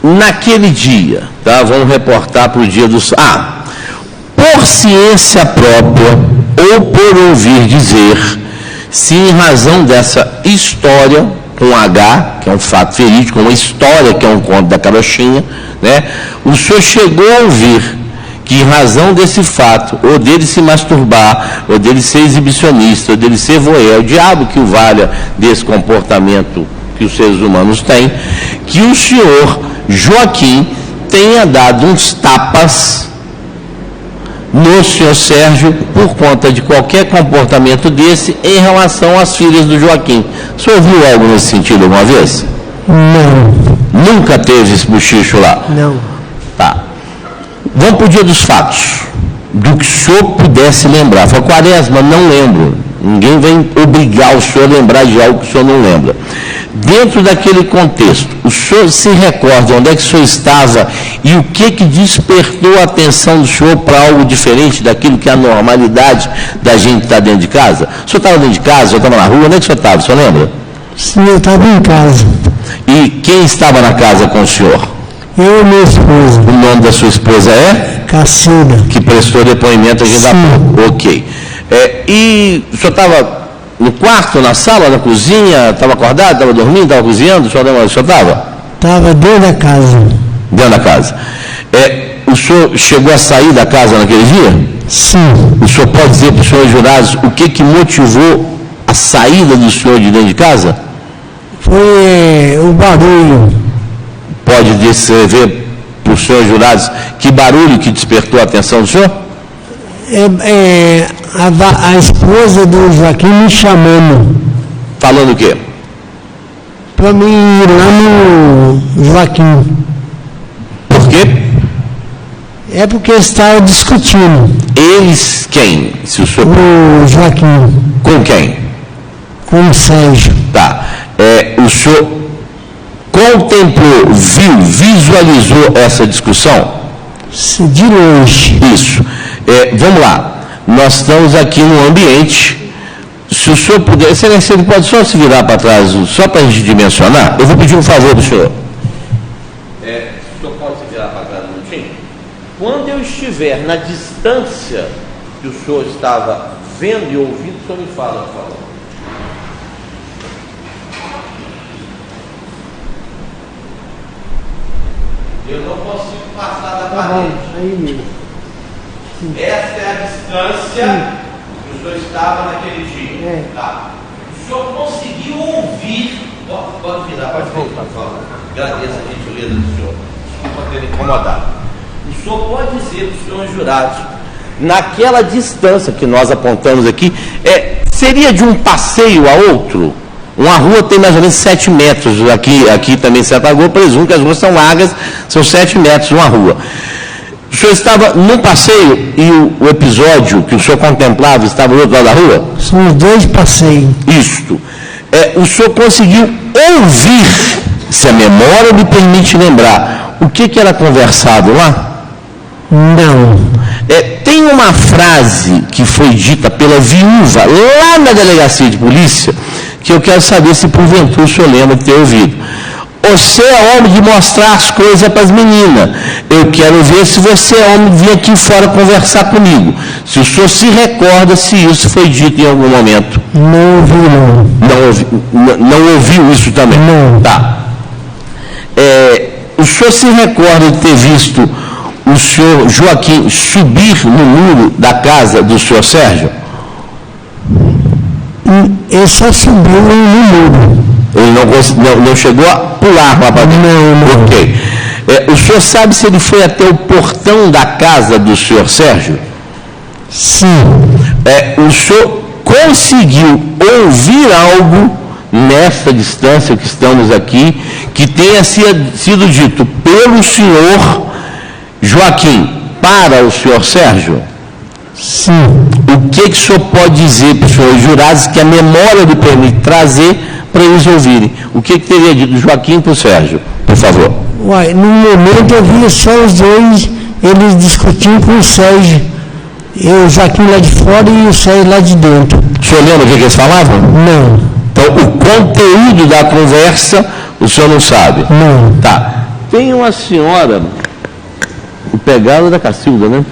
[SPEAKER 3] Naquele dia, tá? Vamos reportar para o dia do... por ciência própria ou por ouvir dizer, se em razão dessa história, com H, que é um fato verídico, uma história, que é um conto da carochinha, né? O senhor chegou a ouvir que em razão desse fato, ou dele se masturbar, ou dele ser exibicionista, ou dele ser voyeur, o diabo que o valha desse comportamento que os seres humanos têm, que o senhor Joaquim tenha dado uns tapas no senhor Sérgio por conta de qualquer comportamento desse em relação às filhas do Joaquim. O senhor viu algo nesse sentido alguma vez?
[SPEAKER 9] Não.
[SPEAKER 3] Nunca teve esse bochicho lá?
[SPEAKER 9] Não.
[SPEAKER 3] Tá. Vamos para o dia dos fatos. Do que o senhor pudesse lembrar. Foi Quaresma, não lembro. Ninguém vem obrigar o senhor a lembrar de algo que o senhor não lembra. Dentro daquele contexto, o senhor se recorda onde é que o senhor estava e o que despertou a atenção do senhor para algo diferente daquilo que é a normalidade da gente estar dentro de casa? O senhor estava dentro de casa, o senhor estava na rua, onde é que o senhor estava? O senhor lembra?
[SPEAKER 9] Sim, eu estava em casa.
[SPEAKER 3] E quem estava na casa com o senhor?
[SPEAKER 9] Eu e minha esposa.
[SPEAKER 3] O nome da sua esposa é?
[SPEAKER 9] Cacilda.
[SPEAKER 3] Que prestou depoimento aqui da pouco. Ok. E o senhor estava no quarto, na sala, na cozinha? Estava acordado, estava dormindo, estava cozinhando? O senhor estava?
[SPEAKER 9] Estava dentro da casa.
[SPEAKER 3] Dentro da casa. O senhor chegou a sair da casa naquele dia?
[SPEAKER 9] Sim.
[SPEAKER 3] O senhor pode dizer para os senhores jurados o que motivou a saída do senhor de dentro de casa?
[SPEAKER 9] Foi o barulho.
[SPEAKER 3] Pode descrever para os senhores jurados que barulho que despertou a atenção do senhor?
[SPEAKER 9] A esposa do Joaquim me chamando.
[SPEAKER 3] Falando o quê?
[SPEAKER 9] Para mim ir lá no Joaquim.
[SPEAKER 3] Por quê?
[SPEAKER 9] É porque estavam discutindo.
[SPEAKER 3] Eles quem? Se o senhor...
[SPEAKER 9] O Joaquim.
[SPEAKER 3] Com quem?
[SPEAKER 9] Com o Sérgio.
[SPEAKER 3] Tá. O senhor contemplou, viu, visualizou essa discussão?
[SPEAKER 9] De longe.
[SPEAKER 3] Isso. Vamos lá. Nós estamos aqui no ambiente. Se o senhor puder, excelência, ele pode só se virar para trás, só para a gente dimensionar. Eu vou pedir um favor do senhor. O senhor pode se virar para trás um minutinho? Quando eu estiver na distância que o senhor estava vendo e ouvindo, o senhor me fala, por favor. Eu não consigo passar da parede.
[SPEAKER 9] Aí mesmo.
[SPEAKER 3] Essa é a distância que o senhor estava naquele dia. Tá. O senhor conseguiu ouvir. Pode virar, pode voltar, por favor. Agradeço a gentileza do senhor. Desculpa ter incomodado. O senhor pode dizer para os senhores jurados, naquela distância que nós apontamos aqui, seria de um passeio a outro? Uma rua tem mais ou menos 7 metros, aqui também em Santa Lagoa, presumo que as ruas são largas, são 7 metros uma rua. O senhor estava num passeio e o episódio que o senhor contemplava estava do outro lado da rua?
[SPEAKER 9] São os 2 passeios.
[SPEAKER 3] Isto. O senhor conseguiu ouvir, se a memória me permite lembrar, o que era conversado lá?
[SPEAKER 9] Não.
[SPEAKER 3] Tem uma frase que foi dita pela viúva lá na delegacia de polícia, que eu quero saber se porventura o senhor lembra de ter ouvido. Você é homem de mostrar as coisas para as meninas. Eu quero ver se você é homem de vir aqui fora conversar comigo. Se o senhor se recorda se isso foi dito em algum momento.
[SPEAKER 9] Não ouvi, não.
[SPEAKER 3] Não ouviu isso também?
[SPEAKER 9] Não.
[SPEAKER 3] Tá. O senhor se recorda de ter visto o senhor Joaquim subir no muro da casa do senhor Sérgio?
[SPEAKER 9] Ele só subiu no muro.
[SPEAKER 3] Ele não chegou a pular lá para dentro?
[SPEAKER 9] Não.
[SPEAKER 3] Ok. O senhor sabe se ele foi até o portão da casa do senhor Sérgio?
[SPEAKER 9] Sim.
[SPEAKER 3] O senhor conseguiu ouvir algo nessa distância que estamos aqui, que tenha sido dito pelo senhor Joaquim para o senhor Sérgio?
[SPEAKER 9] Sim.
[SPEAKER 3] O que o senhor pode dizer para os senhores jurados que a memória lhe permite trazer para eles ouvirem? O que teria dito Joaquim para o Sérgio, por favor?
[SPEAKER 9] No momento eu vi só os 2, eles discutindo com o Sérgio. Eu, Joaquim lá de fora e o Sérgio lá de dentro.
[SPEAKER 3] O senhor lembra o que eles falavam?
[SPEAKER 9] Não.
[SPEAKER 3] Então, o conteúdo da conversa, o senhor não sabe?
[SPEAKER 9] Não.
[SPEAKER 3] Tá. Tem uma senhora, o pegado da Cacilda, né?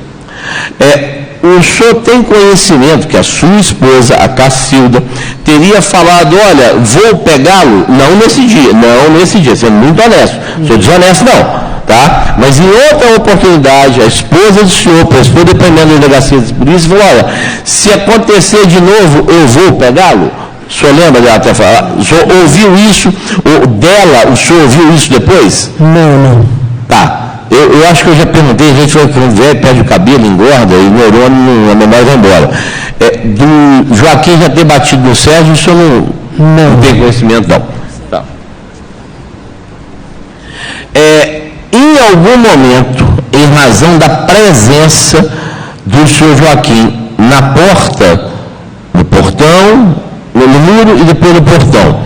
[SPEAKER 3] O senhor tem conhecimento que a sua esposa, a Cacilda, teria falado, olha, vou pegá-lo? Não nesse dia, sendo muito honesto. Sou desonesto, não, tá? Mas em outra oportunidade, a esposa do senhor prestou depoimento na delegacia de polícia e falou, olha, se acontecer de novo, eu vou pegá-lo? O senhor lembra dela até falar? O senhor ouviu isso dela? O senhor ouviu isso depois?
[SPEAKER 9] Não.
[SPEAKER 3] Tá. Eu acho que eu já perguntei, a gente falou que quando velho perde o cabelo, engorda, e o neurônio, a memória vai embora. Do Joaquim já ter batido no Sérgio, o senhor não tem conhecimento, não. Tá. Em algum momento, em razão da presença do senhor Joaquim na porta, no portão, no muro e depois no portão,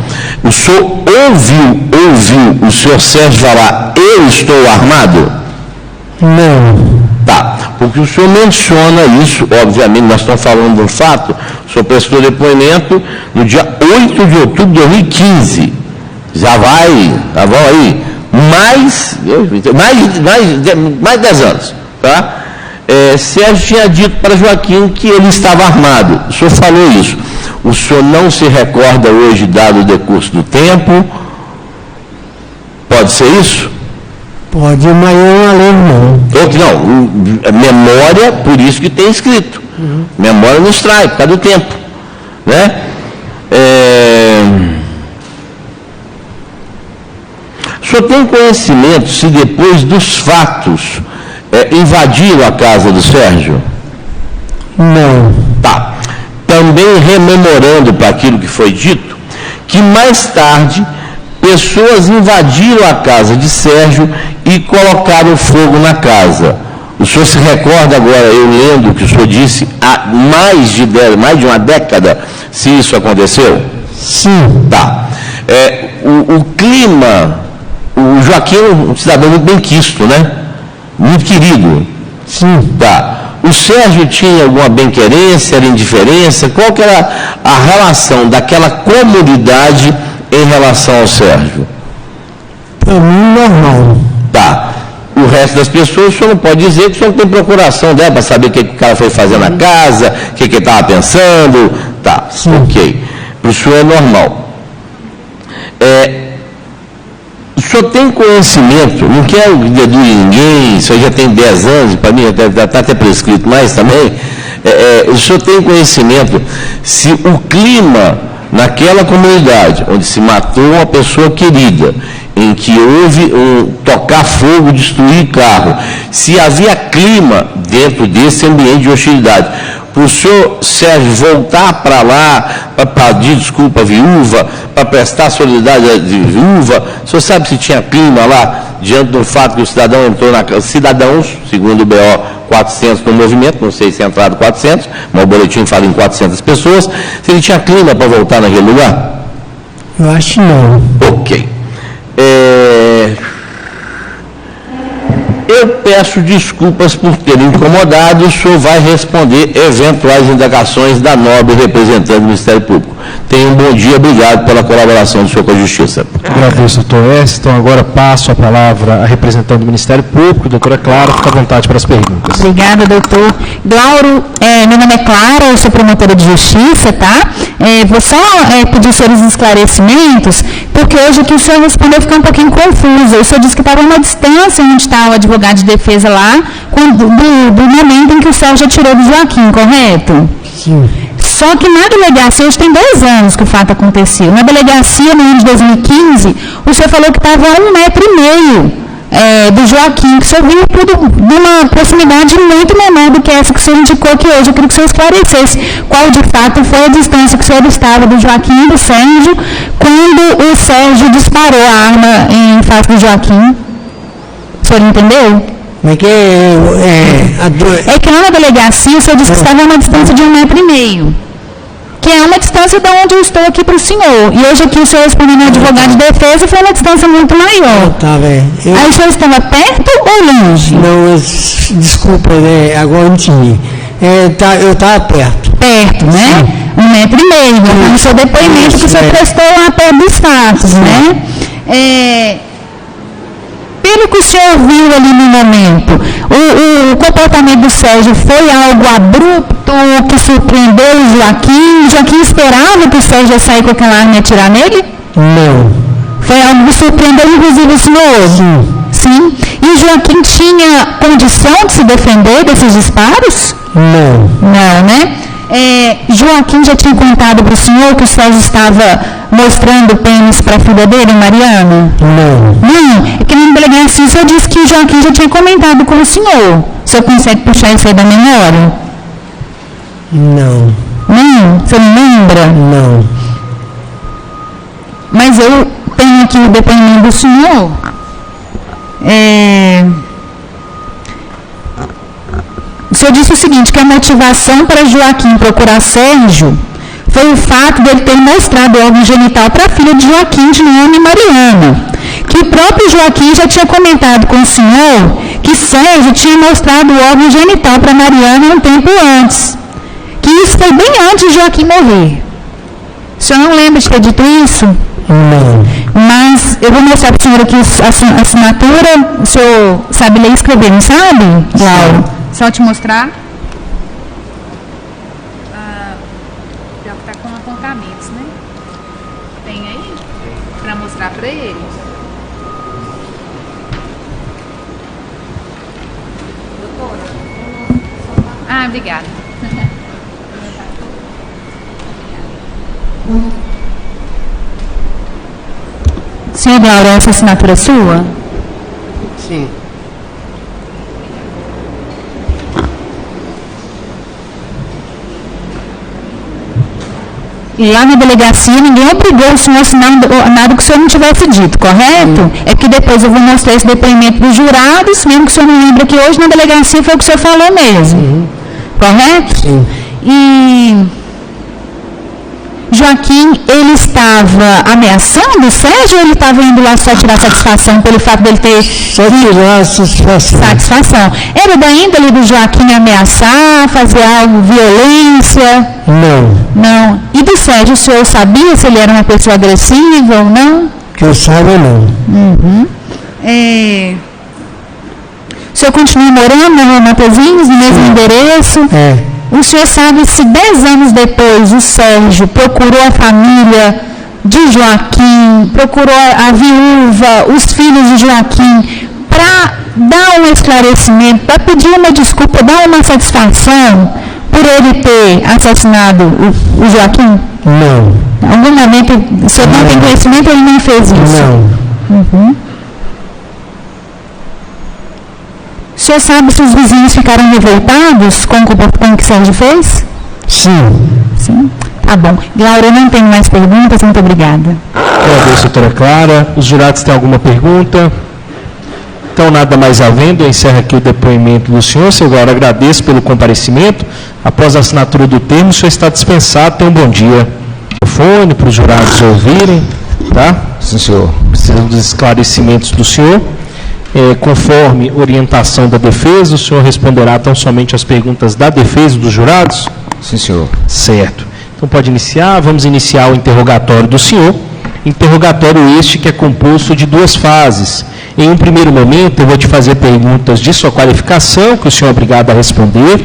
[SPEAKER 3] o senhor ouviu o senhor Sérgio falar, eu estou armado?
[SPEAKER 9] Não.
[SPEAKER 3] Tá, porque o senhor menciona isso, obviamente, nós estamos falando de um fato, o senhor prestou depoimento no dia 8 de outubro de 2015. Já vão aí, mais 10 anos, tá? Sérgio tinha dito para Joaquim que ele estava armado. O senhor falou isso. O senhor não se recorda hoje, dado o decurso do tempo? Pode ser isso?
[SPEAKER 9] Pode, mas eu não lembro,
[SPEAKER 3] não. Memória, por isso que tem escrito. Memória nos trai, por causa do tempo. Né? O senhor tem conhecimento se depois dos fatos invadiram a casa do Sérgio?
[SPEAKER 9] Não.
[SPEAKER 3] Tá. Também rememorando para aquilo que foi dito, que mais tarde pessoas invadiram a casa de Sérgio e colocaram fogo na casa. O senhor se recorda agora, eu lendo o que o senhor disse, há mais de uma década, se isso aconteceu?
[SPEAKER 9] Sim.
[SPEAKER 3] Tá. O clima, o Joaquim é um cidadão muito bem quisto, né? Muito querido.
[SPEAKER 9] Sim.
[SPEAKER 3] Tá. O Sérgio tinha alguma bem-querência, era indiferença? Qual que era a relação daquela comunidade em relação ao Sérgio?
[SPEAKER 9] Para mim, normal.
[SPEAKER 3] Tá. O resto das pessoas, o senhor não pode dizer que o senhor não tem procuração dela para saber o que o cara foi fazer na casa, o que ele estava pensando. Tá.
[SPEAKER 9] Sim.
[SPEAKER 3] Ok. Para o senhor é normal. O senhor tem conhecimento, não quero deduzir ninguém, o senhor já tem 10 anos, para mim está até prescrito mais também, o senhor tem conhecimento se o clima naquela comunidade, onde se matou uma pessoa querida, em que houve tocar fogo, destruir carro, se havia clima dentro desse ambiente de hostilidade, para o senhor Sérgio voltar para lá, para pedir desculpa à viúva, para prestar solidariedade à viúva, o senhor sabe se tinha clima lá, diante do fato que o cidadão entrou na casa, cidadãos, segundo o BO 400 no movimento, não sei se é entrado 400, mas o boletim fala em 400 pessoas, se ele tinha clima para voltar naquele lugar?
[SPEAKER 9] Eu acho que não.
[SPEAKER 3] Ok. Eu peço desculpas por ter incomodado, o senhor vai responder eventuais indagações da nobre representante do Ministério Público. Tenha um bom dia, obrigado pela colaboração do senhor com a Justiça.
[SPEAKER 1] Agradeço, doutor S. Então, agora passo a palavra à representante do Ministério Público, doutora Clara, fica à vontade para as perguntas.
[SPEAKER 4] Obrigada, doutor. Glauro, meu nome é Clara, eu sou promotora de Justiça, tá? Vou só pedir os senhores esclarecimentos, porque hoje aqui o senhor respondeu ficar um pouquinho confuso. O senhor disse que estava a uma distância onde está o advogado de defesa lá, do momento em que o Sérgio atirou do Joaquim, correto?
[SPEAKER 9] Sim.
[SPEAKER 4] Só que na delegacia, hoje tem 2 anos que o fato aconteceu. Na delegacia, no ano de 2015, o senhor falou que estava a 1,5 metro do Joaquim, que o senhor viu tudo de uma proximidade muito menor do que essa que o senhor indicou aqui hoje. Eu queria que o senhor esclarecesse qual de fato foi a distância que o senhor estava do Joaquim e do Sérgio quando o Sérgio disparou a arma em face do Joaquim. O senhor entendeu?
[SPEAKER 9] Mas que
[SPEAKER 4] É que lá na delegacia o senhor disse que estava a uma distância de 1,5 metro. Que é uma distância de onde eu estou aqui para o senhor. E hoje aqui o senhor respondeu no advogado de defesa foi uma distância muito maior.
[SPEAKER 9] Tá, velho.
[SPEAKER 4] Aí o senhor estava perto ou longe?
[SPEAKER 9] Não, desculpa, agora eu entendi. Eu estava perto.
[SPEAKER 4] Perto, né? Sim. 1,5 metro, no seu depoimento que você prestou lá perto dos fatos, né? Pelo que o senhor viu ali no momento, o comportamento do Sérgio foi algo abrupto, que surpreendeu o Joaquim? O Joaquim esperava que o Sérgio ia sair com aquela arma e atirar nele?
[SPEAKER 9] Não.
[SPEAKER 4] Foi algo que surpreendeu, inclusive, o senhor?
[SPEAKER 9] Sim.
[SPEAKER 4] Sim. E o Joaquim tinha condição de se defender desses disparos?
[SPEAKER 9] Não.
[SPEAKER 4] Não, né? Joaquim já tinha contado para o senhor que o Sérgio estava mostrando o pênis para a filha dele, Mariana?
[SPEAKER 9] Não.
[SPEAKER 4] Não, é que na delegacia o senhor disse que o Joaquim já tinha comentado com o senhor. O senhor consegue puxar isso aí da memória?
[SPEAKER 9] Não.
[SPEAKER 4] Não? Você não lembra?
[SPEAKER 9] Não.
[SPEAKER 4] Mas eu tenho aqui o depoimento do senhor. O senhor disse o seguinte, que a motivação para Joaquim procurar Sérgio foi o fato de ele ter mostrado o órgão genital para a filha de Joaquim, de nome Mariana. Que o próprio Joaquim já tinha comentado com o senhor que Sérgio tinha mostrado o órgão genital para Mariana um tempo antes. Que isso foi bem antes de Joaquim morrer. O senhor não lembra de ter dito isso?
[SPEAKER 9] Não.
[SPEAKER 4] Mas eu vou mostrar para o senhor aqui a assinatura. O senhor sabe ler e escrever, não sabe, Laura?
[SPEAKER 7] Só te mostrar. Pior que tá com apontamentos, né? Tem aí? Para mostrar para ele. Doutora? Obrigada.
[SPEAKER 4] Senhor Laura, essa assinatura é sua?
[SPEAKER 9] Sim.
[SPEAKER 4] E lá na delegacia ninguém obrigou o senhor a assinar nada que o senhor não tivesse dito, correto? É que depois eu vou mostrar esse depoimento dos jurados, mesmo que o senhor não lembra que hoje na delegacia foi o que o senhor falou mesmo. Correto?
[SPEAKER 9] Sim.
[SPEAKER 4] E Joaquim, ele estava ameaçando o Sérgio ou ele estava indo lá só tirar satisfação pelo fato dele ter...
[SPEAKER 9] Só tirar satisfação.
[SPEAKER 4] Era da índole do Joaquim ameaçar, fazer algo, violência?
[SPEAKER 9] Não.
[SPEAKER 4] E do Sérgio, o senhor sabia se ele era uma pessoa agressiva ou não?
[SPEAKER 9] Que eu saiba, não.
[SPEAKER 4] O senhor continua morando na Matozinhos, no mesmo endereço? O senhor sabe se 10 anos depois o Sérgio procurou a família de Joaquim, procurou a viúva, os filhos de Joaquim, para dar um esclarecimento, para pedir uma desculpa, dar uma satisfação por ele ter assassinado o Joaquim?
[SPEAKER 9] Não.
[SPEAKER 4] Em algum momento, o senhor não tem conhecimento ou ele não fez isso?
[SPEAKER 9] Não.
[SPEAKER 4] O senhor sabe se os vizinhos ficaram revoltados com o comportamento que o Sérgio fez?
[SPEAKER 9] Sim.
[SPEAKER 4] Tá bom. Laura, eu não tenho mais perguntas. Muito obrigada.
[SPEAKER 1] Agradeço, doutora Clara. Os jurados têm alguma pergunta? Então, nada mais havendo, eu encerro aqui o depoimento do senhor. Senhor Laura, agradeço pelo comparecimento. Após a assinatura do termo, o senhor está dispensado. Então, bom dia. Microfone para os jurados ouvirem. Tá? Sim, senhor. Precisamos dos esclarecimentos do senhor. Conforme orientação da defesa, o senhor responderá tão somente às perguntas da defesa dos jurados?
[SPEAKER 10] Sim, senhor.
[SPEAKER 1] Certo. Então pode iniciar. Vamos iniciar o interrogatório do senhor. Interrogatório este que é composto de 2 fases. Em um primeiro momento, eu vou te fazer perguntas de sua qualificação, que o senhor é obrigado a responder.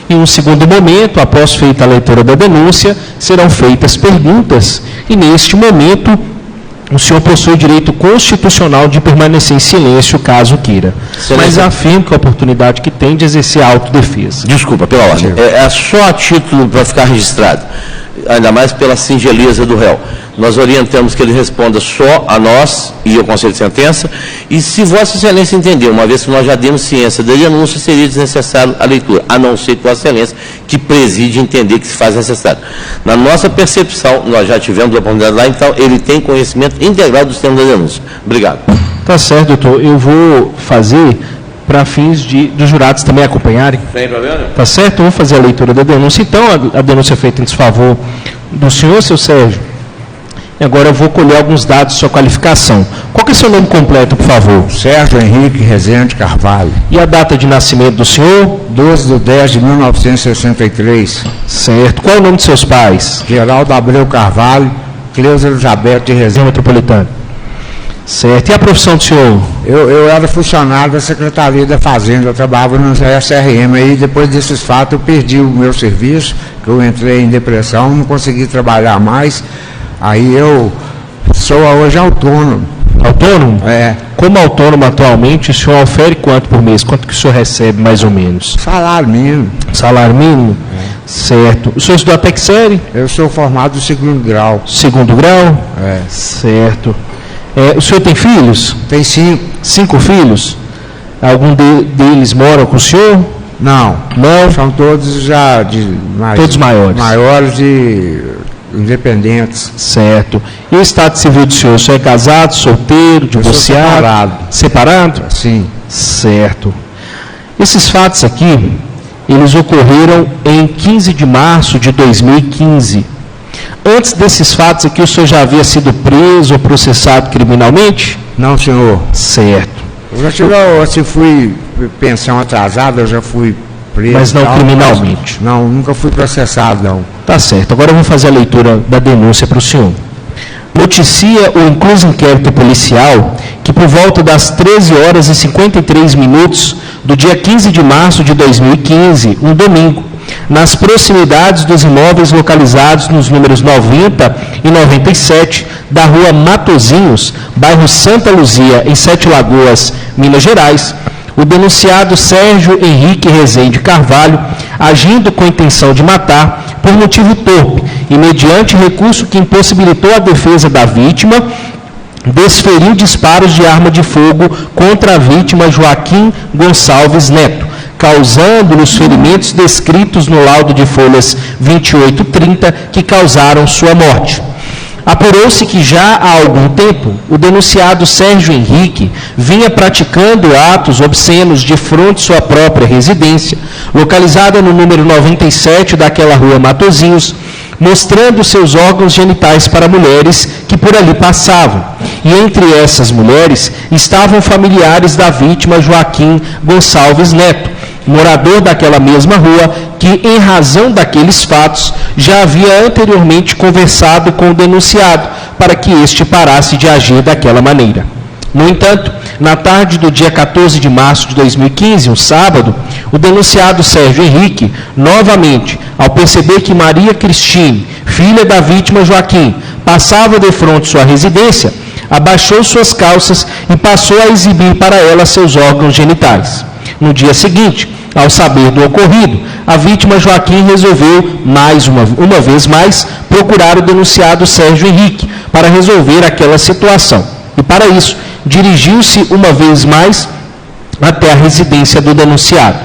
[SPEAKER 1] Em um segundo momento, após feita a leitura da denúncia, serão feitas perguntas. E neste momento, o senhor possui o direito constitucional de permanecer em silêncio, caso queira. Mas afirmo que a oportunidade que tem de exercer a autodefesa.
[SPEAKER 3] Desculpa, pela ordem. É só a título para ficar registrado, ainda mais pela singeleza do réu. Nós orientamos que ele responda só a nós e ao Conselho de Sentença, e se Vossa Excelência entender, uma vez que nós já demos ciência da denúncia, seria desnecessário a leitura, a não ser que Vossa Excelência, que preside, entender que se faz necessário. Na nossa percepção, nós já tivemos a oportunidade lá, então ele tem conhecimento integral dos termos da denúncia. Obrigado.
[SPEAKER 1] Tá certo, doutor. Eu vou fazer para fins dos jurados também acompanharem.
[SPEAKER 3] Sem problema?
[SPEAKER 1] Tá certo? Eu vou fazer a leitura da denúncia. Então, a denúncia é feita em desfavor do senhor, seu Sérgio. Agora eu vou colher alguns dados de sua qualificação. Qual que é o seu nome completo, por favor?
[SPEAKER 10] Sérgio Henrique Rezende Carvalho.
[SPEAKER 1] E a data de nascimento do senhor?
[SPEAKER 10] 12/10/1963.
[SPEAKER 1] Certo. Qual é o nome de seus pais?
[SPEAKER 10] Geraldo Abreu Carvalho, Cleusa Elizabeth de Rezende
[SPEAKER 1] Metropolitano. Certo. E a profissão do senhor?
[SPEAKER 10] Eu era funcionário da Secretaria da Fazenda, eu trabalhava no SRM, aí depois desses fatos eu perdi o meu serviço, que eu entrei em depressão, não consegui trabalhar mais, aí eu sou hoje autônomo.
[SPEAKER 1] Autônomo?
[SPEAKER 10] É.
[SPEAKER 1] Como autônomo atualmente, o senhor ofere quanto por mês? Quanto que o senhor recebe mais ou menos?
[SPEAKER 10] Salário mínimo.
[SPEAKER 1] Salário mínimo? É. Certo. O senhor estudou até que série?
[SPEAKER 10] Eu sou formado no 2º grau.
[SPEAKER 1] 2º grau?
[SPEAKER 10] É.
[SPEAKER 1] Certo. O senhor tem filhos?
[SPEAKER 10] Tem 5.
[SPEAKER 1] 5 filhos? Algum deles mora com o senhor?
[SPEAKER 10] Não.
[SPEAKER 1] Não?
[SPEAKER 10] São todos já
[SPEAKER 1] todos maiores?
[SPEAKER 10] Maiores e independentes.
[SPEAKER 1] Certo. E o estado civil do senhor? O senhor é casado, solteiro, divorciado?
[SPEAKER 10] Separado.
[SPEAKER 1] Separado?
[SPEAKER 10] Sim.
[SPEAKER 1] Certo. Esses fatos aqui, eles ocorreram em 15 de março de 2015. Antes desses fatos aqui, o senhor já havia sido preso ou processado criminalmente?
[SPEAKER 10] Não, senhor.
[SPEAKER 1] Certo.
[SPEAKER 10] Eu já tive, fui pensão atrasada, eu já fui preso.
[SPEAKER 1] Mas não criminalmente?
[SPEAKER 10] Não, nunca fui processado, não.
[SPEAKER 1] Tá certo. Agora eu vou fazer a leitura da denúncia para o senhor. Noticia o incluso inquérito policial que por volta das 13h53 do dia 15 de março de 2015, um domingo, nas proximidades dos imóveis localizados nos números 90 e 97 da rua Matozinhos, bairro Santa Luzia, em Sete Lagoas, Minas Gerais, o denunciado Sérgio Henrique Rezende Carvalho, agindo com a intenção de matar por motivo torpe e mediante recurso que impossibilitou a defesa da vítima, desferiu disparos de arma de fogo contra a vítima Joaquim Gonçalves Neto, causando os ferimentos descritos no laudo de folhas 28 e 30 que causaram sua morte. Apurou-se que já há algum tempo o denunciado Sérgio Henrique vinha praticando atos obscenos de frente à sua própria residência, localizada no número 97 daquela rua Matozinhos, mostrando seus órgãos genitais para mulheres que por ali passavam. E entre essas mulheres estavam familiares da vítima Joaquim Gonçalves Neto, morador daquela mesma rua, que, em razão daqueles fatos, já havia anteriormente conversado com o denunciado para que este parasse de agir daquela maneira. No entanto, na tarde do dia 14 de março de 2015, um sábado, o denunciado Sérgio Henrique, novamente, ao perceber que Maria Cristine, filha da vítima Joaquim, passava de frente à sua residência, abaixou suas calças e passou a exibir para ela seus órgãos genitais. No dia seguinte, ao saber do ocorrido, a vítima Joaquim resolveu, uma vez mais, procurar o denunciado Sérgio Henrique para resolver aquela situação. E para isso, dirigiu-se uma vez mais até a residência do denunciado.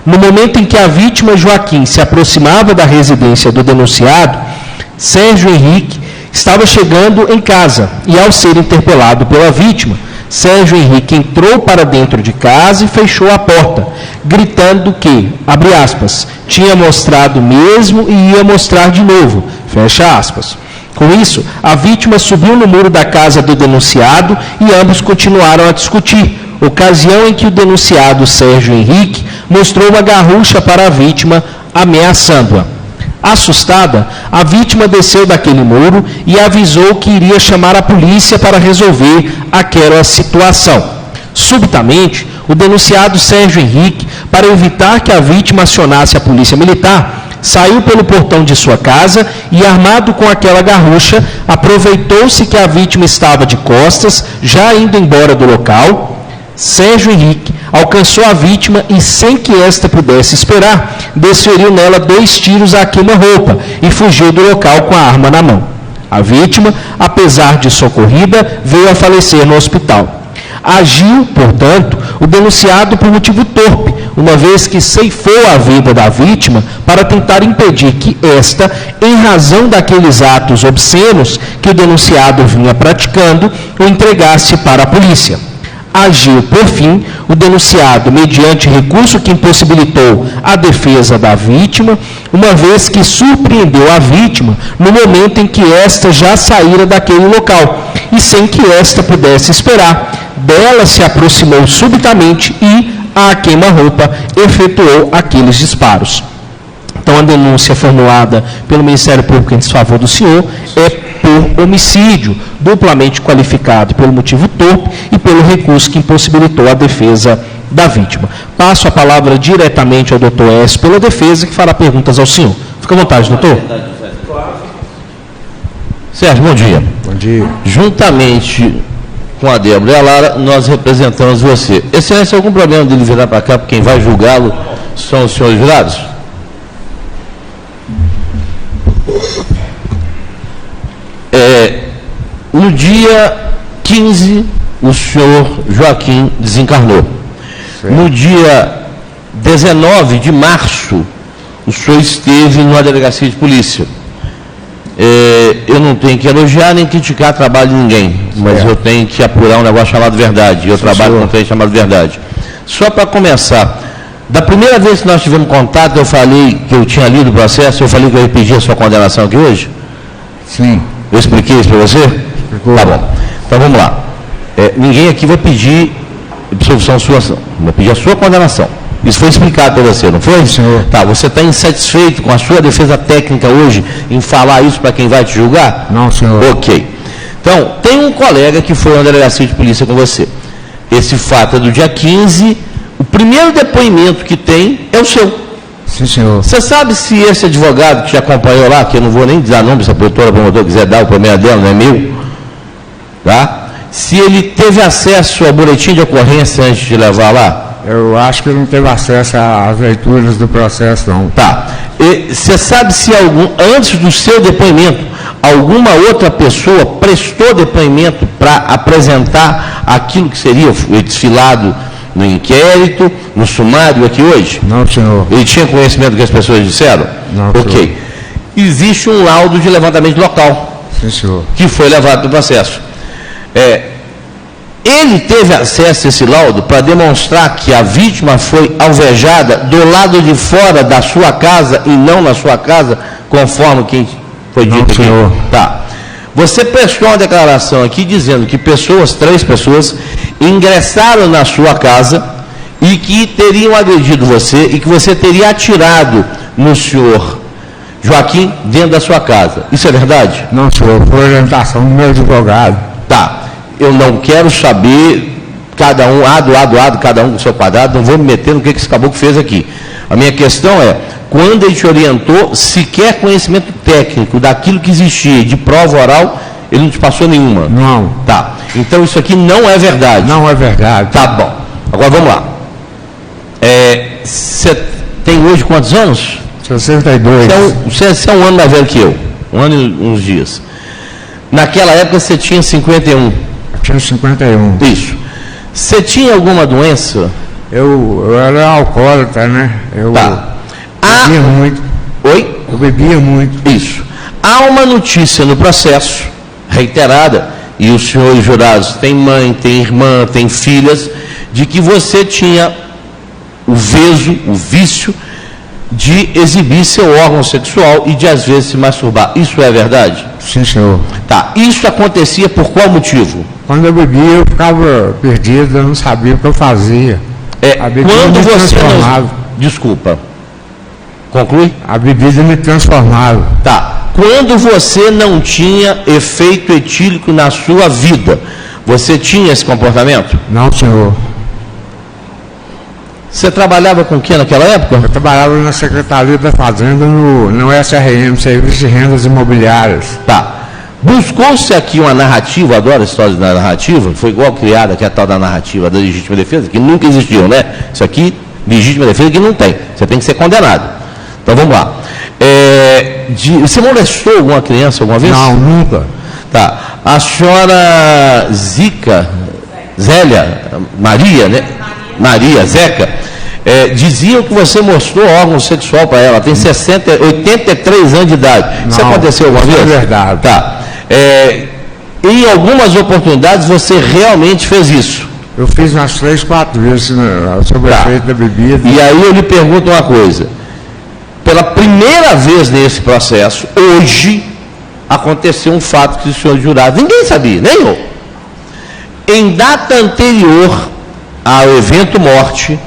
[SPEAKER 1] No momento em que a vítima Joaquim se aproximava da residência do denunciado, Sérgio Henrique estava chegando em casa e, ao ser interpelado pela vítima, Sérgio Henrique entrou para dentro de casa e fechou a porta, gritando que, abre aspas, tinha mostrado mesmo e ia mostrar de novo, fecha aspas. Com isso, a vítima subiu no muro da casa do denunciado e ambos continuaram a discutir, ocasião em que o denunciado Sérgio Henrique mostrou uma garrucha para a vítima, ameaçando-a. Assustada, a vítima desceu daquele muro e avisou que iria chamar a polícia para resolver aquela situação. Subitamente, o denunciado Sérgio Henrique, para evitar que a vítima acionasse a polícia militar, saiu pelo portão de sua casa e, armado com aquela garrucha, aproveitou-se que a vítima estava de costas, já indo embora do local. Sérgio Henrique alcançou a vítima e, sem que esta pudesse esperar, desferiu nela 2 tiros à queima-roupa e fugiu do local com a arma na mão. A vítima, apesar de socorrida, veio a falecer no hospital. Agiu, portanto, o denunciado por motivo torpe, uma vez que ceifou a vida da vítima para tentar impedir que esta, em razão daqueles atos obscenos que o denunciado vinha praticando, o entregasse para a polícia. agiu, por fim, o denunciado mediante recurso que impossibilitou a defesa da vítima, uma vez que surpreendeu a vítima no momento em que esta já saíra daquele local e sem que esta pudesse esperar, dela se aproximou subitamente e, a queima-roupa, efetuou aqueles disparos. Então, a denúncia formulada pelo Ministério Público em desfavor do senhor é por homicídio, duplamente qualificado pelo motivo torpe e pelo recurso que impossibilitou a defesa da vítima. Passo a palavra diretamente ao doutor S. pela defesa, que fará perguntas ao senhor. Fica à vontade, doutor.
[SPEAKER 3] Sérgio, bom dia.
[SPEAKER 10] Bom dia.
[SPEAKER 3] Juntamente com a Débora e a Lara, nós representamos você. Excelência, algum problema dele virar para cá, porque quem vai julgá-lo são os senhores jurados? No dia 15, o senhor Joaquim desencarnou.
[SPEAKER 10] Certo.
[SPEAKER 3] No dia 19 de março, o senhor esteve numa delegacia de polícia. Eu não tenho que elogiar nem criticar o trabalho de ninguém, mas eu tenho que apurar um negócio chamado verdade. Eu trabalho com um trem chamado verdade. Só para começar, da primeira vez que nós tivemos contato, eu falei que eu tinha lido o processo, eu falei que eu ia pedir a sua condenação aqui hoje?
[SPEAKER 10] Sim.
[SPEAKER 3] Eu expliquei isso para você?
[SPEAKER 10] Explicou.
[SPEAKER 3] Tá bom. Então vamos lá. Ninguém aqui vai pedir absolvição sua, vai pedir a sua condenação. Isso foi explicado para você, não foi?
[SPEAKER 10] Senhor.
[SPEAKER 3] Tá, você está insatisfeito com a sua defesa técnica hoje em falar isso para quem vai te julgar?
[SPEAKER 10] Não, senhor.
[SPEAKER 3] Ok. Então, tem um colega que foi na delegacia de polícia com você. Esse fato é do dia 15. O primeiro depoimento que tem é o seu.
[SPEAKER 10] Sim, senhor.
[SPEAKER 3] Você sabe se esse advogado que te acompanhou lá, que eu não vou nem dizer o nome, se a promotora quiser dar o problema dela, não é meu, tá? Se ele teve acesso ao boletim de ocorrência antes de levar lá?
[SPEAKER 10] Eu acho que ele não teve acesso às leituras do processo, não.
[SPEAKER 3] Tá. Você sabe se antes do seu depoimento, alguma outra pessoa prestou depoimento para apresentar aquilo que seria desfilado no inquérito, no sumário aqui hoje?
[SPEAKER 10] Não, senhor.
[SPEAKER 3] Ele tinha conhecimento do que as pessoas disseram?
[SPEAKER 10] Não,
[SPEAKER 3] ok.
[SPEAKER 10] senhor.
[SPEAKER 3] Existe um laudo de levantamento local.
[SPEAKER 10] Sim, senhor.
[SPEAKER 3] Que foi levado para o processo. Ele teve acesso a esse laudo para demonstrar que a vítima foi alvejada do lado de fora da sua casa e não na sua casa, conforme quem foi dito aqui?
[SPEAKER 10] Senhor.
[SPEAKER 3] Tá. Você prestou uma declaração aqui dizendo que três pessoas, ingressaram na sua casa e que teriam agredido você e que você teria atirado no senhor Joaquim dentro da sua casa. Isso é verdade?
[SPEAKER 10] Não, senhor. Foi orientação do meu advogado.
[SPEAKER 3] Tá. Eu não quero saber cada um, cada um com o seu quadrado, não vou me meter no que esse caboclo fez aqui. A minha questão é, quando ele te orientou, sequer conhecimento técnico daquilo que existia de prova oral, ele não te passou nenhuma?
[SPEAKER 10] Não.
[SPEAKER 3] Tá. Então isso aqui não é verdade?
[SPEAKER 10] Não é verdade.
[SPEAKER 3] Tá bom. Agora vamos lá. Você tem hoje quantos anos?
[SPEAKER 10] 62.
[SPEAKER 3] Então, você é um ano mais velho que eu. Um ano e uns dias. Naquela época você tinha 51.
[SPEAKER 10] Tinha 51.
[SPEAKER 3] Isso. Você tinha alguma doença?
[SPEAKER 10] Eu era alcoólatra, né? Eu bebia muito.
[SPEAKER 3] Oi?
[SPEAKER 10] Eu bebia muito.
[SPEAKER 3] Isso. Há uma notícia no processo, reiterada, e os senhores jurados têm mãe, têm irmã, têm filhas, de que você tinha o vício de exibir seu órgão sexual e de às vezes se masturbar. Isso é verdade?
[SPEAKER 10] Sim, senhor.
[SPEAKER 3] Tá. Isso acontecia por qual motivo?
[SPEAKER 10] Quando eu bebia, eu ficava perdido, eu não sabia o que eu fazia. A bebida
[SPEAKER 3] Quando
[SPEAKER 10] me
[SPEAKER 3] você
[SPEAKER 10] transformava.
[SPEAKER 3] Desculpa. Conclui?
[SPEAKER 10] A bebida me transformava.
[SPEAKER 3] Tá. Quando você não tinha efeito etílico na sua vida, você tinha esse comportamento?
[SPEAKER 10] Não, senhor.
[SPEAKER 3] Você trabalhava com o que naquela época?
[SPEAKER 10] Eu trabalhava na Secretaria da Fazenda, no SRM, Serviço de Rendas Imobiliárias.
[SPEAKER 3] Tá. Buscou-se aqui uma narrativa, adoro a história da narrativa, foi igual criada que é a tal da narrativa da legítima defesa, que nunca existiu, né? Isso aqui, legítima defesa, que não tem. Você tem que ser condenado. Então vamos lá. Você molestou alguma criança alguma vez?
[SPEAKER 10] Não, nunca.
[SPEAKER 3] Tá. A senhora Zélia, Maria, né? Maria, Zeca, diziam que você mostrou órgão sexual para ela, tem 83 anos de idade. Isso aconteceu alguma vez?
[SPEAKER 10] É verdade.
[SPEAKER 3] Tá. Em algumas oportunidades você realmente fez isso.
[SPEAKER 10] Eu fiz umas 3, 4 vezes sobre o efeito da bebida.
[SPEAKER 3] E aí eu lhe pergunto uma coisa. Pela primeira vez nesse processo, hoje, aconteceu um fato que o senhor jurado, ninguém sabia, nem eu. Em data anterior ao evento morte,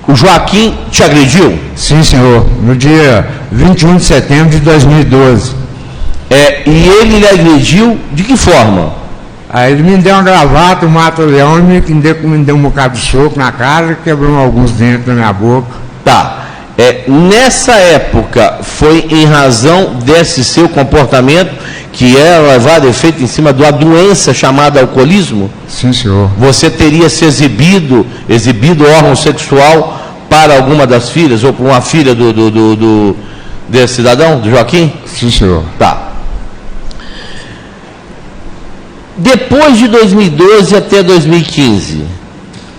[SPEAKER 3] o Joaquim te agrediu?
[SPEAKER 10] Sim, senhor. No dia 21 de setembro de 2012.
[SPEAKER 3] E ele lhe agrediu de que forma?
[SPEAKER 10] Aí ele me deu uma gravata, um mata-leão, e me deu um bocado de soco na cara, quebrou alguns dentes na minha boca.
[SPEAKER 3] Tá. Nessa época, foi em razão desse seu comportamento que é levado efeito em cima de uma doença chamada alcoolismo?
[SPEAKER 10] Sim, senhor.
[SPEAKER 3] Você teria se exibido órgão sexual para alguma das filhas, ou para uma filha desse cidadão, do Joaquim?
[SPEAKER 10] Sim, senhor.
[SPEAKER 3] Tá. Depois de 2012 até 2015,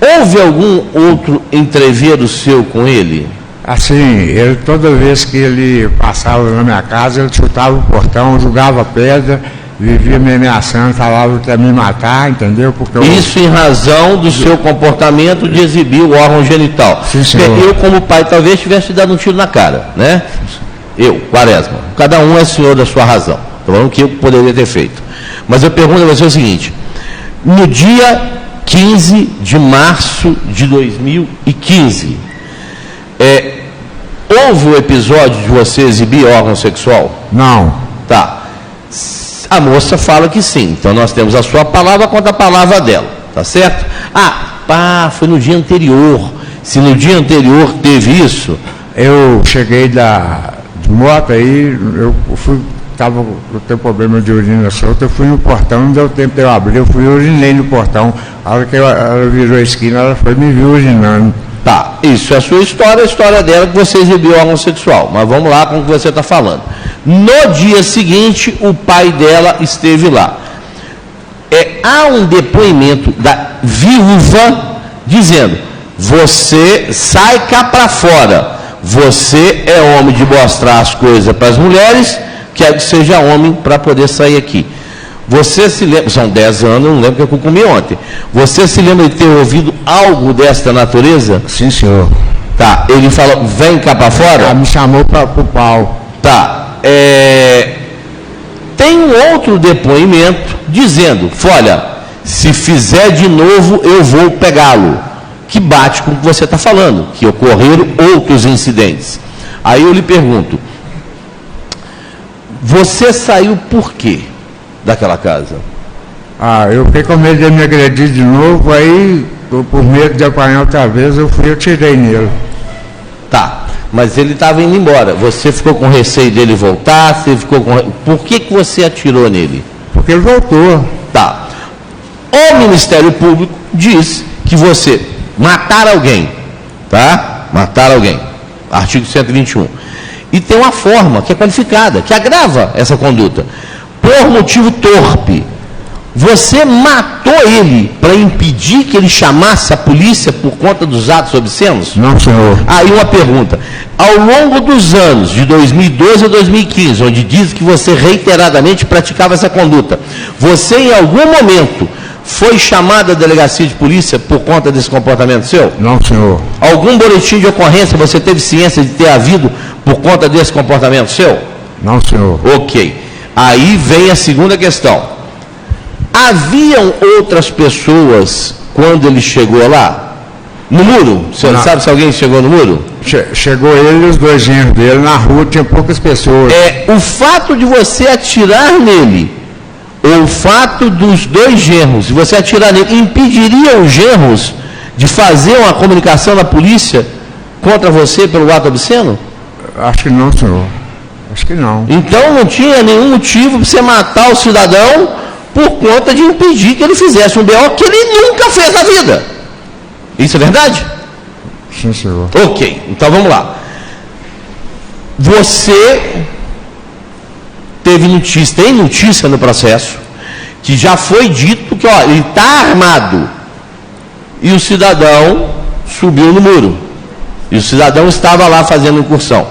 [SPEAKER 3] houve algum outro entreveiro seu com ele?
[SPEAKER 10] Assim, ele, toda vez que ele passava na minha casa, ele chutava o portão, jogava pedra, vivia me ameaçando, falava que ia me matar, entendeu? Porque
[SPEAKER 3] isso em razão do seu comportamento de exibir o órgão genital.
[SPEAKER 10] Sim, senhor.
[SPEAKER 3] Eu, como pai, talvez tivesse dado um tiro na cara, né? Eu, Quaresma. Cada um é senhor da sua razão. Estou falando que eu poderia ter feito. Mas eu pergunto a você o seguinte: no dia 15 de março de 2015, houve o episódio de você exibir órgão sexual?
[SPEAKER 10] Não.
[SPEAKER 3] Tá. A moça fala que sim. Então nós temos a sua palavra contra a palavra dela. Tá certo? Foi no dia anterior. Se no dia anterior teve isso...
[SPEAKER 10] Eu cheguei de moto aí, eu tenho problema de urina solta, eu fui no portão, não deu tempo de eu abrir, eu fui e urinei no portão. A hora que ela virou a esquina, ela foi me viu urinando.
[SPEAKER 3] Tá, isso é a sua história, a história dela que você exibiu órgão sexual. Mas vamos lá com o que você está falando. No dia seguinte, o pai dela esteve lá. Há um depoimento da viúva dizendo: você sai cá para fora, você é homem de mostrar as coisas para as mulheres, quero que seja homem para poder sair aqui. Você se lembra, são 10 anos, eu não lembro o que eu comi ontem. Você se lembra de ter ouvido algo desta natureza?
[SPEAKER 10] Sim, senhor.
[SPEAKER 3] Tá, ele falou, vem cá para fora?
[SPEAKER 10] Ela me chamou para o pau.
[SPEAKER 3] Tá, tem um outro depoimento dizendo, olha, se fizer de novo eu vou pegá-lo. Que bate com o que você está falando, que ocorreram outros incidentes. Aí eu lhe pergunto, você saiu por quê daquela casa?
[SPEAKER 10] Eu fiquei com medo de me agredir de novo, aí, por medo de apanhar outra vez, eu tirei nele.
[SPEAKER 3] Tá, mas ele estava indo embora. Você ficou com receio dele voltar? Você ficou com... Por que você atirou nele?
[SPEAKER 10] Porque ele voltou.
[SPEAKER 3] Tá. O Ministério Público diz que você matar alguém, tá? Matar alguém. Artigo 121. E tem uma forma que é qualificada, que agrava essa conduta. Por motivo torpe. Você matou ele para impedir que ele chamasse a polícia por conta dos atos obscenos?
[SPEAKER 10] Não, senhor.
[SPEAKER 3] Aí uma pergunta. Ao longo dos anos, de 2012 a 2015, onde diz que você reiteradamente praticava essa conduta, você em algum momento foi chamado à delegacia de polícia por conta desse comportamento seu?
[SPEAKER 10] Não, senhor.
[SPEAKER 3] Algum boletim de ocorrência você teve ciência de ter havido por conta desse comportamento seu?
[SPEAKER 10] Não, senhor.
[SPEAKER 3] Ok. Aí vem a segunda questão. Haviam outras pessoas quando ele chegou lá? No muro? O senhor sabe se alguém chegou no muro?
[SPEAKER 10] Chegou ele e os dois genros dele. Na rua tinha poucas pessoas.
[SPEAKER 3] O fato de você atirar nele, ou o fato dos dois genros, de você atirar nele, impediria os genros de fazer uma comunicação na polícia contra você pelo ato obsceno?
[SPEAKER 10] Acho que não, senhor. Acho que não.
[SPEAKER 3] Então não tinha nenhum motivo para você matar o cidadão por conta de impedir que ele fizesse um BO que ele nunca fez na vida. Isso é verdade?
[SPEAKER 10] Sim, senhor.
[SPEAKER 3] Ok, então vamos lá. Você teve notícia, tem notícia no processo, que já foi dito que ele está armado. E o cidadão subiu no muro. E o cidadão estava lá fazendo incursão.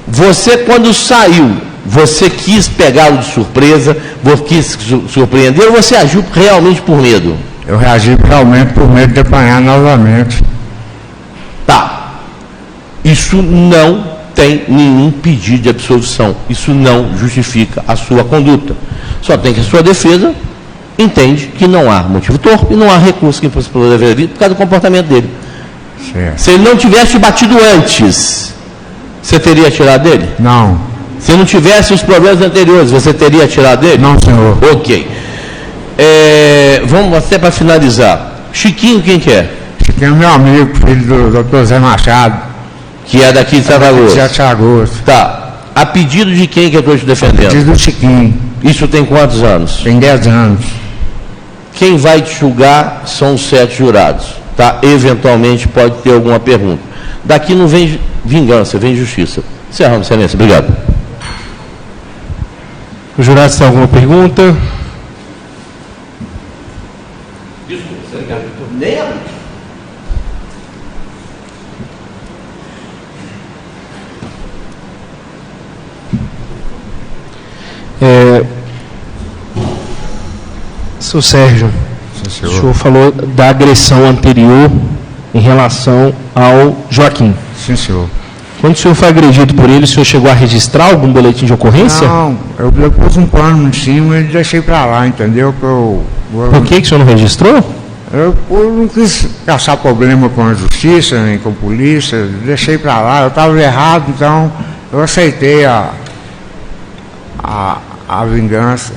[SPEAKER 3] Você, quando saiu, você quis pegá-lo de surpresa, você quis surpreender, ou você agiu realmente por medo?
[SPEAKER 10] Eu reagi realmente por medo de apanhar novamente.
[SPEAKER 3] Tá. Isso não tem nenhum pedido de absolvição. Isso não justifica a sua conduta. Só tem que a sua defesa entende que não há motivo torpe e não há recurso que impossibilita o dever por causa do comportamento dele.
[SPEAKER 10] Certo.
[SPEAKER 3] Se ele não tivesse batido antes, você teria tirado dele?
[SPEAKER 10] Não.
[SPEAKER 3] Se não tivesse os problemas anteriores, você teria tirado dele?
[SPEAKER 10] Não, senhor.
[SPEAKER 3] Ok. Vamos até para finalizar. Chiquinho, quem que é?
[SPEAKER 10] Chiquinho é meu amigo, filho do Dr. Zé Machado.
[SPEAKER 3] Que é daqui de Santa Agosto.
[SPEAKER 10] De Agosto.
[SPEAKER 3] Tá. A pedido de quem que eu estou te defendendo?
[SPEAKER 10] A pedido do Chiquinho.
[SPEAKER 3] Isso tem quantos anos?
[SPEAKER 10] Tem 10 anos.
[SPEAKER 3] Quem vai te julgar são os 7 jurados. Tá? Eventualmente pode ter alguma pergunta. Daqui não vem vingança, vem justiça. Encerramos, excelência. Obrigado.
[SPEAKER 1] Os jurados têm alguma pergunta?
[SPEAKER 3] Nem a...
[SPEAKER 1] Seu Sérgio,
[SPEAKER 10] Sim, senhor.
[SPEAKER 1] O senhor falou da agressão anterior em relação ao Joaquim.
[SPEAKER 10] Sim, senhor.
[SPEAKER 1] Quando o senhor foi agredido por ele, o senhor chegou a registrar algum boletim de ocorrência?
[SPEAKER 10] Não, eu pus um pano em cima e deixei pra lá, entendeu?
[SPEAKER 1] Por que o senhor não registrou?
[SPEAKER 10] Eu não quis caçar problema com a justiça, nem com a polícia, deixei pra lá, eu estava errado, então eu aceitei a vingança.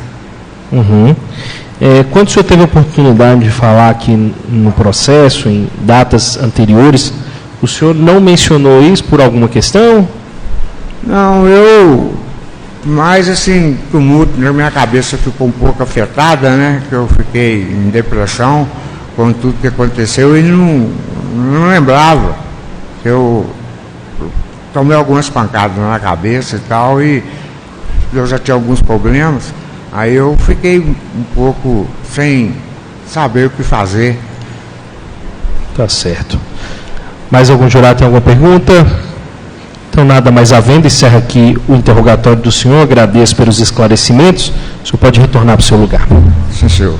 [SPEAKER 1] Uhum. Quando o senhor teve a oportunidade de falar aqui no processo, em datas anteriores, o senhor não mencionou isso por alguma questão?
[SPEAKER 10] Não, mas assim, o tumulto na minha cabeça ficou um pouco afetada, né? Que eu fiquei em depressão com tudo que aconteceu e não lembrava. Eu tomei algumas pancadas na cabeça e tal, e eu já tinha alguns problemas. Aí eu fiquei um pouco sem saber o que fazer.
[SPEAKER 1] Tá certo. Mais algum jurado tem alguma pergunta? Então, nada mais havendo, encerra aqui o interrogatório do senhor. Agradeço pelos esclarecimentos. O senhor pode retornar para o seu lugar.
[SPEAKER 10] Sim, senhor.